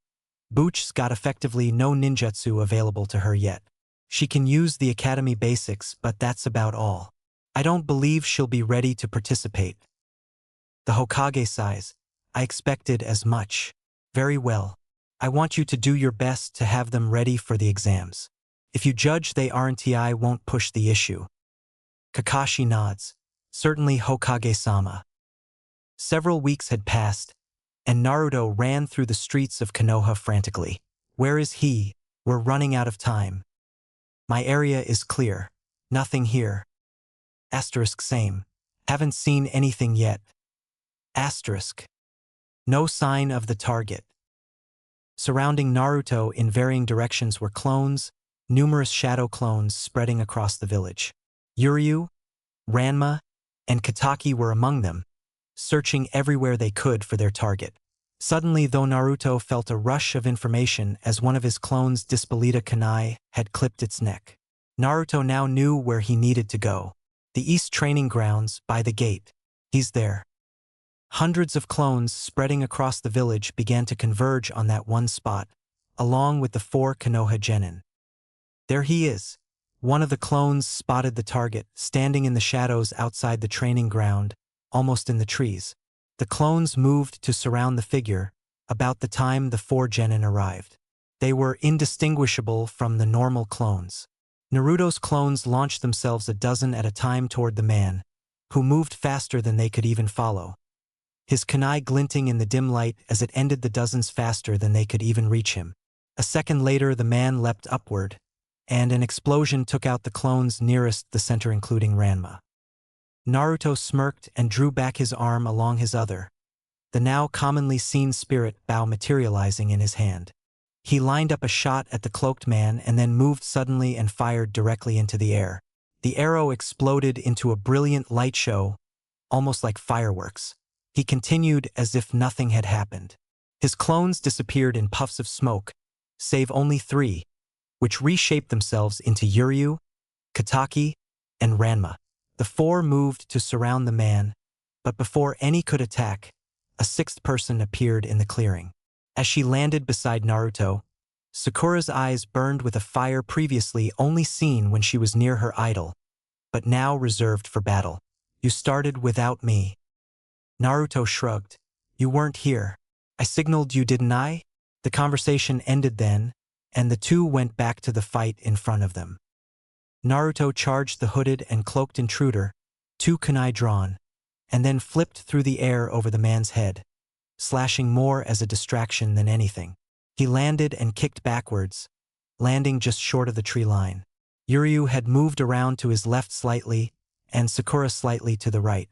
S1: Booch's got effectively no ninjutsu available to her yet. She can use the academy basics, but that's about all. I don't believe she'll be ready to participate. The Hokage sighs. I expected as much. Very well. I want you to do your best to have them ready for the exams. If you judge they aren't, I won't push the issue. Kakashi nods. Certainly, Hokage-sama. Several weeks had passed, and Naruto ran through the streets of Konoha frantically. Where is he? We're running out of time. My area is clear. Nothing here. Asterisk same. Haven't seen anything yet. Asterisk. No sign of the target. Surrounding Naruto in varying directions were clones, numerous shadow clones spreading across the village. Yuryu, Ranma, and Kataki were among them, searching everywhere they could for their target. Suddenly, though, Naruto felt a rush of information as one of his clones' Disbelita kunai had clipped its neck. Naruto now knew where he needed to go. The East Training Grounds, by the gate. He's there. Hundreds of clones spreading across the village began to converge on that one spot, along with the 4 Konoha genin. There he is. One of the clones spotted the target, standing in the shadows outside the training ground, almost in the trees. The clones moved to surround the figure about the time the 4 genin arrived. They were indistinguishable from the normal clones. Naruto's clones launched themselves a dozen at a time toward the man, who moved faster than they could even follow. His kunai glinting in the dim light as it ended the dozens faster than they could even reach him. A second later, the man leapt upward, and an explosion took out the clones nearest the center, including Ranma. Naruto smirked and drew back his arm along his other, the now commonly seen spirit bow materializing in his hand. He lined up a shot at the cloaked man and then moved suddenly and fired directly into the air. The arrow exploded into a brilliant light show, almost like fireworks. He continued as if nothing had happened. His clones disappeared in puffs of smoke, save only 3, which reshaped themselves into Yuryu, Kataki, and Ranma. The 4 moved to surround the man, but before any could attack, a 6th person appeared in the clearing. As she landed beside Naruto, Sakura's eyes burned with a fire previously only seen when she was near her idol, but now reserved for battle. You started without me. Naruto shrugged. You weren't here. I signaled you, didn't I? The conversation ended then, and the 2 went back to the fight in front of them. Naruto charged the hooded and cloaked intruder, 2 kunai drawn, and then flipped through the air over the man's head, slashing more as a distraction than anything. He landed and kicked backwards, landing just short of the tree line. Yuryu had moved around to his left slightly, and Sakura slightly to the right.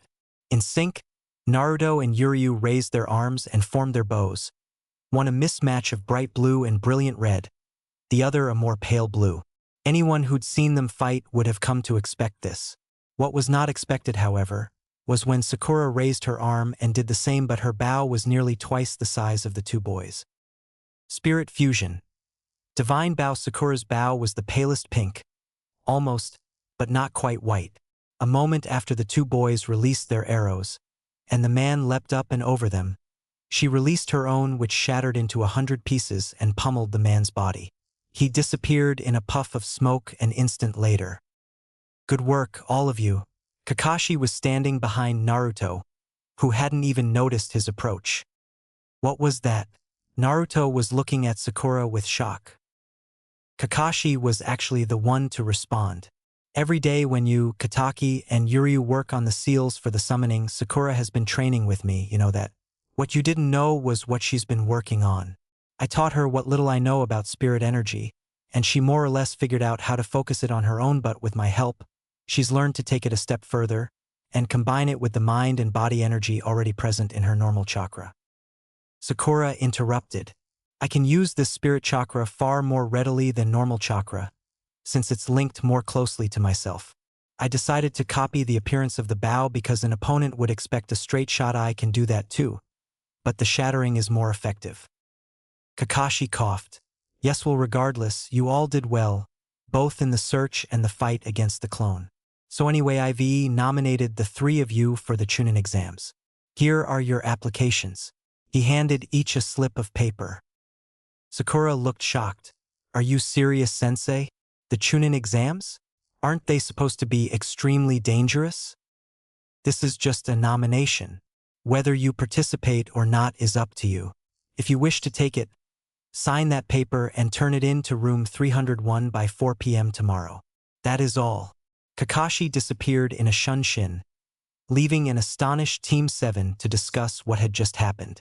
S1: In sync, Naruto and Yuryu raised their arms and formed their bows, one a mismatch of bright blue and brilliant red, the other a more pale blue. Anyone who'd seen them fight would have come to expect this. What was not expected, however, was when Sakura raised her arm and did the same, but her bow was nearly twice the size of the 2 boys. Spirit fusion. Divine bow. Sakura's bow was the palest pink, almost, but not quite white. A moment after the 2 boys released their arrows, and the man leapt up and over them, she released her own, which shattered into 100 pieces and pummeled the man's body. He disappeared in a puff of smoke an instant later. Good work, all of you. Kakashi was standing behind Naruto, who hadn't even noticed his approach. What was that? Naruto was looking at Sakura with shock. Kakashi was actually the one to respond. Every day when you, Kataki, and Yuryu work on the seals for the summoning, Sakura has been training with me, you know that. What you didn't know was what she's been working on. I taught her what little I know about spirit energy, and she more or less figured out how to focus it on her own, but with my help, she's learned to take it a step further and combine it with the mind and body energy already present in her normal chakra. Sakura interrupted. I can use this spirit chakra far more readily than normal chakra, since it's linked more closely to myself. I decided to copy the appearance of the bow because an opponent would expect a straight shot. I can do that too, but the shattering is more effective. Kakashi coughed. Yes, well, regardless, you all did well, both in the search and the fight against the clone. So anyway, I've nominated the 3 of you for the Chunin exams. Here are your applications. He handed each a slip of paper. Sakura looked shocked. Are you serious, sensei? The Chunin exams? Aren't they supposed to be extremely dangerous? This is just a nomination. Whether you participate or not is up to you. If you wish to take it, sign that paper and turn it in to room 301 by 4 p.m. tomorrow. That is all. Kakashi disappeared in a shunshin, leaving an astonished Team 7 to discuss what had just happened.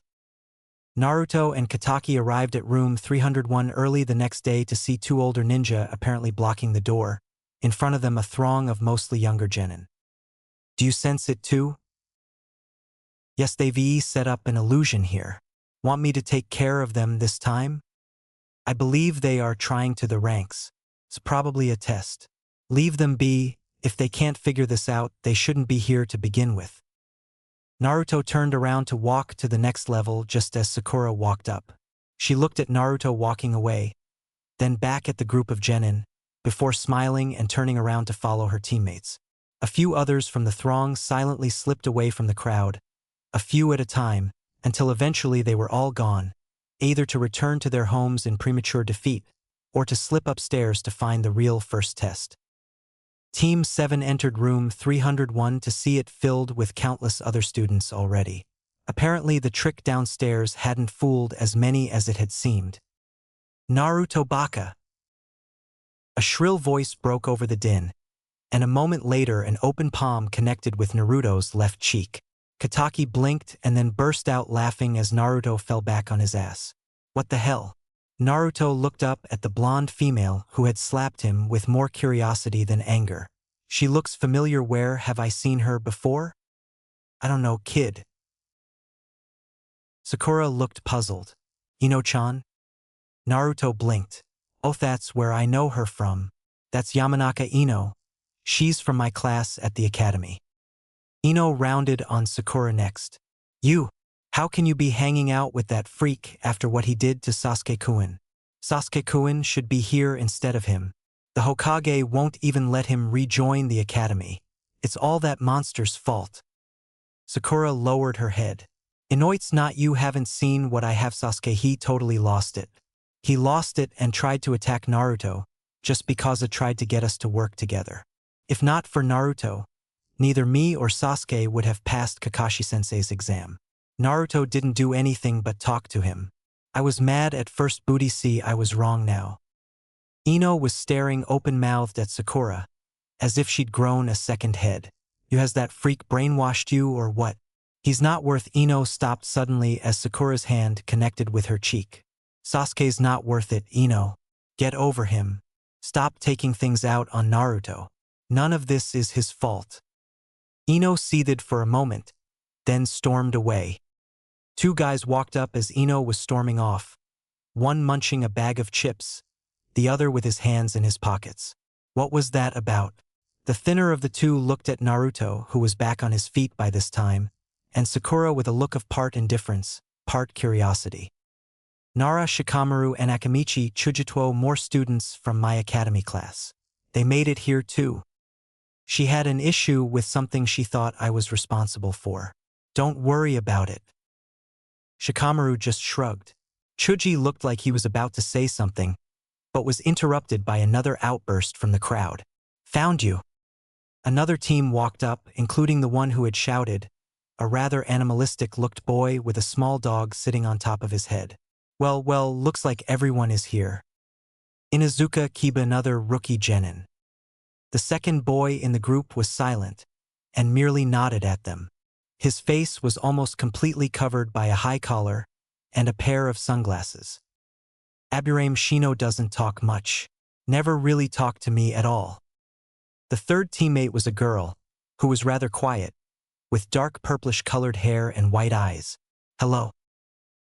S1: Naruto and Kataki arrived at room 301 early the next day to see two older ninja apparently blocking the door, in front of them a throng of mostly younger genin. Do you sense it too? Yes, they've set up an illusion here. Want me to take care of them this time? I believe they are trying to the ranks. It's probably a test. Leave them be. If they can't figure this out, they shouldn't be here to begin with. Naruto turned around to walk to the next level just as Sakura walked up. She looked at Naruto walking away, then back at the group of genin, before smiling and turning around to follow her teammates. A few others from the throng silently slipped away from the crowd, a few at a time, until eventually they were all gone, either to return to their homes in premature defeat, or to slip upstairs to find the real first test. Team 7 entered room 301 to see it filled with countless other students already. Apparently the trick downstairs hadn't fooled as many as it had seemed. Naruto Baka! A shrill voice broke over the din, and a moment later an open palm connected with Naruto's left cheek. Kataki blinked and then burst out laughing as Naruto fell back on his ass. What the hell? Naruto looked up at the blonde female who had slapped him with more curiosity than anger. She looks familiar. Where have I seen her before? I don't know, kid. Sakura looked puzzled. Ino-chan? Naruto blinked. Oh, that's where I know her from. That's Yamanaka Ino. She's from my class at the academy. Ino rounded on Sakura next. You! How can you be hanging out with that freak after what he did to Sasuke-kun? Sasuke-kun should be here instead of him. The Hokage won't even let him rejoin the academy. It's all that monster's fault. Sakura lowered her head. Inoit's not you haven't seen what I have. Sasuke, he totally lost it. He lost it and tried to attack Naruto, just because it tried to get us to work together. If not for Naruto, neither me or Sasuke would have passed Kakashi-sensei's exam. Naruto didn't do anything but talk to him. I was mad at first, booty. See, I was wrong now. Ino was staring open-mouthed at Sakura, as if she'd grown a second head. You has that freak brainwashed you or what? He's not worth. Ino stopped suddenly as Sakura's hand connected with her cheek. Sasuke's not worth it, Ino. Get over him. Stop taking things out on Naruto. None of this is his fault. Ino seethed for a moment, then stormed away. Two guys walked up as Ino was storming off, one munching a bag of chips, the other with his hands in his pockets. What was that about? The thinner of the two looked at Naruto, who was back on his feet by this time, and Sakura with a look of part indifference, part curiosity. Nara, Shikamaru, and Akamichi Chujituo, more students from my academy class. They made it here too. She had an issue with something she thought I was responsible for. Don't worry about it. Shikamaru just shrugged. Chuji looked like he was about to say something, but was interrupted by another outburst from the crowd. Found you. Another team walked up, including the one who had shouted, a rather animalistic-looked boy with a small dog sitting on top of his head. Well, looks like everyone is here. Inuzuka Kiba, another rookie genin. The second boy in the group was silent, and merely nodded at them. His face was almost completely covered by a high collar and a pair of sunglasses. Aburame Shino doesn't talk much. Never really talked to me at all. The third teammate was a girl, who was rather quiet, with dark purplish-colored hair and white eyes. Hello.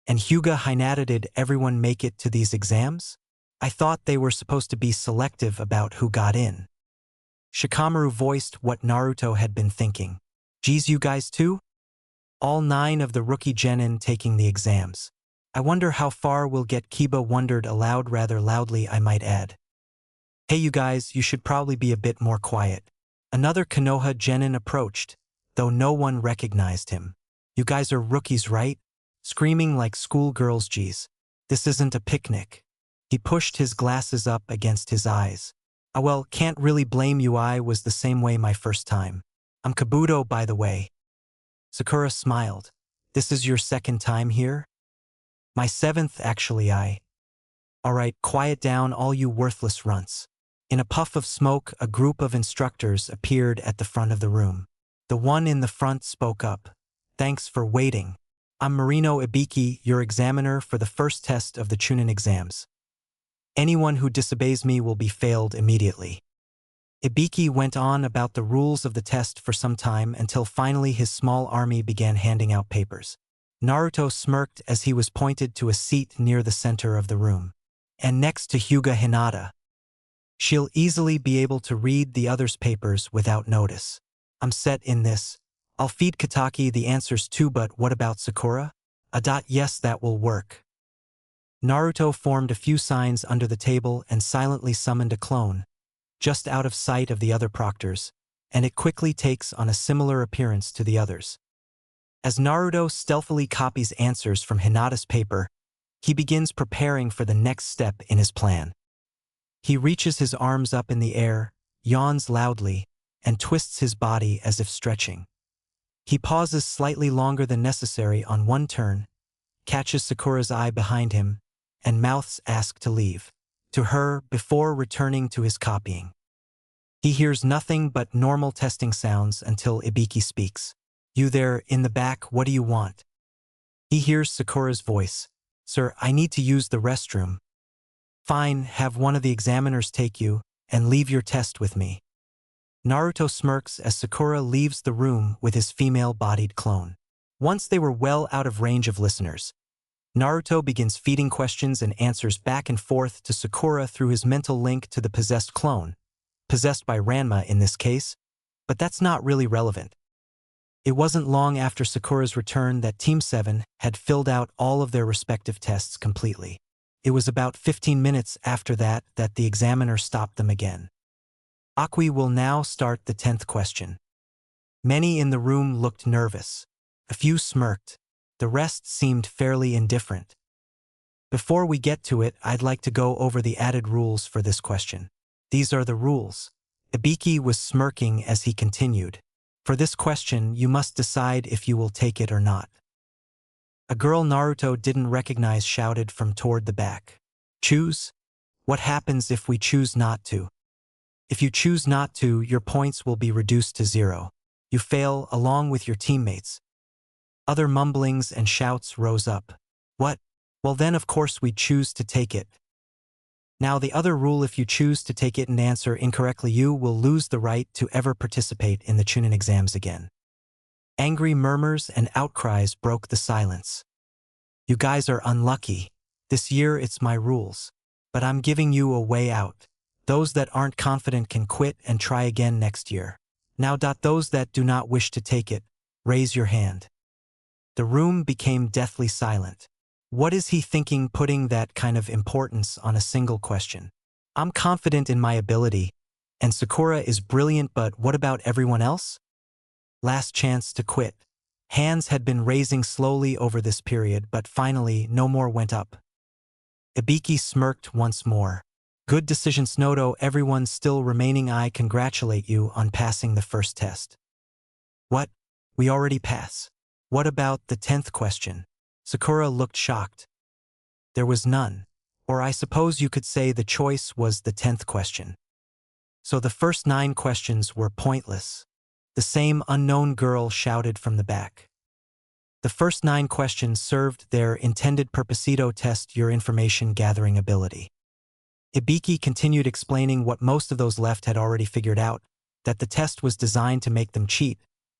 S1: And Hyuga Hinata, did everyone make it to these exams? I thought they were supposed to be selective about who got in. Shikamaru voiced what Naruto had been thinking. Geez, you guys too? All 9 of the rookie genin taking the exams. I wonder how far we'll get. Kiba wondered aloud, rather loudly I might add. Hey you guys, you should probably be a bit more quiet. Another Konoha genin approached, though no one recognized him. You guys are rookies, right? Screaming like schoolgirls. Geez, this isn't a picnic. He pushed his glasses up against his eyes. Ah well, can't really blame you, I was the same way my first time. I'm Kabuto, by the way. Sakura smiled. This is your second time here? My seventh, actually. Alright, quiet down all you worthless runts. In a puff of smoke, a group of instructors appeared at the front of the room. The one in the front spoke up. Thanks for waiting. I'm Marino Ibiki, your examiner for the first test of the Chunin exams. Anyone who disobeys me will be failed immediately. Ibiki went on about the rules of the test for some time until finally his small army began handing out papers. Naruto smirked as he was pointed to a seat near the center of the room. And next to Hyuga Hinata. She'll easily be able to read the others' papers without notice. I'm set in this. I'll feed Kataki the answers too, but what about Sakura? Yes, that will work. Naruto formed a few signs under the table and silently summoned a clone, just out of sight of the other proctors, and it quickly takes on a similar appearance to the others. As Naruto stealthily copies answers from Hinata's paper, he begins preparing for the next step in his plan. He reaches his arms up in the air, yawns loudly, and twists his body as if stretching. He pauses slightly longer than necessary on one turn, catches Sakura's eye behind him, and mouths ask to leave, to her before returning to his copying. He hears nothing but normal testing sounds until Ibiki speaks. You there, in the back, what do you want? He hears Sakura's voice. Sir, I need to use the restroom. Fine, have one of the examiners take you, and leave your test with me. Naruto smirks as Sakura leaves the room with his female-bodied clone. Once they were well out of range of listeners, Naruto begins feeding questions and answers back and forth to Sakura through his mental link to the possessed clone, possessed by Ranma in this case, but that's not really relevant. It wasn't long after Sakura's return that Team 7 had filled out all of their respective tests completely. It was about 15 minutes after that the examiner stopped them again. Akui will now start the 10th question. Many in the room looked nervous. A few smirked. The rest seemed fairly indifferent. Before we get to it, I'd like to go over the added rules for this question. These are the rules. Ibiki was smirking as he continued. For this question, you must decide if you will take it or not. A girl Naruto didn't recognize shouted from toward the back. Choose? What happens if we choose not to? If you choose not to, your points will be reduced to 0. You fail along with your teammates. Other mumblings and shouts rose up. What? Well then of course we'd choose to take it. Now the other rule, if you choose to take it and answer incorrectly, you will lose the right to ever participate in the Chunin exams again. Angry murmurs and outcries broke the silence. You guys are unlucky. This year it's my rules. But I'm giving you a way out. Those that aren't confident can quit and try again next year. Now. Those that do not wish to take it, raise your hand. The room became deathly silent. What is he thinking putting that kind of importance on a single question? I'm confident in my ability, and Sakura is brilliant, but what about everyone else? Last chance to quit. Hands had been raising slowly over this period, but finally no more went up. Ibiki smirked once more. Good decision, Snodo. Everyone still remaining. I congratulate you on passing the first test. What? We already pass. What about the 10th question? Sakura looked shocked. There was none. Or I suppose you could say the choice was the 10th question. So the first 9 questions were pointless. The same unknown girl shouted from the back. The first 9 questions served their intended purpose to test your information gathering ability. Ibiki continued explaining what most of those left had already figured out, that the test was designed to make them cheat,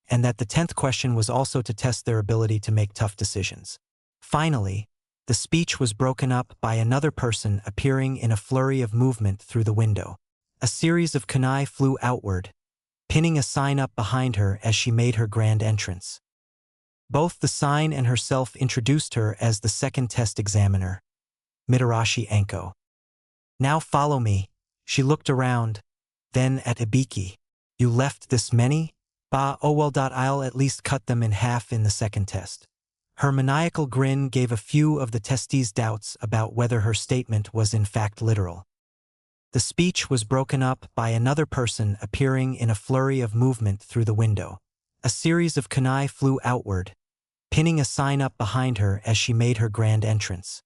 S1: and that the 10th question was also to test their ability to make tough decisions. Finally, the speech was broken up by another person appearing in a flurry of movement through the window. A series of kunai flew outward, pinning a sign up behind her as she made her grand entrance. Both the sign and herself introduced her as the second test examiner, Mitarashi Anko. Now follow me. She looked around, then at Ibiki. You left this many? Bah, oh well. I'll at least cut them in half in the second test. Her maniacal grin gave a few of the testees doubts about whether her statement was in fact literal. The speech was broken up by another person appearing in a flurry of movement through the window. A series of kunai flew outward, pinning a sign up behind her as she made her grand entrance.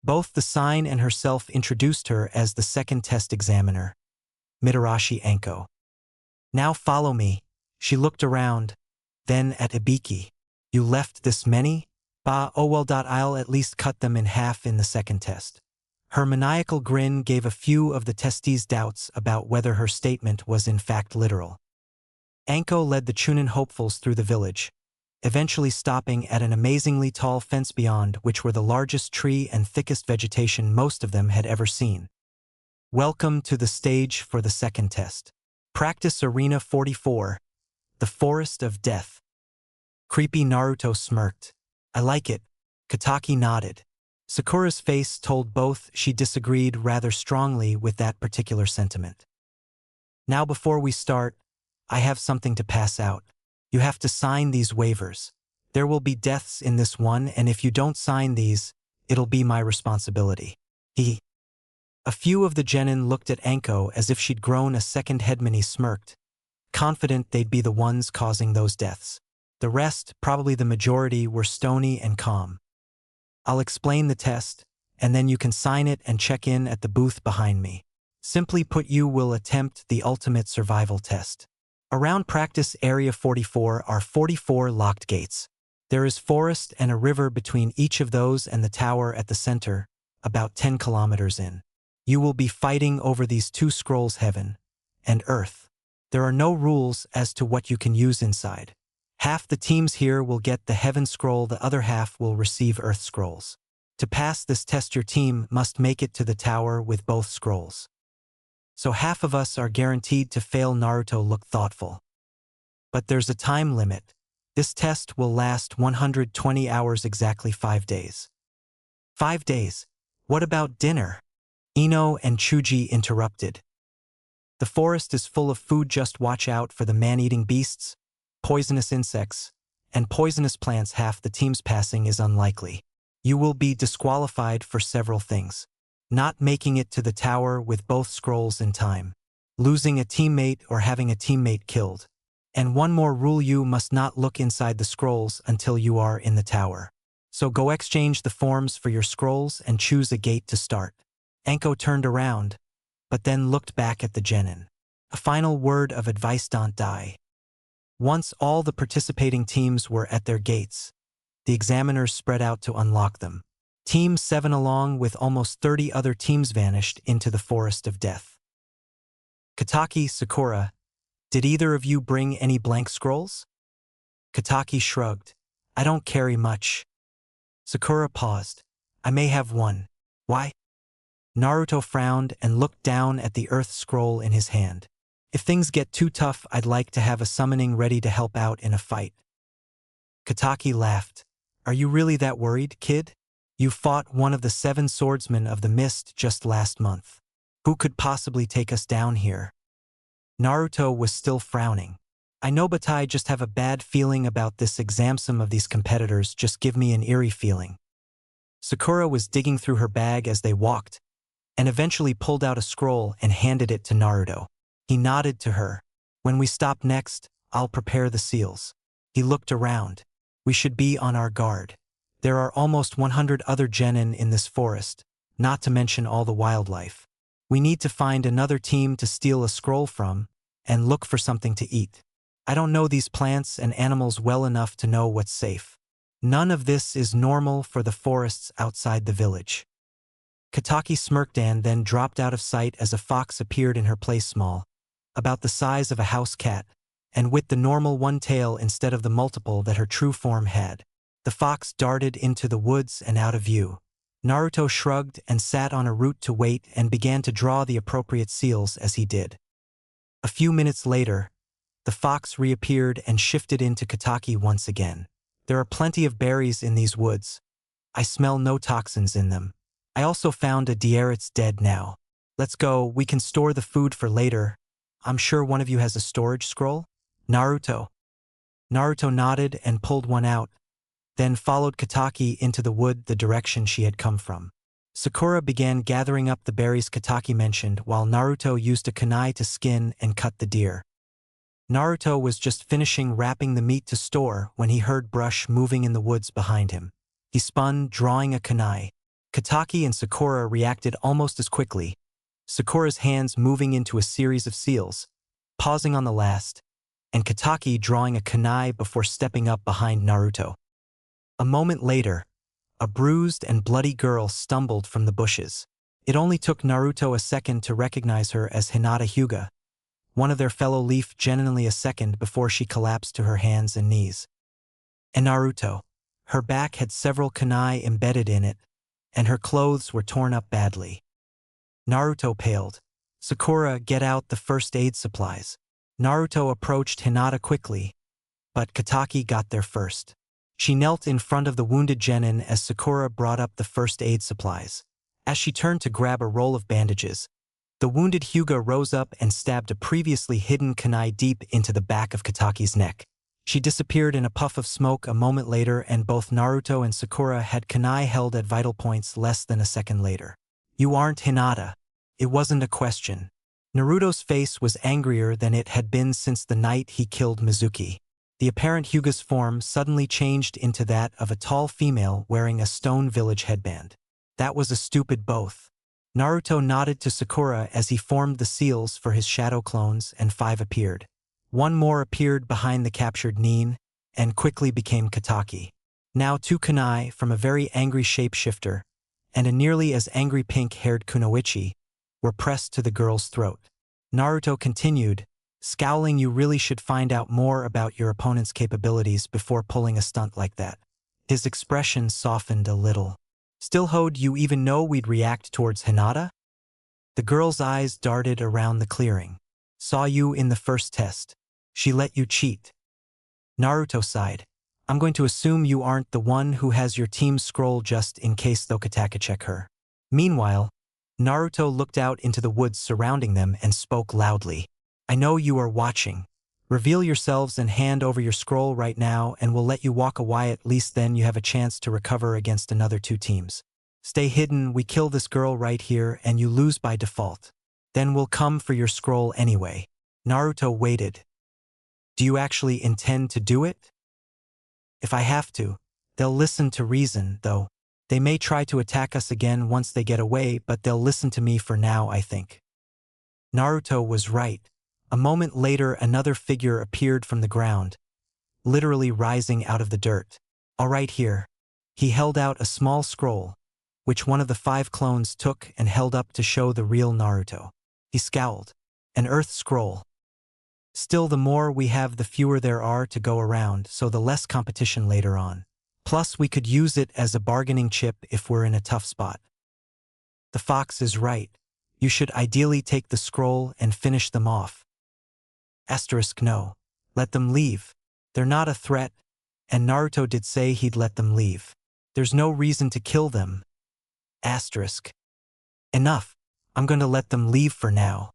S1: Both the sign and herself introduced her as the second test examiner, Mitarashi Anko. "Now follow me." She looked around, then at Ibiki. "You left this many? Bah, oh well. I'll at least cut them in half in the second test." Her maniacal grin gave a few of the testees doubts about whether her statement was in fact literal. Anko led the Chunin hopefuls through the village, eventually stopping at an amazingly tall fence beyond which were the largest tree and thickest vegetation most of them had ever seen. "Welcome to the stage for the second test. Practice Arena 44, the Forest of Death." Creepy Naruto smirked. "I like it." Kataki nodded. Sakura's face told both she disagreed rather strongly with that particular sentiment. "Now before we start, I have something to pass out. You have to sign these waivers. There will be deaths in this one, and if you don't sign these, it'll be my responsibility." A few of the genin looked at Anko as if she'd grown a second head. Many smirked, confident they'd be the ones causing those deaths. The rest, probably the majority, were stony and calm. "I'll explain the test, and then you can sign it and check in at the booth behind me. Simply put, you will attempt the ultimate survival test. Around practice area 44 are 44 locked gates. There is forest and a river between each of those and the tower at the center, about 10 kilometers in. You will be fighting over these two scrolls, heaven and earth. There are no rules as to what you can use inside. Half the teams here will get the heaven scroll, the other half will receive earth scrolls. To pass this test, your team must make it to the tower with both scrolls. So half of us are guaranteed to fail." Naruto looked thoughtful. "But there's a time limit. This test will last 120 hours, exactly 5 days. 5 days? What about dinner?" Ino and Chuji interrupted. "The forest is full of food, just watch out for the man-eating beasts, poisonous insects, and poisonous plants. Half the teams passing is unlikely. You will be disqualified for several things. Not making it to the tower with both scrolls in time, losing a teammate or having a teammate killed. And one more rule, you must not look inside the scrolls until you are in the tower. So go exchange the forms for your scrolls and choose a gate to start." Anko turned around, but then looked back at the genin. "A final word of advice, don't die." Once all the participating teams were at their gates, the examiners spread out to unlock them. Team 7 along with almost 30 other teams vanished into the forest of death. Kataki, Sakura, did either of you bring any blank scrolls? Kataki shrugged. "I don't carry much." Sakura paused. "I may have one." "Why?" Naruto frowned and looked down at the earth scroll in his hand. "If things get too tough, I'd like to have a summoning ready to help out in a fight." Kataki laughed. "Are you really that worried, kid? You fought one of the 7 swordsmen of the mist just last month. Who could possibly take us down here?" Naruto was still frowning. "I know, but I just have a bad feeling about this exam. Some of these competitors just give me an eerie feeling." Sakura was digging through her bag as they walked, and eventually pulled out a scroll and handed it to Naruto. He nodded to her. "When we stop next, I'll prepare the seals." He looked around. "We should be on our guard. There are almost 100 other genin in this forest, not to mention all the wildlife. We need to find another team to steal a scroll from, and look for something to eat. I don't know these plants and animals well enough to know what's safe. None of this is normal for the forests outside the village." Kataki smirked and then dropped out of sight as a fox appeared in her place, small, about the size of a house cat, and with the normal one tail instead of the multiple that her true form had. The fox darted into the woods and out of view. Naruto shrugged and sat on a root to wait and began to draw the appropriate seals as he did. A few minutes later, the fox reappeared and shifted into Kataki once again. "There are plenty of berries in these woods. I smell no toxins in them. I also found a deer. It's dead now. Let's go, we can store the food for later. I'm sure one of you has a storage scroll?" Naruto nodded and pulled one out, then followed Kataki into the wood the direction she had come from. Sakura began gathering up the berries Kataki mentioned while Naruto used a kunai to skin and cut the deer. Naruto was just finishing wrapping the meat to store when he heard brush moving in the woods behind him. He spun, drawing a kunai. Kataki and Sakura reacted almost as quickly, Sakura's hands moving into a series of seals, pausing on the last, and Kataki drawing a kunai before stepping up behind Naruto. A moment later, a bruised and bloody girl stumbled from the bushes. It only took Naruto a second to recognize her as Hinata Hyuga, one of their fellow Leaf, genuinely a second before she collapsed to her hands and knees. And Naruto. Her back had several kunai embedded in it, and her clothes were torn up badly. Naruto paled. Sakura, get out the first aid supplies. Naruto approached Hinata quickly, but Kataki got there first. She knelt in front of the wounded genin as Sakura brought up the first aid supplies. As she turned to grab a roll of bandages, the wounded Hyuga rose up and stabbed a previously hidden kunai deep into the back of Kataki's neck. She disappeared in a puff of smoke a moment later, and both Naruto and Sakura had kunai held at vital points less than a second later. You aren't Hinata. It wasn't a question. Naruto's face was angrier than it had been since the night he killed Mizuki. The apparent Hyuga's form suddenly changed into that of a tall female wearing a stone village headband. That was a stupid both. Naruto nodded to Sakura as he formed the seals for his shadow clones, and 5 appeared. One more appeared behind the captured Nin, and quickly became Kataki. Now 2 kunai from a very angry shapeshifter, and a nearly as angry pink-haired kunoichi, were pressed to the girl's throat. Naruto continued, scowling, you really should find out more about your opponent's capabilities before pulling a stunt like that. His expression softened a little. Still, ho'd you even know we'd react towards Hinata? The girl's eyes darted around the clearing. Saw you in the first test. She let you cheat. Naruto sighed. I'm going to assume you aren't the one who has your team scroll just in case they'll Kataka check her. Meanwhile, Naruto looked out into the woods surrounding them and spoke loudly. I know you are watching. Reveal yourselves and hand over your scroll right now, and we'll let you walk away. At least then you have a chance to recover against another 2 teams. Stay hidden, we kill this girl right here and you lose by default. Then we'll come for your scroll anyway. Naruto waited. Do you actually intend to do it? If I have to. They'll listen to reason, though. They may try to attack us again once they get away, but they'll listen to me for now, I think. Naruto was right. A moment later, another figure appeared from the ground, literally rising out of the dirt. All right, here. He held out a small scroll, which one of the 5 clones took and held up to show the real Naruto. He scowled. An Earth scroll. Still, the more we have, the fewer there are to go around, so the less competition later on. Plus, we could use it as a bargaining chip if we're in a tough spot. The fox is right. You should ideally take the scroll and finish them off. Asterisk no. Let them leave. They're not a threat, and Naruto did say he'd let them leave. There's no reason to kill them. Asterisk. Enough. I'm going to let them leave for now.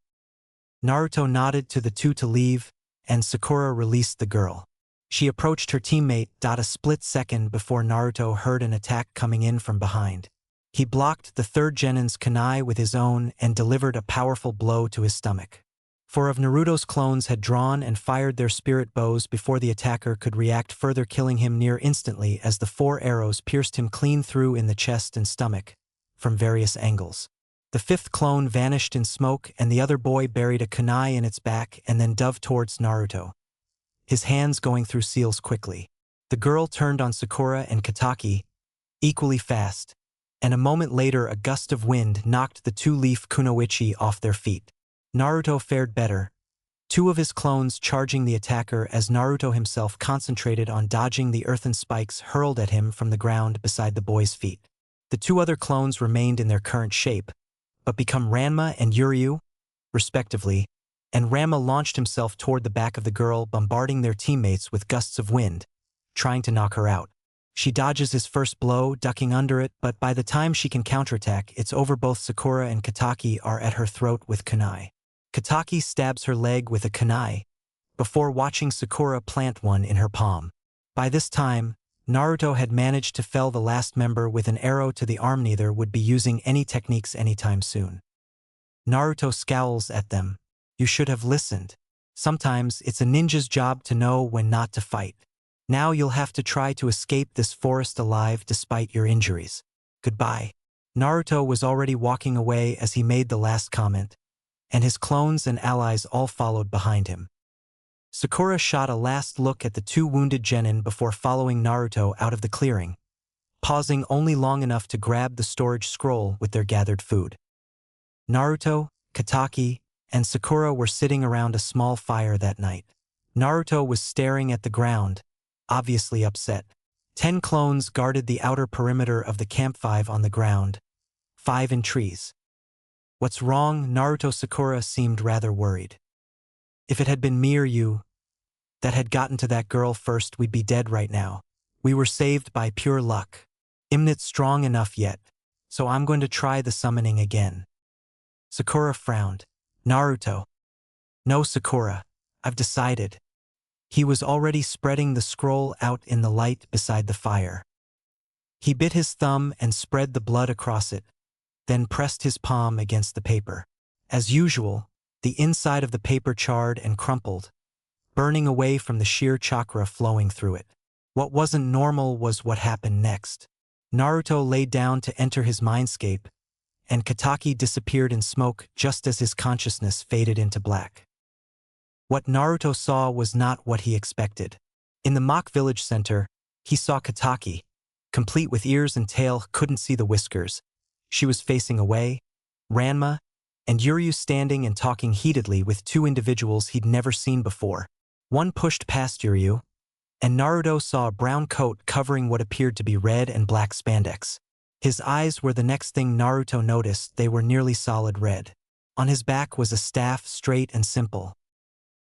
S1: Naruto nodded to the 2 to leave, and Sakura released the girl. She approached her teammate. A split second before Naruto heard an attack coming in from behind. He blocked the 3rd genin's kunai with his own and delivered a powerful blow to his stomach. 4 of Naruto's clones had drawn and fired their spirit bows before the attacker could react, further killing him near instantly as the 4 arrows pierced him clean through in the chest and stomach, from various angles. The 5th clone vanished in smoke, and the other boy buried a kunai in its back and then dove towards Naruto, his hands going through seals quickly. The girl turned on Sakura and Kataki, equally fast, and a moment later a gust of wind knocked the 2-leaf kunoichi off their feet. Naruto fared better, 2 of his clones charging the attacker as Naruto himself concentrated on dodging the earthen spikes hurled at him from the ground beside the boy's feet. The 2 other clones remained in their current shape, but become Ranma and Yuryu, respectively, and Ranma launched himself toward the back of the girl, bombarding their teammates with gusts of wind, trying to knock her out. She dodges his first blow, ducking under it, but by the time she can counterattack, it's over. Both Sakura and Kataki are at her throat with kunai. Kataki stabs her leg with a kunai, before watching Sakura plant one in her palm. By this time, Naruto had managed to fell the last member with an arrow to the arm. Neither would be using any techniques anytime soon. Naruto scowls at them. You should have listened. Sometimes it's a ninja's job to know when not to fight. Now you'll have to try to escape this forest alive despite your injuries. Goodbye. Naruto was already walking away as he made the last comment, and his clones and allies all followed behind him. Sakura shot a last look at the two wounded genin before following Naruto out of the clearing, pausing only long enough to grab the storage scroll with their gathered food. Naruto, Kataki, and Sakura were sitting around a small fire that night. Naruto was staring at the ground, obviously upset. 10 clones guarded the outer perimeter of the camp, 5 on the ground, 5 in trees. What's wrong? Naruto. Sakura seemed rather worried. If it had been me or you that had gotten to that girl first, we'd be dead right now. We were saved by pure luck. I'm not strong enough yet, so I'm going to try the summoning again. Sakura frowned. Naruto. No, Sakura. I've decided. He was already spreading the scroll out in the light beside the fire. He bit his thumb and spread the blood across it, then pressed his palm against the paper. As usual, the inside of the paper charred and crumpled, burning away from the sheer chakra flowing through it. What wasn't normal was what happened next. Naruto lay down to enter his mindscape, and Kataki disappeared in smoke just as his consciousness faded into black. What Naruto saw was not what he expected. In the mock village center, he saw Kataki, complete with ears and tail, couldn't see the whiskers. She was facing away, Ranma, and Uryu standing and talking heatedly with two individuals he'd never seen before. One pushed past Uryu, and Naruto saw a brown coat covering what appeared to be red and black spandex. His eyes were the next thing Naruto noticed. They were nearly solid red. On his back was a staff, straight and simple.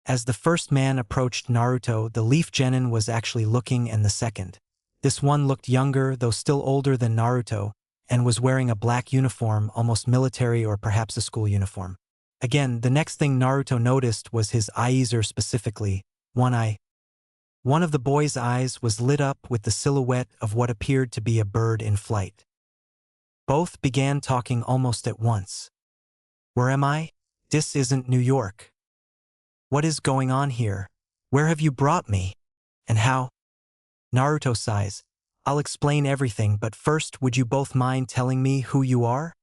S1: As the first man approached Naruto, the leaf genin was actually looking, and the second. This one looked younger, though still older than Naruto, and was wearing a black uniform, almost military or perhaps a school uniform. Again, the next thing Naruto noticed was his eyes, or specifically, one eye. One of the boy's eyes was lit up with the silhouette of what appeared to be a bird in flight. Both began talking almost at once. Where am I? This isn't New York. What is going on here? Where have you brought me? And how? Naruto sighs. I'll explain everything, but first, would you both mind telling me who you are?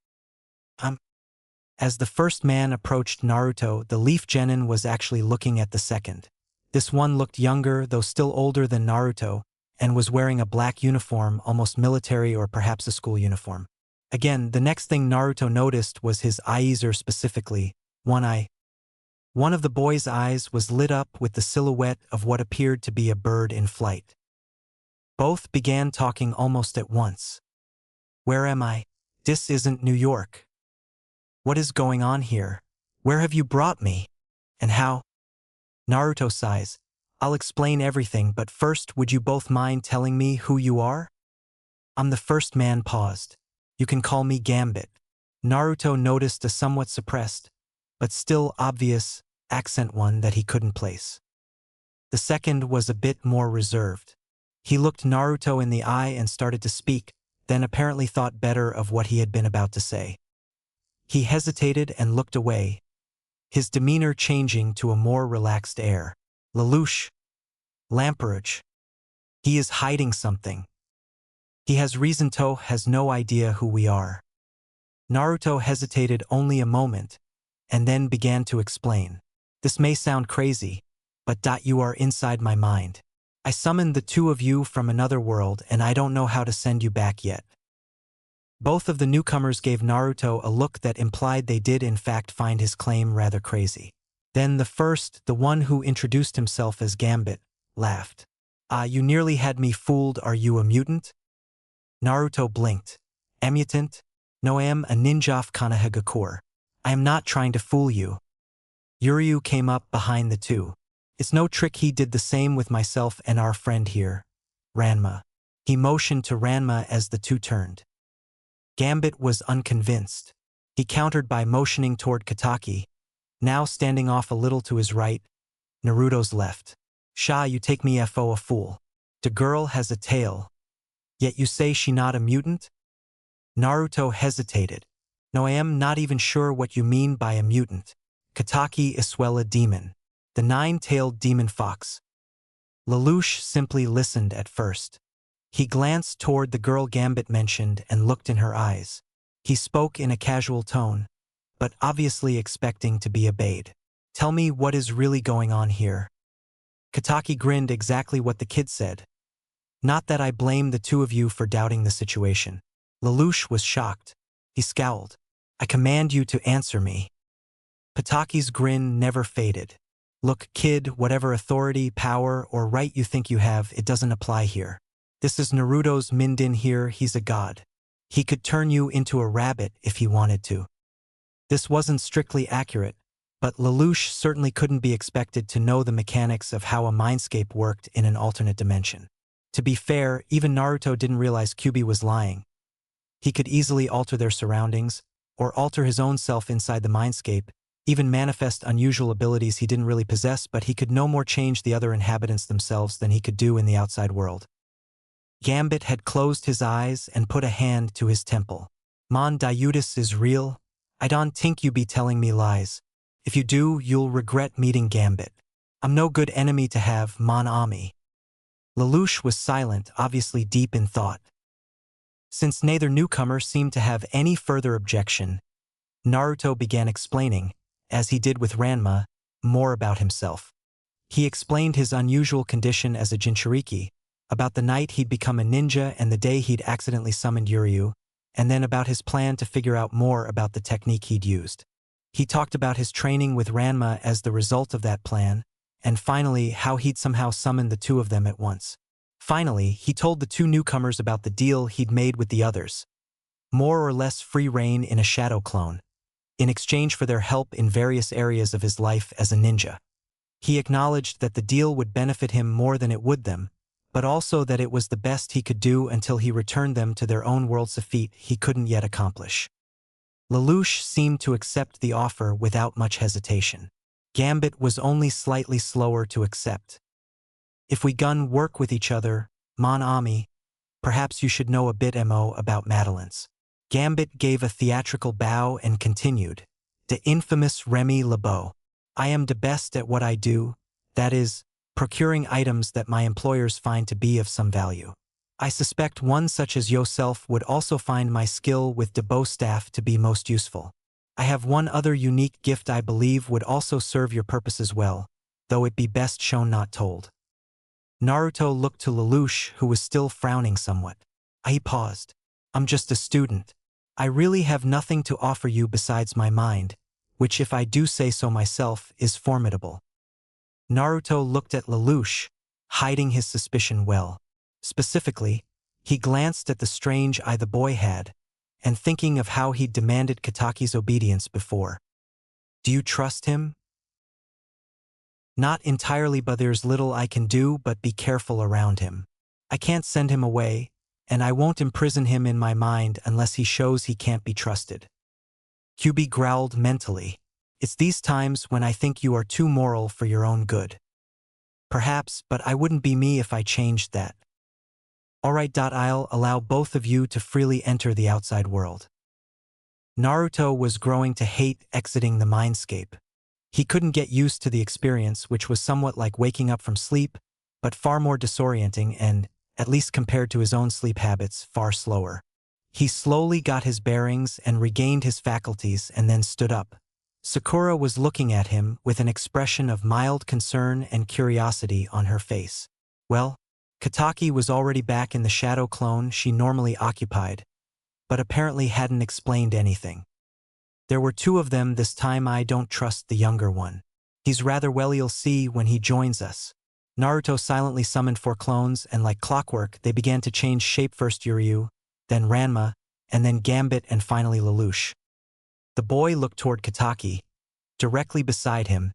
S1: As the first man approached Naruto, the leaf genin was actually looking at the second. This one looked younger, though still older than Naruto, and was wearing a black uniform, almost military or perhaps a school uniform. Again, the next thing Naruto noticed was his eyes, or specifically, one eye. One of the boy's eyes was lit up with the silhouette of what appeared to be a bird in flight. Both began talking almost at once. Where am I? This isn't New York. What is going on here? Where have you brought me? And how? Naruto sighs. I'll explain everything, but first, would you both mind telling me who you are? The first man paused. You can call me Gambit. Naruto noticed a somewhat suppressed, but still obvious, accent, one that he couldn't place. The second was a bit more reserved. He looked Naruto in the eye and started to speak, then apparently thought better of what he had been about to say. He hesitated and looked away, his demeanor changing to a more relaxed air. Lelouch. Lamperouge. He is hiding something. He has reason to has no idea who we are. Naruto hesitated only a moment, and then began to explain. This may sound crazy, but you are inside my mind. I summoned the two of you from another world, and I don't know how to send you back yet. Both of the newcomers gave Naruto a look that implied they did in fact find his claim rather crazy. Then the first, the one who introduced himself as Gambit, laughed. You nearly had me fooled. Are you a mutant? Naruto blinked. A mutant? No, I am a ninja of Konohagakure. I am not trying to fool you. Uryu came up behind the two. It's no trick, he did the same with myself and our friend here, Ranma. He motioned to Ranma as the two turned. Gambit was unconvinced. He countered by motioning toward Kataki, now standing off a little to his right, Naruto's left. You take me for a fool. The girl has a tail. Yet you say she not a mutant? Naruto hesitated. No, I am not even sure what you mean by a mutant. Kataki Isuela demon. The nine-tailed demon fox. Lelouch simply listened at first. He glanced toward the girl Gambit mentioned and looked in her eyes. He spoke in a casual tone, but obviously expecting to be obeyed. Tell me what is really going on here. Kataki grinned exactly what the kid said. Not that I blame the two of you for doubting the situation. Lelouch was shocked. He scowled. I command you to answer me. Pataki's grin never faded. Look, kid, whatever authority, power, or right you think you have, it doesn't apply here. This is Naruto's Minden here, he's a god. He could turn you into a rabbit if he wanted to. This wasn't strictly accurate, but Lelouch certainly couldn't be expected to know the mechanics of how a mindscape worked in an alternate dimension. To be fair, even Naruto didn't realize Kyuubi was lying. He could easily alter their surroundings, or alter his own self inside the mindscape, even manifest unusual abilities he didn't really possess, but he could no more change the other inhabitants themselves than he could do in the outside world. Gambit had closed his eyes and put a hand to his temple. Mon Diutis is real? I don't think you be telling me lies. If you do, you'll regret meeting Gambit. I'm no good enemy to have, Mon Ami. Lelouch was silent, obviously deep in thought. Since neither newcomer seemed to have any further objection, Naruto began explaining, as he did with Ranma, more about himself. He explained his unusual condition as a Jinchuriki, about the night he'd become a ninja and the day he'd accidentally summoned Yuryu, and then about his plan to figure out more about the technique he'd used. He talked about his training with Ranma as the result of that plan, and finally how he'd somehow summoned the two of them at once. Finally, he told the two newcomers about the deal he'd made with the others. More or less free reign in a shadow clone, in exchange for their help in various areas of his life as a ninja. He acknowledged that the deal would benefit him more than it would them, but also that it was the best he could do until he returned them to their own worlds, a feat he couldn't yet accomplish. Lelouch seemed to accept the offer without much hesitation. Gambit was only slightly slower to accept. If we gun work with each other, Mon Ami, perhaps you should know a bit mo about Madeline's. Gambit gave a theatrical bow and continued. The infamous Remy LeBeau. I am the best at what I do, that is, procuring items that my employers find to be of some value. I suspect one such as yourself would also find my skill with the bow staff to be most useful. I have one other unique gift I believe would also serve your purposes well, though it be best shown not told. Naruto looked to Lelouch, who was still frowning somewhat. He paused. I'm just a student. I really have nothing to offer you besides my mind, which, if I do say so myself, is formidable. Naruto looked at Lelouch, hiding his suspicion well. Specifically, he glanced at the strange eye the boy had, and thinking of how he'd demanded Kataki's obedience before. Do you trust him? Not entirely, but there's little I can do but be careful around him. I can't send him away, and I won't imprison him in my mind unless he shows he can't be trusted. Kyuubi growled mentally. It's these times when I think you are too moral for your own good. Perhaps, but I wouldn't be me if I changed that. Alright, I'll allow both of you to freely enter the outside world. Naruto was growing to hate exiting the mindscape. He couldn't get used to the experience, which was somewhat like waking up from sleep, but far more disorienting and, at least compared to his own sleep habits, far slower. He slowly got his bearings and regained his faculties and then stood up. Sakura was looking at him with an expression of mild concern and curiosity on her face. Well, Kataki was already back in the shadow clone she normally occupied, but apparently hadn't explained anything. There were two of them this time. I don't trust the younger one. He's rather well, you'll see when he joins us. Naruto silently summoned 4 clones, and like clockwork, they began to change shape, first Yuryu, then Ranma, and then Gambit, and finally Lelouch. The boy looked toward Kataki, directly beside him,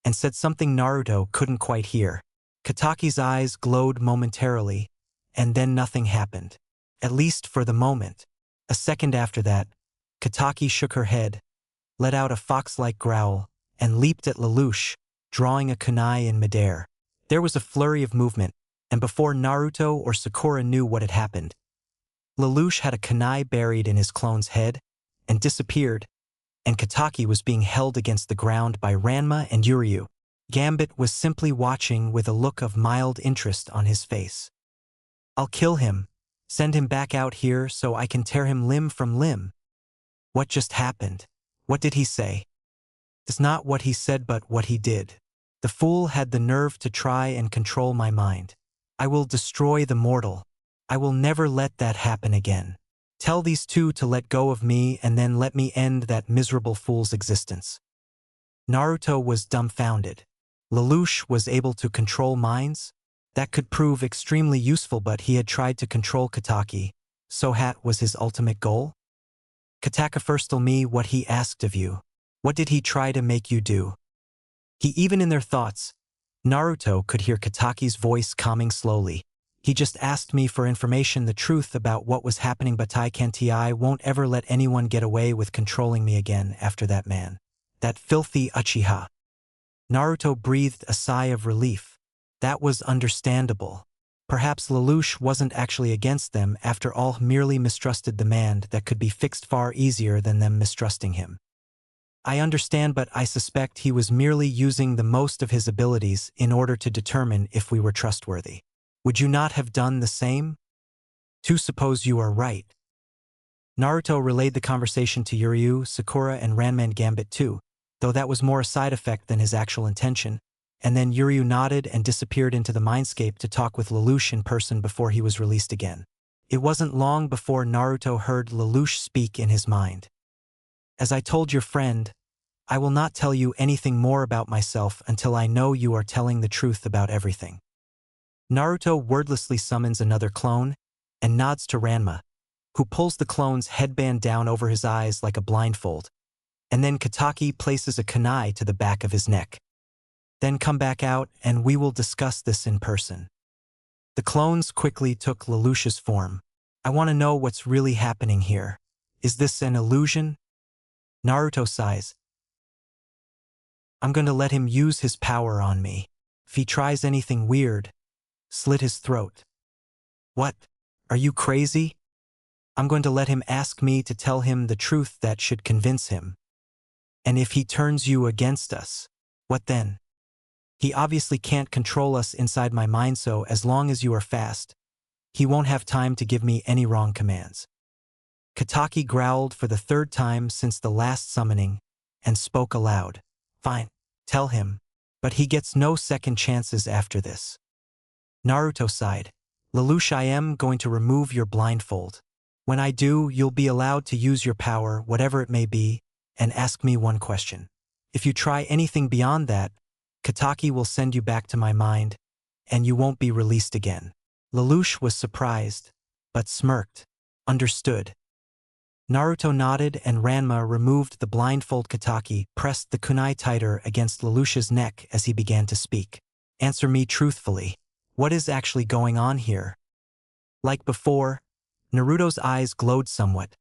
S1: and said something Naruto couldn't quite hear. Kataki's eyes glowed momentarily, and then nothing happened. At least for the moment. A second after that, Kataki shook her head, let out a fox-like growl, and leaped at Lelouch, drawing a kunai in midair. There was a flurry of movement, And before Naruto or Sakura knew what had happened, Lelouch had a kunai buried in his clone's head and disappeared, and Kataki was being held against the ground by Ranma and Yuryu. Gambit was simply watching with a look of mild interest on his face. "I'll kill him. Send him back out here so I can tear him limb from limb." What just happened? What did he say? It's not what he said but what he did. The fool had the nerve to try and control my mind. I will destroy the mortal. I will never let that happen again. Tell these two to let go of me and then let me end that miserable fool's existence. Naruto was dumbfounded. Lelouch was able to control minds? That could prove extremely useful, but he had tried to control Kataki, so that was his ultimate goal? Kataka, first tell me what he asked of you. What did he try to make you do? Even in their thoughts, Naruto could hear Kataki's voice calming slowly. He just asked me for information, the truth about what was happening, but I won't ever let anyone get away with controlling me again after that man. That filthy Uchiha. Naruto breathed a sigh of relief. That was understandable. Perhaps Lelouch wasn't actually against them after all, merely mistrusted the man that could be fixed far easier than them mistrusting him. I understand, but I suspect he was merely using the most of his abilities in order to determine if we were trustworthy. Would you not have done the same? To suppose you are right. Naruto relayed the conversation to Yuryu, Sakura, and Ranma Gambit too, though that was more a side effect than his actual intention, and then Yuryu nodded and disappeared into the mindscape to talk with Lelouch in person before he was released again. It wasn't long before Naruto heard Lelouch speak in his mind. "As I told your friend, I will not tell you anything more about myself until I know you are telling the truth about everything." Naruto wordlessly summons another clone and nods to Ranma, who pulls the clone's headband down over his eyes like a blindfold, and then Kataki places a kunai to the back of his neck. "Then come back out and we will discuss this in person." The clones quickly took Lelouch's form. "I want to know what's really happening here. Is this an illusion?" Naruto sighs. "I'm going to let him use his power on me. If he tries anything weird, slit his throat." "What? Are you crazy?" "I'm going to let him ask me to tell him the truth that should convince him. And if he turns you against us, what then? He obviously can't control us inside my mind, so as long as you are fast, he won't have time to give me any wrong commands." Kataki growled for the third time since the last summoning and spoke aloud. "Fine, tell him, but he gets no second chances after this." Naruto sighed. "Lelouch, I am going to remove your blindfold. When I do, you'll be allowed to use your power, whatever it may be, and ask me one question. If you try anything beyond that, Kataki will send you back to my mind, and you won't be released again." Lelouch was surprised, but smirked. "Understood." Naruto nodded and Ranma removed the blindfold. Kataki pressed the kunai tighter against Lelouch's neck as he began to speak. "Answer me truthfully. What is actually going on here?" Like before, Naruto's eyes glowed somewhat,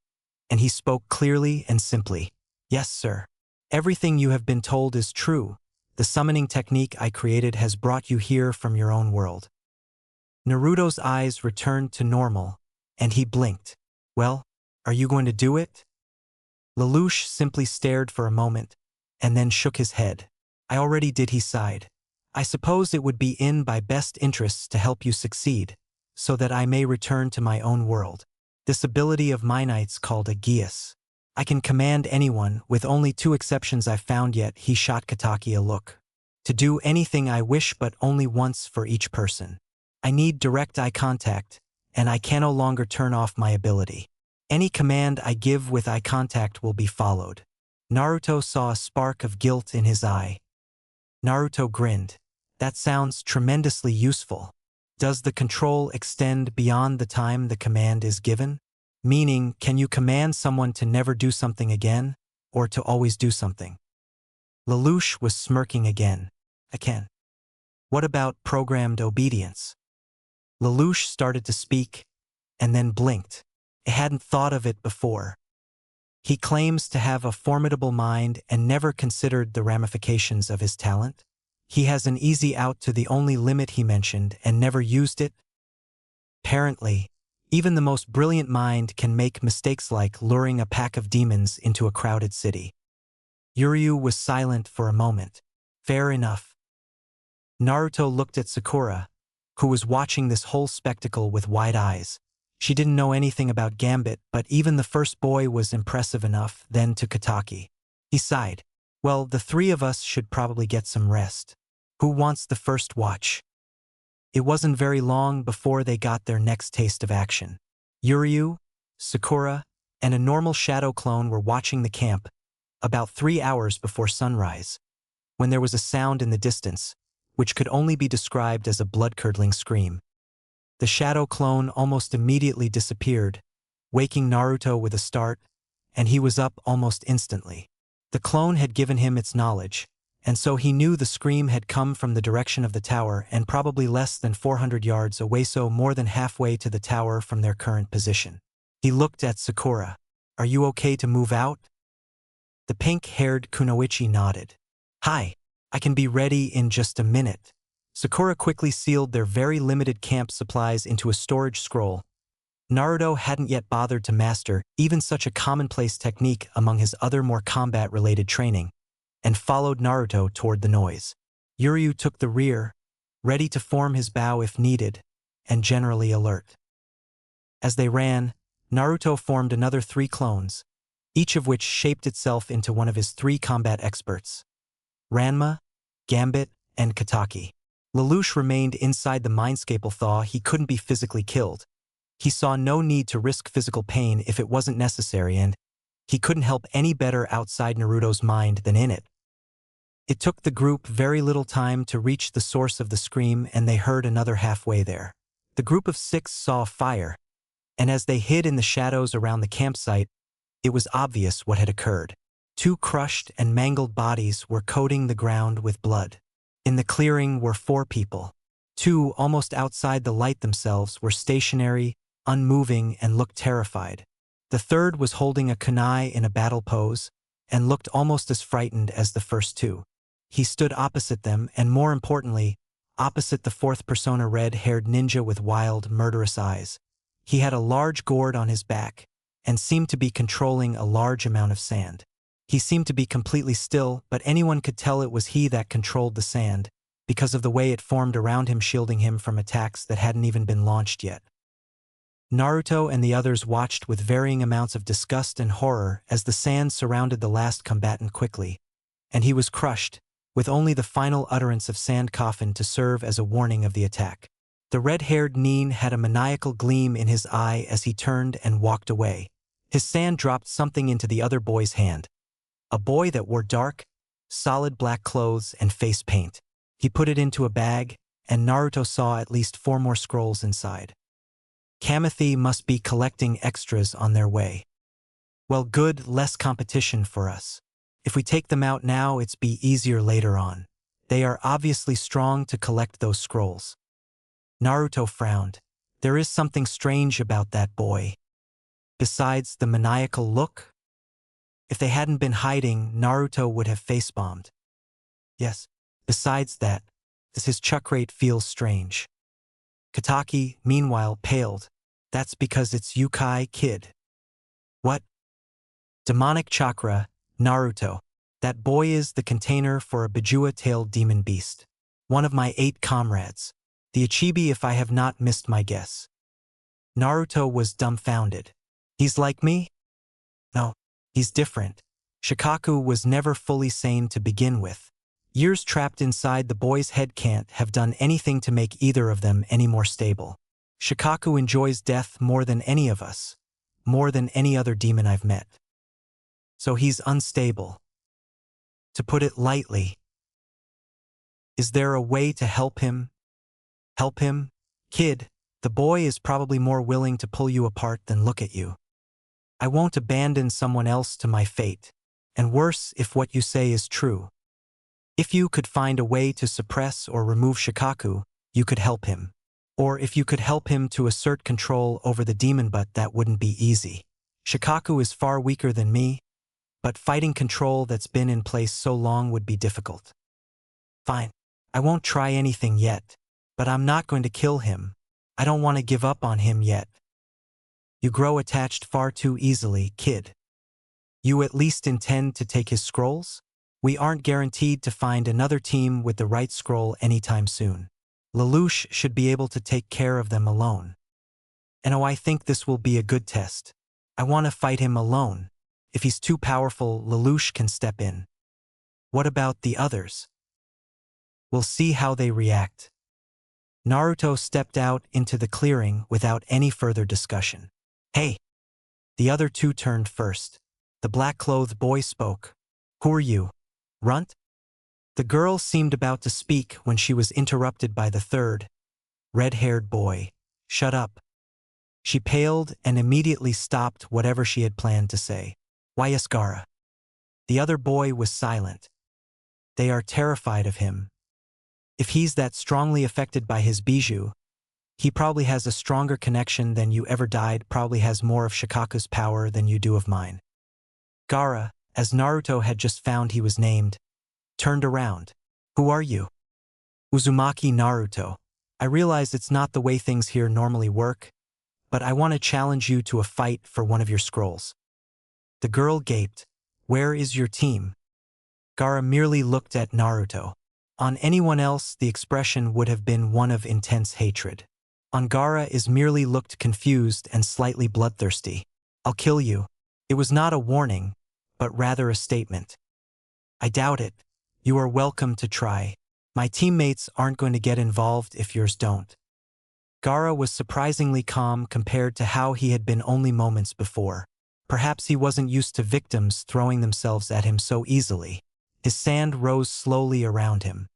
S1: and he spoke clearly and simply. "Yes, sir. Everything you have been told is true. The summoning technique I created has brought you here from your own world." Naruto's eyes returned to normal, and he blinked. "Well, are you going to do it?" Lelouch simply stared for a moment, and then shook his head. "I already did," he sighed. "I suppose it would be in my best interests to help you succeed, so that I may return to my own world. This ability of mine's called a Geas. I can command anyone, with only 2 exceptions I've found yet." He shot Kataki a look. "To do anything I wish, but only once for each person. I need direct eye contact, and I can no longer turn off my ability. Any command I give with eye contact will be followed." Naruto saw a spark of guilt in his eye. Naruto grinned. "That sounds tremendously useful. Does the control extend beyond the time the command is given? Meaning, can you command someone to never do something again, or to always do something?" Lelouch was smirking again. "I can." "What about programmed obedience?" Lelouch started to speak, and then blinked. I hadn't thought of it before. He claims to have a formidable mind and never considered the ramifications of his talent. He has an easy out to the only limit he mentioned and never used it? Apparently, even the most brilliant mind can make mistakes like luring a pack of demons into a crowded city. Yuryu was silent for a moment. Fair enough. Naruto looked at Sakura, who was watching this whole spectacle with wide eyes. She didn't know anything about Gambit, but even the first boy was impressive enough, then to Kataki. He sighed. Well, the three of us should probably get some rest. Who wants the first watch? It wasn't very long before they got their next taste of action. Yuryu, Sakura, and a normal shadow clone were watching the camp, about 3 hours before sunrise, when there was a sound in the distance, which could only be described as a blood-curdling scream. The shadow clone almost immediately disappeared, waking Naruto with a start, and he was up almost instantly. The clone had given him its knowledge, and so he knew the scream had come from the direction of the tower and probably less than 400 yards away, so more than halfway to the tower from their current position. He looked at Sakura. Are you okay to move out? The pink-haired Kunoichi nodded. Hi, I can be ready in just a minute. Sakura quickly sealed their very limited camp supplies into a storage scroll. Naruto hadn't yet bothered to master even such a commonplace technique among his other more combat-related training, and followed Naruto toward the noise. Yuryu took the rear, ready to form his bow if needed, and generally alert. As they ran, Naruto formed another 3 clones, each of which shaped itself into one of his 3 combat experts: Ranma, Gambit, and Kataki. Lelouch remained inside the mindscape, although he couldn't be physically killed. He saw no need to risk physical pain if it wasn't necessary, and he couldn't help any better outside Naruto's mind than in it. It took the group very little time to reach the source of the scream, and they heard another halfway there. The group of 6 saw a fire, and as they hid in the shadows around the campsite, it was obvious what had occurred. 2 crushed and mangled bodies were coating the ground with blood. In the clearing were 4 people. 2, almost outside the light themselves, were stationary, unmoving, and looked terrified. The third was holding a kunai in a battle pose, and looked almost as frightened as the first 2. He stood opposite them, and more importantly, opposite the 4th persona, red-haired ninja with wild, murderous eyes. He had a large gourd on his back, and seemed to be controlling a large amount of sand. He seemed to be completely still, but anyone could tell it was he that controlled the sand, because of the way it formed around him, shielding him from attacks that hadn't even been launched yet. Naruto and the others watched with varying amounts of disgust and horror as the sand surrounded the last combatant quickly, and he was crushed, with only the final utterance of sand coffin to serve as a warning of the attack. The red-haired Nin had a maniacal gleam in his eye as he turned and walked away. His sand dropped something into the other boy's hand. A boy that wore dark, solid black clothes and face paint. He put it into a bag, and Naruto saw at least 4 more scrolls inside. Kamathi must be collecting extras on their way. Well, good, less competition for us. If we take them out now, it's be easier later on. They are obviously strong to collect those scrolls. Naruto frowned. There is something strange about that boy. Besides the maniacal look? If they hadn't been hiding, Naruto would have face-bombed. Yes, besides that, his chakra rate feels strange. Kataki, meanwhile, paled. That's because it's Yukai Kid. What? Demonic chakra, Naruto. That boy is the container for a Bajua-tailed demon beast. One of my 8 comrades. The Ichibi, if I have not missed my guess. Naruto was dumbfounded. He's like me? No. He's different. Shikaku was never fully sane to begin with. Years trapped inside the boy's head can't have done anything to make either of them any more stable. Shikaku enjoys death more than any of us, more than any other demon I've met. So he's unstable. To put it lightly. Is there a way to help him? Help him? Kid, the boy is probably more willing to pull you apart than look at you. I won't abandon someone else to my fate, and worse if what you say is true. If you could find a way to suppress or remove Shikaku, you could help him. Or if you could help him to assert control over the demon, but that wouldn't be easy. Shikaku is far weaker than me, but fighting control that's been in place so long would be difficult. Fine, I won't try anything yet. But I'm not going to kill him. I don't want to give up on him yet. You grow attached far too easily, kid. You at least intend to take his scrolls? We aren't guaranteed to find another team with the right scroll anytime soon. Lelouch should be able to take care of them alone. And oh, I think this will be a good test. I want to fight him alone. If he's too powerful, Lelouch can step in. What about the others? We'll see how they react. Naruto stepped out into the clearing without any further discussion. Hey! The other two turned first. The black-clothed boy spoke. Who are you? Runt? The girl seemed about to speak when she was interrupted by the third, red-haired boy. Shut up. She paled and immediately stopped whatever she had planned to say. Why Gaara? The other boy was silent. They are terrified of him. If he's that strongly affected by his bijou, he probably has a stronger connection than you ever died, probably has more of Shikaku's power than you do of mine. Gaara, as Naruto had just found he was named, turned around. Who are you? Uzumaki Naruto. I realize it's not the way things here normally work, but I want to challenge you to a fight for one of your scrolls. The girl gaped. Where is your team? Gaara merely looked at Naruto. On anyone else, the expression would have been one of intense hatred. On Gaara is merely looked confused and slightly bloodthirsty. I'll kill you. It was not a warning, but rather a statement. I doubt it. You are welcome to try. My teammates aren't going to get involved if yours don't. Gaara was surprisingly calm compared to how he had been only moments before. Perhaps he wasn't used to victims throwing themselves at him so easily. His sand rose slowly around him.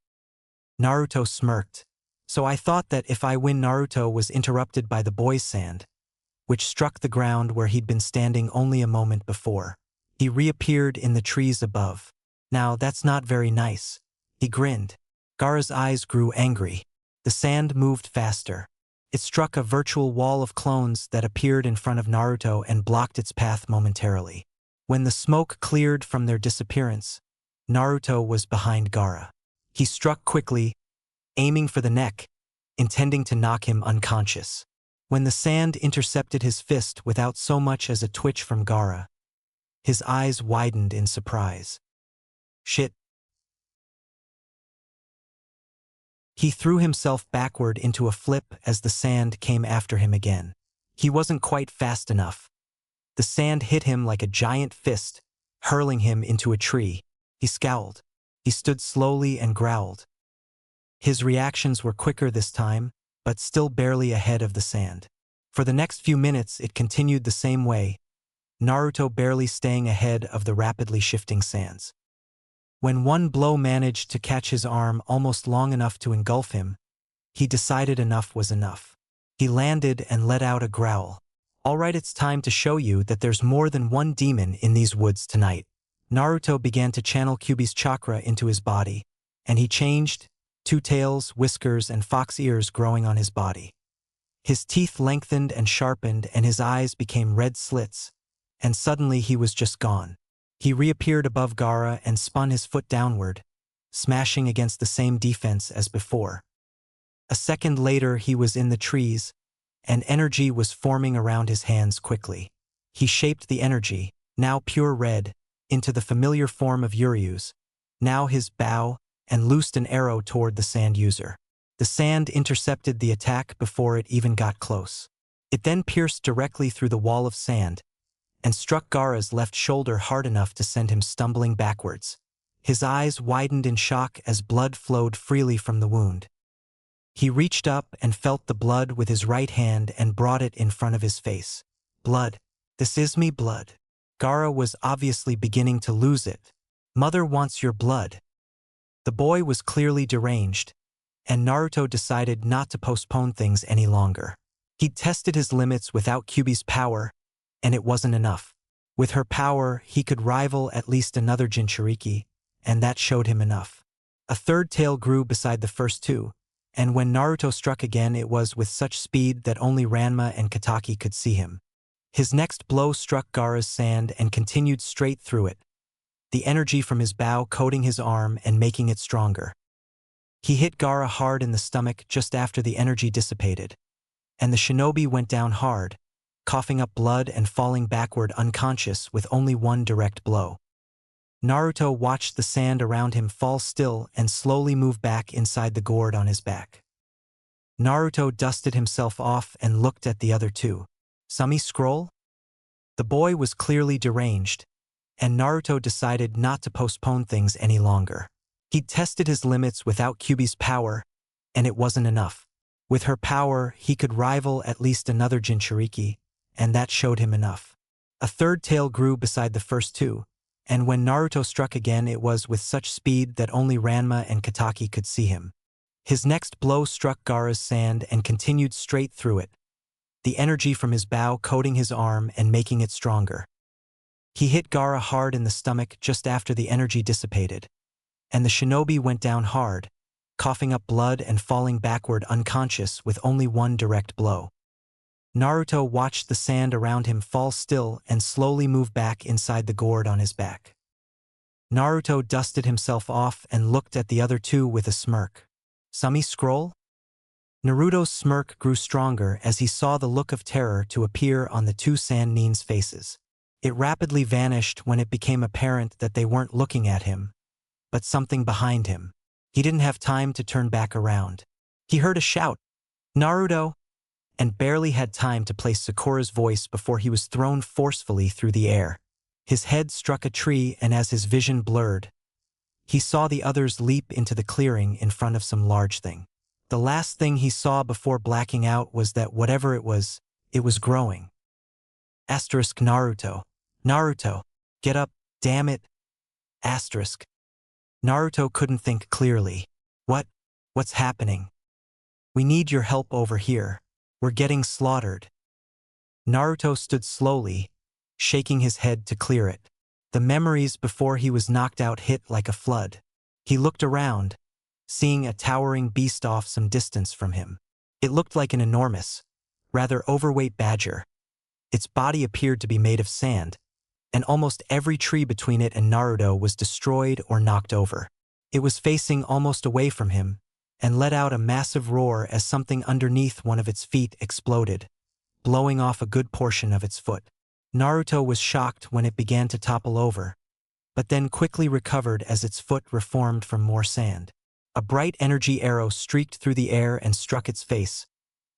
S1: Naruto smirked. So I thought that if I win. Naruto was interrupted by the boy's sand, which struck the ground where he'd been standing only a moment before. He reappeared in the trees above. Now that's not very nice. He grinned. Gaara's eyes grew angry. The sand moved faster. It struck a virtual wall of clones that appeared in front of Naruto and blocked its path momentarily. When the smoke cleared from their disappearance, Naruto was behind Gaara. He struck quickly, aiming for the neck, intending to knock him unconscious. When the sand intercepted his fist without so much as a twitch from Gaara, his eyes widened in surprise. Shit. He threw himself backward into a flip as the sand came after him again. He wasn't quite fast enough. The sand hit him like a giant fist, hurling him into a tree. He scowled. He stood slowly and growled. His reactions were quicker this time, but still barely ahead of the sand. For the next few minutes it continued the same way, Naruto barely staying ahead of the rapidly shifting sands. When one blow managed to catch his arm almost long enough to engulf him, he decided enough was enough. He landed and let out a growl. All right, it's time to show you that there's more than one demon in these woods tonight. Naruto began to channel Kyuubi's chakra into his body, and he changed, two tails, whiskers, and fox ears growing on his body. His teeth lengthened and sharpened, and his eyes became red slits, and suddenly he was just gone. He reappeared above Gaara and spun his foot downward, smashing against the same defense as before. A second later he was in the trees, and energy was forming around his hands quickly. He shaped the energy, now pure red, into the familiar form of Yuryu's, now his bow, and loosed an arrow toward the sand user. The sand intercepted the attack before it even got close. It then pierced directly through the wall of sand, and struck Gaara's left shoulder hard enough to send him stumbling backwards. His eyes widened in shock as blood flowed freely from the wound. He reached up and felt the blood with his right hand and brought it in front of his face. Blood. This is me blood. Gaara was obviously beginning to lose it. Mother wants your blood. The boy was clearly deranged, and Naruto decided not to postpone things any longer. He'd tested his limits without Kyuubi's power, and it wasn't enough. With her power, he could rival at least another Jinchuriki, and that showed him enough. A third tail grew beside the first two, and when Naruto struck again it was with such speed that only Ranma and Kataki could see him. His next blow struck Gaara's sand and continued straight through it, the energy from his bow coating his arm and making it stronger. He hit Gaara hard in the stomach just after the energy dissipated, and the shinobi went down hard, coughing up blood and falling backward unconscious with only one direct blow. Naruto watched the sand around him fall still and slowly move back inside the gourd on his back. Naruto dusted himself off and looked at the other two. Sumi scroll? The boy was clearly deranged, and Naruto decided not to postpone things any longer. He'd tested his limits without Kyuubi's power, and it wasn't enough. With her power, he could rival at least another Jinchuriki, and that showed him enough. A third tail grew beside the first two, and when Naruto struck again it was with such speed that only Ranma and Kataki could see him. His next blow struck Gaara's sand and continued straight through it, the energy from his bow coating his arm and making it stronger. He hit Gaara hard in the stomach just after the energy dissipated, and the shinobi went down hard, coughing up blood and falling backward unconscious with only one direct blow. Naruto watched the sand around him fall still and slowly move back inside the gourd on his back. Naruto dusted himself off and looked at the other two with a smirk. Sumi scroll? Naruto's smirk grew stronger as he saw the look of terror to appear on the two sand nin's faces. It rapidly vanished when it became apparent that they weren't looking at him, but something behind him. He didn't have time to turn back around. He heard a shout, "Naruto!" and barely had time to place Sakura's voice before he was thrown forcefully through the air. His head struck a tree, and as his vision blurred, he saw the others leap into the clearing in front of some large thing. The last thing he saw before blacking out was that whatever it was growing. Asterisk Naruto. Naruto, get up, damn it. Asterisk. Naruto couldn't think clearly. What's happening? We need your help over here. We're getting slaughtered. Naruto stood slowly, shaking his head to clear it. The memories before he was knocked out hit like a flood. He looked around, seeing a towering beast off some distance from him. It looked like an enormous, rather overweight badger. Its body appeared to be made of sand, and almost every tree between it and Naruto was destroyed or knocked over. It was facing almost away from him, and let out a massive roar as something underneath one of its feet exploded, blowing off a good portion of its foot. Naruto was shocked when it began to topple over, but then quickly recovered as its foot reformed from more sand. A bright energy arrow streaked through the air and struck its face,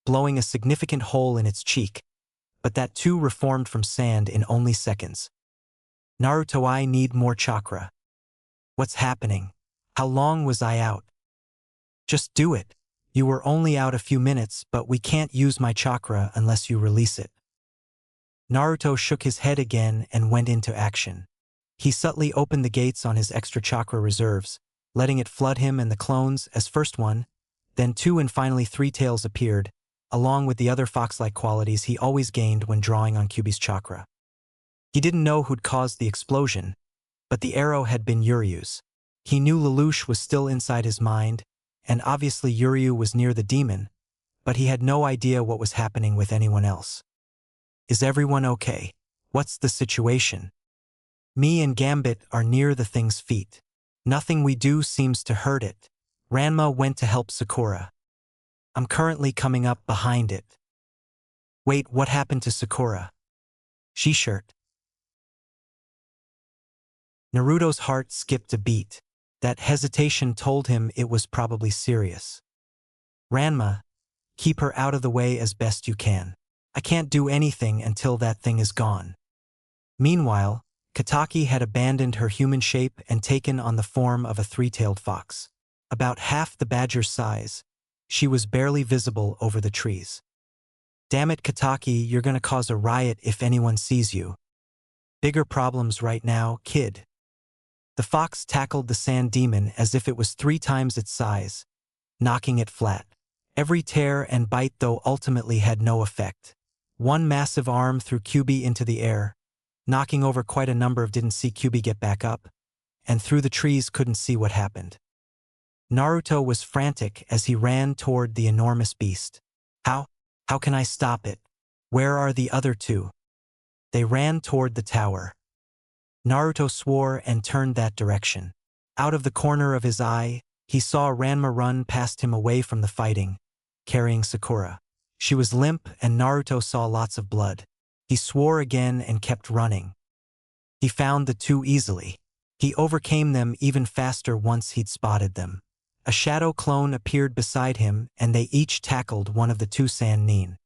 S1: blowing a significant hole in its cheek, but that too reformed from sand in only seconds. Naruto, I need more chakra. What's happening? How long was I out? Just do it. You were only out a few minutes, but we can't use my chakra unless you release it. Naruto shook his head again and went into action. He subtly opened the gates on his extra chakra reserves, letting it flood him and the clones as first one, then two and finally three tails appeared, along with the other fox-like qualities he always gained when drawing on Kyuubi's chakra. He didn't know who'd caused the explosion, but the arrow had been Yuryu's. He knew Lelouch was still inside his mind, and obviously Yuryu was near the demon, but he had no idea what was happening with anyone else. Is everyone okay? What's the situation? Me and Gambit are near the thing's feet. Nothing we do seems to hurt it. Ranma went to help Sakura. I'm currently coming up behind it. Wait, what happened to Sakura? She shirt. Naruto's heart skipped a beat. That hesitation told him it was probably serious. Ranma, keep her out of the way as best you can. I can't do anything until that thing is gone. Meanwhile, Kataki had abandoned her human shape and taken on the form of a three-tailed fox. About half the badger's size, she was barely visible over the trees. Damn it, Kataki, you're gonna cause a riot if anyone sees you. Bigger problems right now, kid. The fox tackled the sand demon as if it was 3 times its size, knocking it flat. Every tear and bite though ultimately had no effect. One massive arm threw Kyuubi into the air, knocking over quite a number of didn't see Kyuubi get back up, and through the trees couldn't see what happened. Naruto was frantic as he ran toward the enormous beast. How can I stop it? Where are the other two? They ran toward the tower. Naruto swore and turned that direction. Out of the corner of his eye, He saw Ranma run past him away from the fighting, carrying Sakura. She was limp and Naruto saw lots of blood. He swore again and kept running. He found the two easily. He overcame them even faster once he'd spotted them. A shadow clone appeared beside him and they each tackled one of the two Sannin.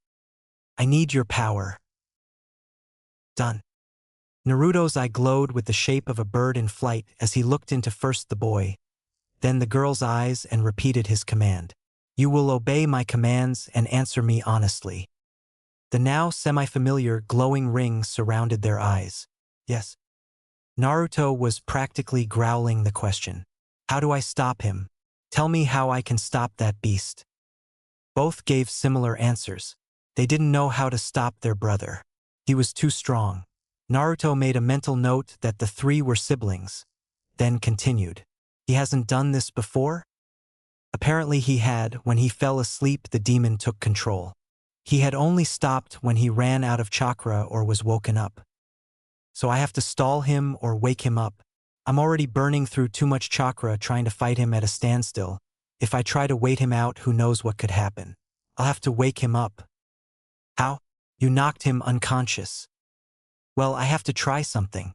S1: I need your power. Done. Naruto's eye glowed with the shape of a bird in flight as he looked into first the boy, then the girl's eyes and repeated his command. You will obey my commands and answer me honestly. The now semi-familiar glowing ring surrounded their eyes. Yes. Naruto was practically growling the question. How do I stop him? Tell me how I can stop that beast. Both gave similar answers. They didn't know how to stop their brother. He was too strong. Naruto made a mental note that the three were siblings, then continued. He hasn't done this before? Apparently he had. When he fell asleep, the demon took control. He had only stopped when he ran out of chakra or was woken up. So I have to stall him or wake him up. I'm already burning through too much chakra trying to fight him at a standstill. If I try to wait him out, who knows what could happen. I'll have to wake him up. How? You knocked him unconscious. Well, I have to try something.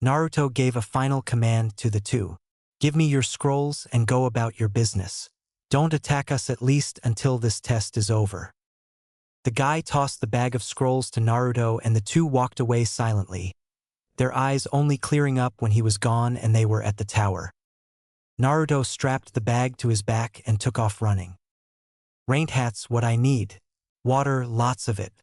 S1: Naruto gave a final command to the two. Give me your scrolls and go about your business. Don't attack us at least until this test is over. The guy tossed the bag of scrolls to Naruto and the two walked away silently, their eyes only clearing up when he was gone and they were at the tower. Naruto strapped the bag to his back and took off running. Rain hat's what I need. Water, lots of it.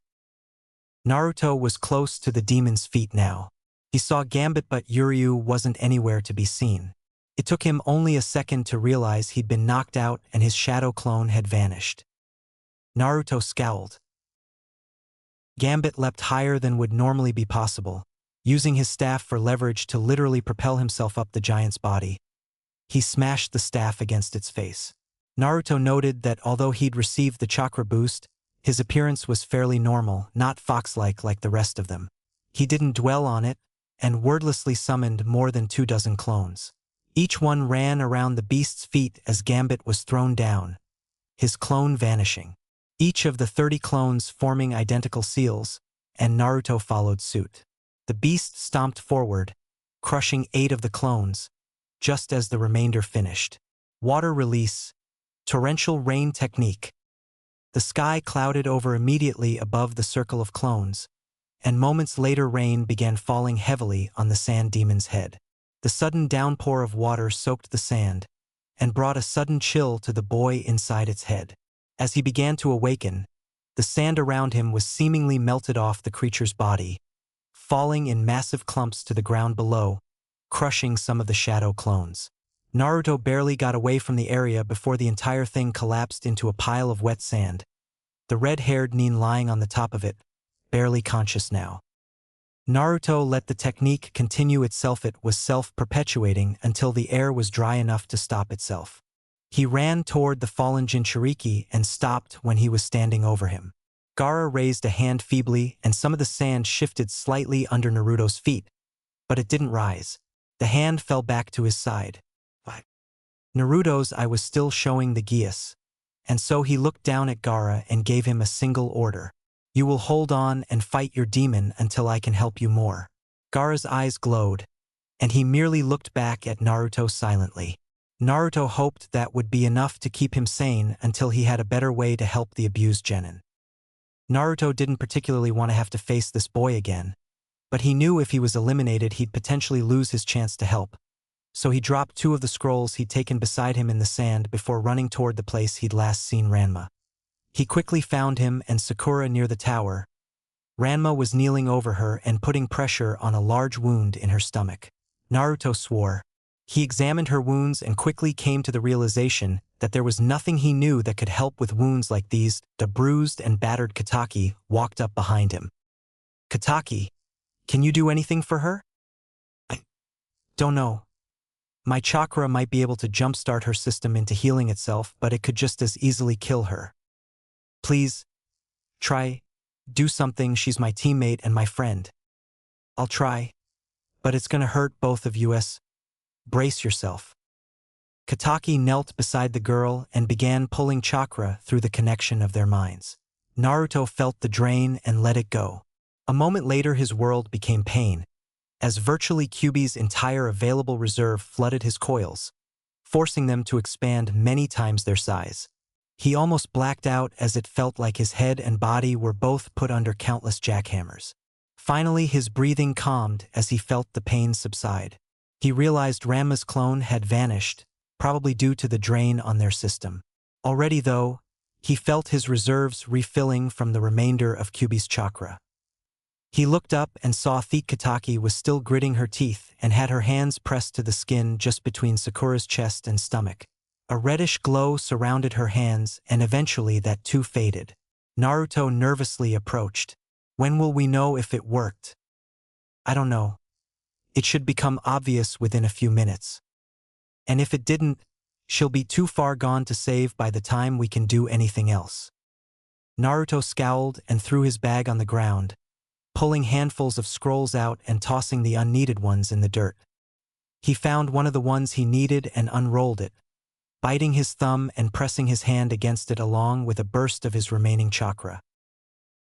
S1: Naruto was close to the demon's feet now. He saw Gambit but Uryu wasn't anywhere to be seen. It took him only a second to realize he'd been knocked out and his shadow clone had vanished. Naruto scowled. Gambit leapt higher than would normally be possible, using his staff for leverage to literally propel himself up the giant's body. He smashed the staff against its face. Naruto noted that although he'd received the chakra boost, his appearance was fairly normal, not fox-like like the rest of them. He didn't dwell on it, and wordlessly summoned more than 24 clones. Each one ran around the beast's feet as Gambit was thrown down, his clone vanishing. Each of the 30 clones forming identical seals, and Naruto followed suit. The beast stomped forward, crushing 8 of the clones, just as the remainder finished. Water release, torrential rain technique. The sky clouded over immediately above the circle of clones, and moments later rain began falling heavily on the sand demon's head. The sudden downpour of water soaked the sand, and brought a sudden chill to the boy inside its head. As he began to awaken, the sand around him was seemingly melted off the creature's body, falling in massive clumps to the ground below, crushing some of the shadow clones. Naruto barely got away from the area before the entire thing collapsed into a pile of wet sand, the red-haired Nin lying on the top of it, barely conscious now. Naruto let the technique continue itself. It was self-perpetuating until the air was dry enough to stop itself. He ran toward the fallen Jinchuriki and stopped when he was standing over him. Gaara raised a hand feebly and some of the sand shifted slightly under Naruto's feet, but it didn't rise. The hand fell back to his side. What? Naruto's eye was still showing the Geass, and so he looked down at Gaara and gave him a single order. You will hold on and fight your demon until I can help you more. Gaara's eyes glowed, and he merely looked back at Naruto silently. Naruto hoped that would be enough to keep him sane until he had a better way to help the abused genin. Naruto didn't particularly want to have to face this boy again, but he knew if he was eliminated he'd potentially lose his chance to help. So he dropped 2 of the scrolls he'd taken beside him in the sand before running toward the place he'd last seen Ranma. He quickly found him and Sakura near the tower. Ranma was kneeling over her and putting pressure on a large wound in her stomach. Naruto swore. He examined her wounds and quickly came to the realization that there was nothing he knew that could help with wounds like these. The bruised and battered Kataki walked up behind him. Kataki, can you do anything for her? I don't know. My chakra might be able to jumpstart her system into healing itself, but it could just as easily kill her. Please, try, do something. She's my teammate and my friend. I'll try, but it's gonna hurt both of us. Brace yourself. Kataki knelt beside the girl and began pulling chakra through the connection of their minds. Naruto felt the drain and let it go. A moment later his world became pain, as virtually Kyuubi's entire available reserve flooded his coils, forcing them to expand many times their size. He almost blacked out as it felt like his head and body were both put under countless jackhammers. Finally his breathing calmed as he felt the pain subside. He realized Ranma's clone had vanished, probably due to the drain on their system. Already though, he felt his reserves refilling from the remainder of Kyuubi's chakra. He looked up and saw Thief Kataki was still gritting her teeth and had her hands pressed to the skin just between Sakura's chest and stomach. A reddish glow surrounded her hands and eventually that too faded. Naruto nervously approached. When will we know if it worked? I don't know. It should become obvious within a few minutes. And if it didn't, she'll be too far gone to save by the time we can do anything else. Naruto scowled and threw his bag on the ground, pulling handfuls of scrolls out and tossing the unneeded ones in the dirt. He found one of the ones he needed and unrolled it, biting his thumb and pressing his hand against it along with a burst of his remaining chakra.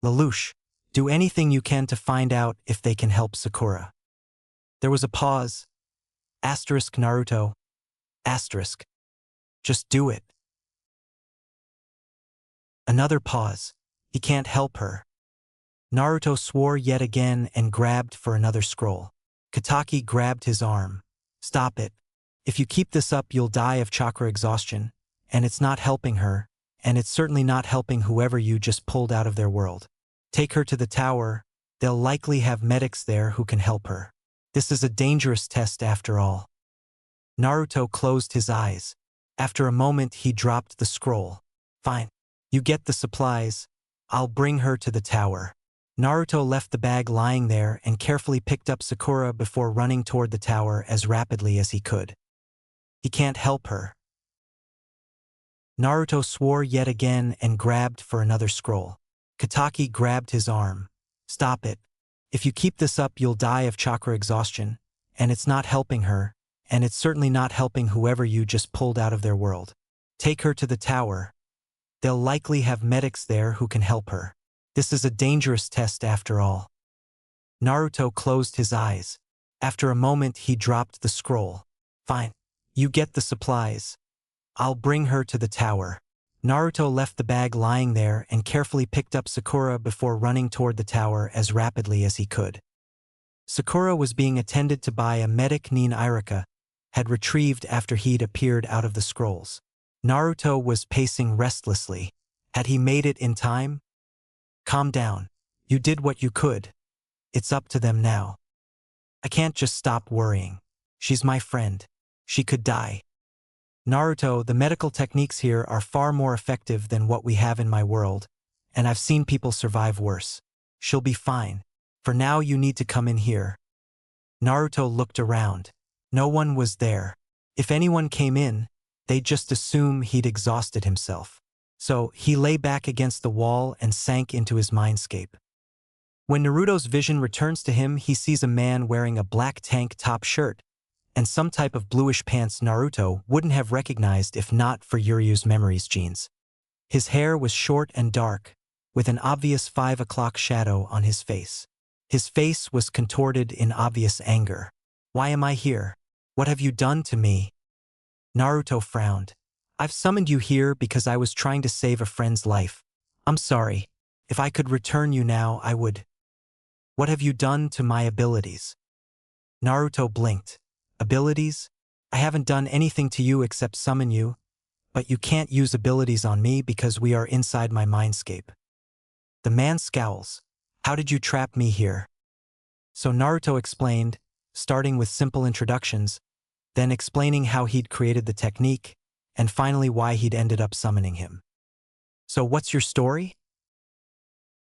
S1: Lelouch, do anything you can to find out if they can help Sakura. There was a pause. Asterisk Naruto. Asterisk. Just do it. Another pause. He can't help her. Naruto swore yet again and grabbed for another scroll. Kataki grabbed his arm. Stop it. If you keep this up you'll die of chakra exhaustion, and it's not helping her, and it's certainly not helping whoever you just pulled out of their world. Take her to the tower, they'll likely have medics there who can help her. This is a dangerous test after all. Naruto closed his eyes. After a moment he dropped the scroll. Fine. You get the supplies. I'll bring her to the tower. Naruto left the bag lying there and carefully picked up Sakura before running toward the tower as rapidly as he could. He can't help her. Naruto swore yet again and grabbed for another scroll. Kataki grabbed his arm. Stop it. If you keep this up you'll die of chakra exhaustion, and it's not helping her, and it's certainly not helping whoever you just pulled out of their world. Take her to the tower. They'll likely have medics there who can help her. This is a dangerous test after all. Naruto closed his eyes. After a moment he dropped the scroll. Fine. You get the supplies. I'll bring her to the tower. Naruto left the bag lying there and carefully picked up Sakura before running toward the tower as rapidly as he could. Sakura was being attended to by a medic named Irika, had retrieved after he'd appeared out of the scrolls. Naruto was pacing restlessly. Had he made it in time? Calm down. You did what you could. It's up to them now. I can't just stop worrying. She's my friend. She could die. Naruto, the medical techniques here are far more effective than what we have in my world, and I've seen people survive worse. She'll be fine. For now you need to come in here. Naruto looked around. No one was there. If anyone came in, they'd just assume he'd exhausted himself. So he lay back against the wall and sank into his mindscape. When Naruto's vision returns to him, he sees a man wearing a black tank top shirt and some type of bluish pants Naruto wouldn't have recognized if not for Yuryu's memories genes. His hair was short and dark, with an obvious 5 o'clock shadow on his face. His face was contorted in obvious anger. Why am I here? What have you done to me? Naruto frowned. I've summoned you here because I was trying to save a friend's life. I'm sorry. If I could return you now, I would. What have you done to my abilities? Naruto blinked. Abilities? I haven't done anything to you except summon you, but you can't use abilities on me because we are inside my mindscape. The man scowls. How did you trap me here? So Naruto explained, starting with simple introductions, then explaining how he'd created the technique, and finally why he'd ended up summoning him. So what's your story?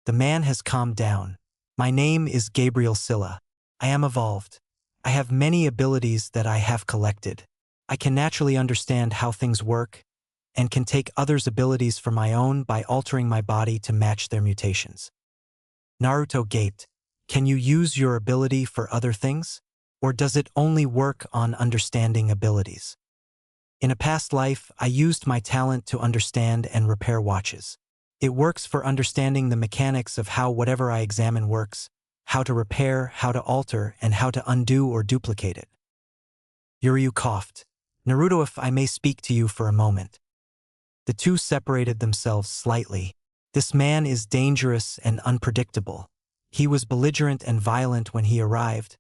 S1: The man has calmed down. My name is Gabriel Silla. I am evolved. I have many abilities that I have collected. I can naturally understand how things work, and can take others' abilities for my own by altering my body to match their mutations. Naruto gaped. Can you use your ability for other things? Or does it only work on understanding abilities? In a past life, I used my talent to understand and repair watches. It works for understanding the mechanics of how whatever I examine works, how to repair, how to alter, and how to undo or duplicate it. Yuryu coughed. Naruto, if I may speak to you for a moment. The two separated themselves slightly. This man is dangerous and unpredictable. He was belligerent and violent when he arrived,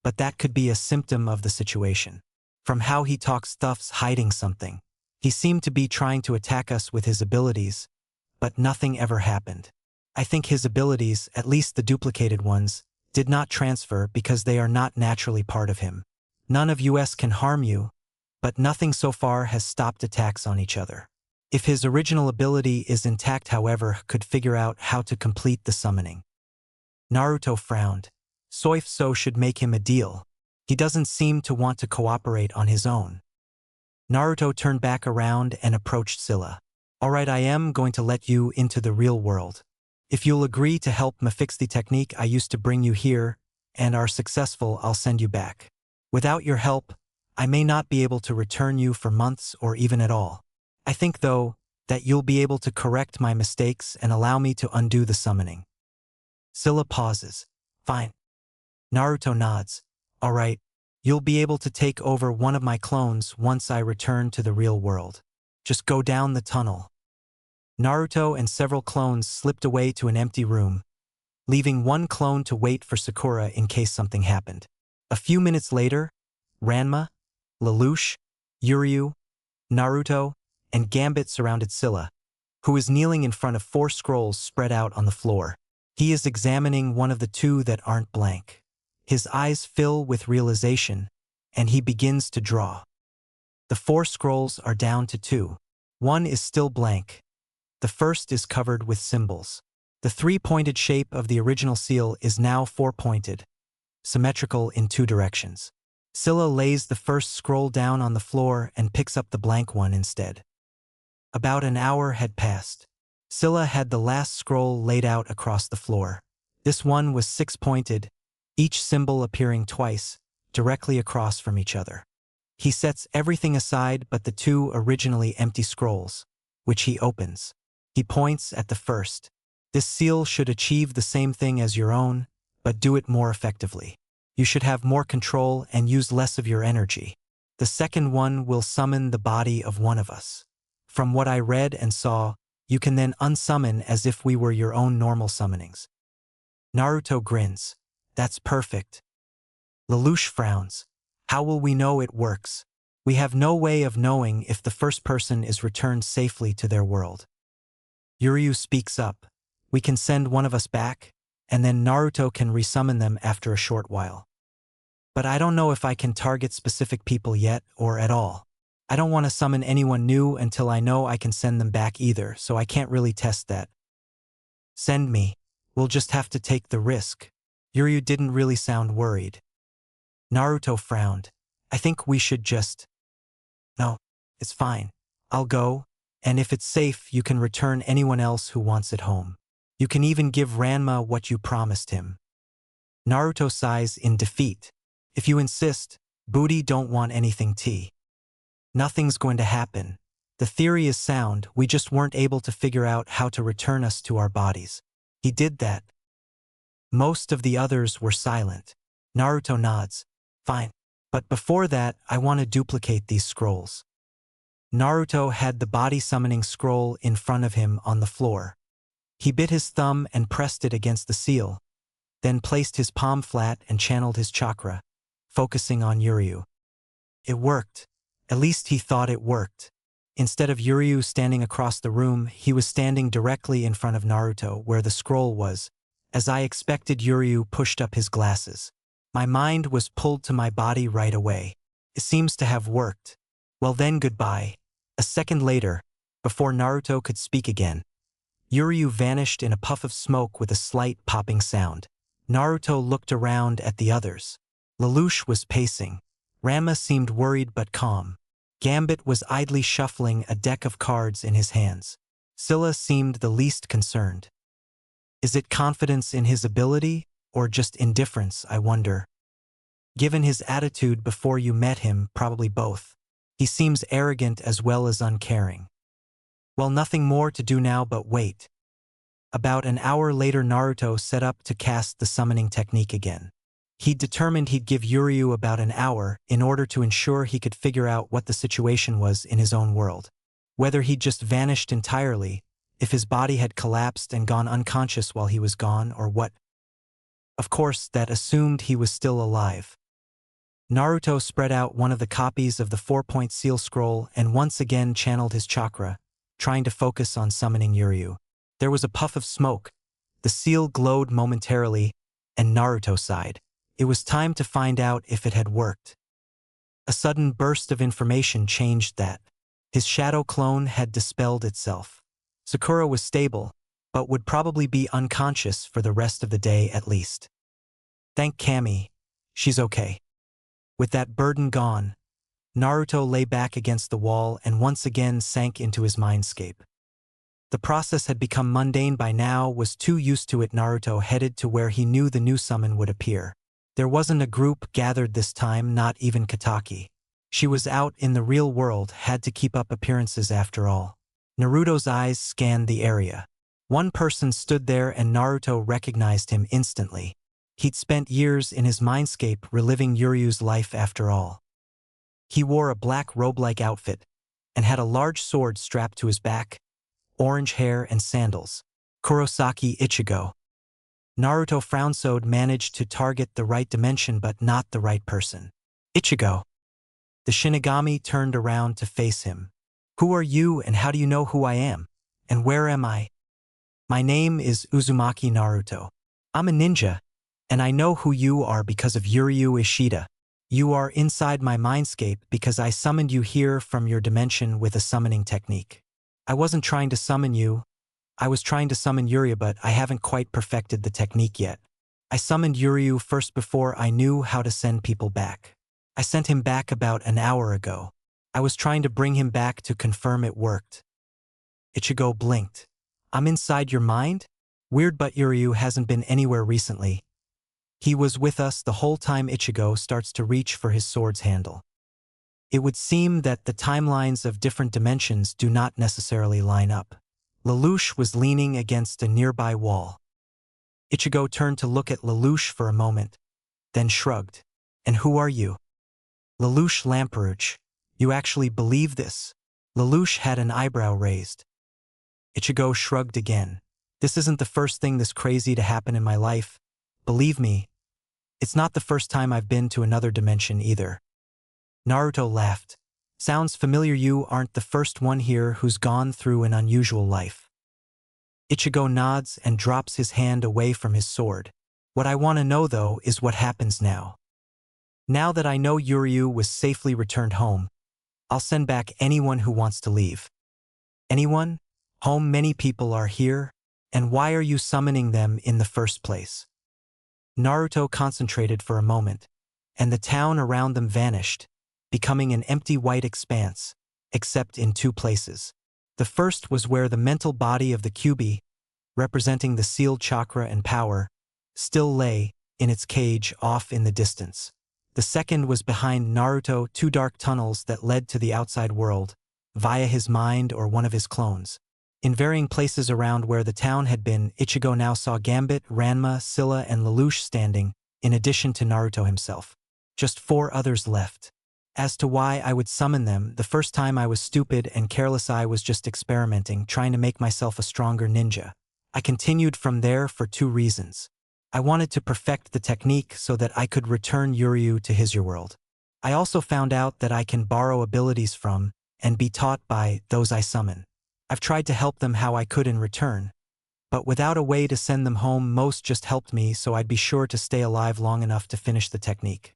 S1: but that could be a symptom of the situation. From how he talks, stuff's hiding something. He seemed to be trying to attack us with his abilities, but nothing ever happened. I think his abilities, at least the duplicated ones, did not transfer because they are not naturally part of him. None of us can harm you, but nothing so far has stopped attacks on each other. If his original ability is intact, however, could figure out how to complete the summoning. Naruto frowned. So should make him a deal. He doesn't seem to want to cooperate on his own. Naruto turned back around and approached Scylla. Alright, I am going to let you into the real world. If you'll agree to help me fix the technique I used to bring you here, and are successful, I'll send you back. Without your help, I may not be able to return you for months or even at all. I think, though, that you'll be able to correct my mistakes and allow me to undo the summoning. Scylla pauses. Fine. Naruto nods. Alright, you'll be able to take over one of my clones once I return to the real world. Just go down the tunnel. Naruto and several clones slipped away to an empty room, leaving one clone to wait for Sakura in case something happened. A few minutes later, Ranma, Lelouch, Yuryu, Naruto, and Gambit surrounded Scylla, who is kneeling in front of 4 scrolls spread out on the floor. He is examining one of the 2 that aren't blank. His eyes fill with realization, and he begins to draw. The 4 scrolls are down to 2. One is still blank. The first is covered with symbols. The 3-pointed shape of the original seal is now 4-pointed, symmetrical in 2 directions. Scylla lays the first scroll down on the floor and picks up the blank one instead. About an hour had passed. Scylla had the last scroll laid out across the floor. This one was 6-pointed, each symbol appearing twice, directly across from each other. He sets everything aside but the 2 originally empty scrolls, which he opens. He points at the first. This seal should achieve the same thing as your own, but do it more effectively. You should have more control and use less of your energy. The second one will summon the body of one of us. From what I read and saw, you can then unsummon as if we were your own normal summonings. Naruto grins. That's perfect. Lelouch frowns. How will we know it works? We have no way of knowing if the first person is returned safely to their world. Yuryu speaks up. We can send one of us back, and then Naruto can resummon them after a short while. But I don't know if I can target specific people yet or at all. I don't want to summon anyone new until I know I can send them back either, so I can't really test that. Send me. We'll just have to take the risk. Yuryu didn't really sound worried. Naruto frowned. I think we should just... No, it's fine. I'll go, and if it's safe, you can return anyone else who wants it home. You can even give Ranma what you promised him. Naruto sighs in defeat. If you insist, Booty don't want anything tea. Nothing's going to happen. The theory is sound, we just weren't able to figure out how to return us to our bodies. He did that. Most of the others were silent. Naruto nods. Fine. But before that, I want to duplicate these scrolls. Naruto had the body summoning scroll in front of him on the floor. He bit his thumb and pressed it against the seal, then placed his palm flat and channeled his chakra, focusing on Yuryu. It worked. At least he thought it worked. Instead of Yuryu standing across the room, he was standing directly in front of Naruto where the scroll was. As I expected, Yuryu pushed up his glasses. My mind was pulled to my body right away. It seems to have worked. Well then, goodbye. A second later, before Naruto could speak again, Yuryu vanished in a puff of smoke with a slight popping sound. Naruto looked around at the others. Lelouch was pacing. Ranma seemed worried but calm. Gambit was idly shuffling a deck of cards in his hands. Scylla seemed the least concerned. Is it confidence in his ability, or just indifference, I wonder? Given his attitude before you met him, probably both. He seems arrogant as well as uncaring. Well, nothing more to do now but wait. About an hour later, Naruto set up to cast the summoning technique again. He'd determined he'd give Yuryu about an hour in order to ensure he could figure out what the situation was in his own world. Whether he'd just vanished entirely, if his body had collapsed and gone unconscious while he was gone, or what. Of course, that assumed he was still alive. Naruto spread out one of the copies of the 4-point seal scroll and once again channeled his chakra, trying to focus on summoning Yuryu. There was a puff of smoke. The seal glowed momentarily, and Naruto sighed. It was time to find out if it had worked. A sudden burst of information changed that. His shadow clone had dispelled itself. Sakura was stable, but would probably be unconscious for the rest of the day at least. Thank Kami. She's okay. With that burden gone, Naruto lay back against the wall and once again sank into his mindscape. The process had become mundane by now, was too used to it. Naruto headed to where he knew the new summon would appear. There wasn't a group gathered this time, not even Kataki. She was out in the real world, had to keep up appearances after all. Naruto's eyes scanned the area. One person stood there and Naruto recognized him instantly. He'd spent years in his mindscape reliving Yuryu's life after all. He wore a black robe-like outfit and had a large sword strapped to his back, orange hair and sandals. Kurosaki Ichigo. Naruto frowned. So managed to target the right dimension but not the right person. Ichigo. The Shinigami turned around to face him. Who are you and how do you know who I am? And where am I? My name is Uzumaki Naruto. I'm a ninja, and I know who you are because of Yuryu Ishida. You are inside my mindscape because I summoned you here from your dimension with a summoning technique. I wasn't trying to summon you. I was trying to summon Yuryu, but I haven't quite perfected the technique yet. I summoned Yuryu first before I knew how to send people back. I sent him back about an hour ago. I was trying to bring him back to confirm it worked. Ichigo blinked. I'm inside your mind? Weird, but Yuryu hasn't been anywhere recently. He was with us the whole time. Ichigo starts to reach for his sword's handle. It would seem that the timelines of different dimensions do not necessarily line up. Lelouch was leaning against a nearby wall. Ichigo turned to look at Lelouch for a moment, then shrugged. And who are you? Lelouch Lamperouche. You actually believe this? Lelouch had an eyebrow raised. Ichigo shrugged again. This isn't the first thing this crazy to happen in my life. Believe me, it's not the first time I've been to another dimension either. Naruto laughed. Sounds familiar. You aren't the first one here who's gone through an unusual life. Ichigo nods and drops his hand away from his sword. What I want to know though is what happens now. Now that I know Yuryu was safely returned home, I'll send back anyone who wants to leave. Anyone? Home? Many people are here, and why are you summoning them in the first place? Naruto concentrated for a moment, and the town around them vanished, becoming an empty white expanse, except in two places. The first was where the mental body of the Kyuubi, representing the sealed chakra and power, still lay in its cage off in the distance. The second was behind Naruto, two dark tunnels that led to the outside world, via his mind or one of his clones. In varying places around where the town had been, Ichigo now saw Gambit, Ranma, Scylla, and Lelouch standing, in addition to Naruto himself. Just 4 others left. As to why I would summon them, the first time I was stupid and careless. I was just experimenting, trying to make myself a stronger ninja. I continued from there for 2 reasons. I wanted to perfect the technique so that I could return Yuryu to his world. I also found out that I can borrow abilities from, and be taught by, those I summon. I've tried to help them how I could in return, but without a way to send them home. Most just helped me so I'd be sure to stay alive long enough to finish the technique.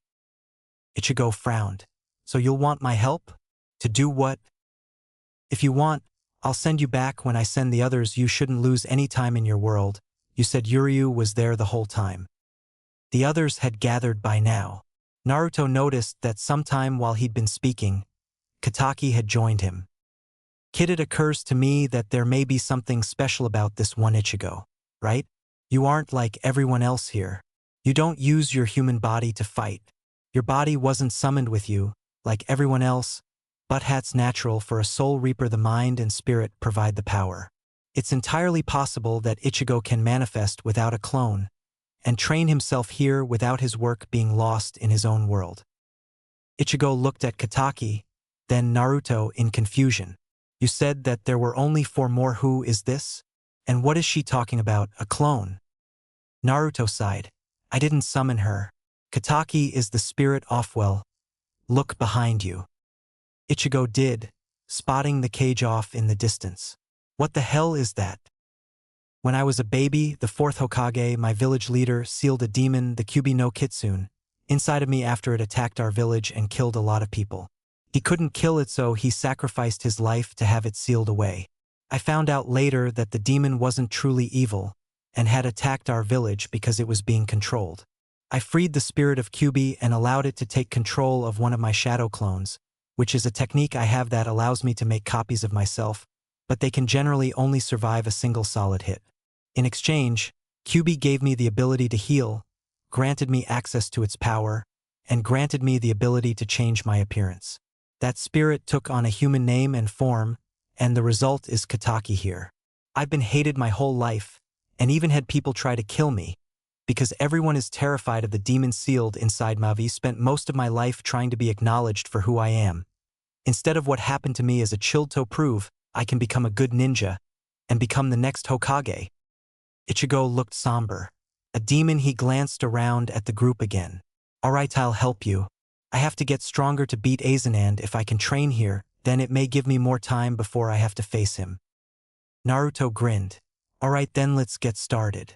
S1: Ichigo frowned. So you'll want my help? To do what? If you want, I'll send you back when I send the others. You shouldn't lose any time in your world. You said Yuryu was there the whole time. The others had gathered by now. Naruto noticed that sometime while he'd been speaking, Kataki had joined him. Kid, it occurs to me that there may be something special about this one Ichigo, right? You aren't like everyone else here. You don't use your human body to fight. Your body wasn't summoned with you, like everyone else, Butt hat's natural. For a soul reaper, the mind and spirit provide the power. It's entirely possible that Ichigo can manifest without a clone and train himself here without his work being lost in his own world. Ichigo looked at Kataki, then Naruto in confusion. You said that there were only 4 more. Who is this? And what is she talking about, a clone? Naruto sighed. I didn't summon her. Kataki is the spirit Offwell. Look behind you. Ichigo did, spotting the cage off in the distance. What the hell is that? When I was a baby, the 4th Hokage, my village leader, sealed a demon, the Kyubi no Kitsune, inside of me after it attacked our village and killed a lot of people. He couldn't kill it, so he sacrificed his life to have it sealed away. I found out later that the demon wasn't truly evil and had attacked our village because it was being controlled. I freed the spirit of Kyubi and allowed it to take control of one of my shadow clones, which is a technique I have that allows me to make copies of myself, but they can generally only survive a single solid hit. In exchange, Kyubi gave me the ability to heal, granted me access to its power, and granted me the ability to change my appearance. That spirit took on a human name and form, and the result is Kataki here. I've been hated my whole life, and even had people try to kill me, because everyone is terrified of the demon sealed inside Mavi. Spent most of my life trying to be acknowledged for who I am. Instead of what happened to me as a child to prove I can become a good ninja and become the next Hokage. Ichigo looked somber. A demon. He glanced around at the group again. Alright, I'll help you. I have to get stronger to beat Aizen, and if I can train here, then it may give me more time before I have to face him. Naruto grinned. Alright then, let's get started.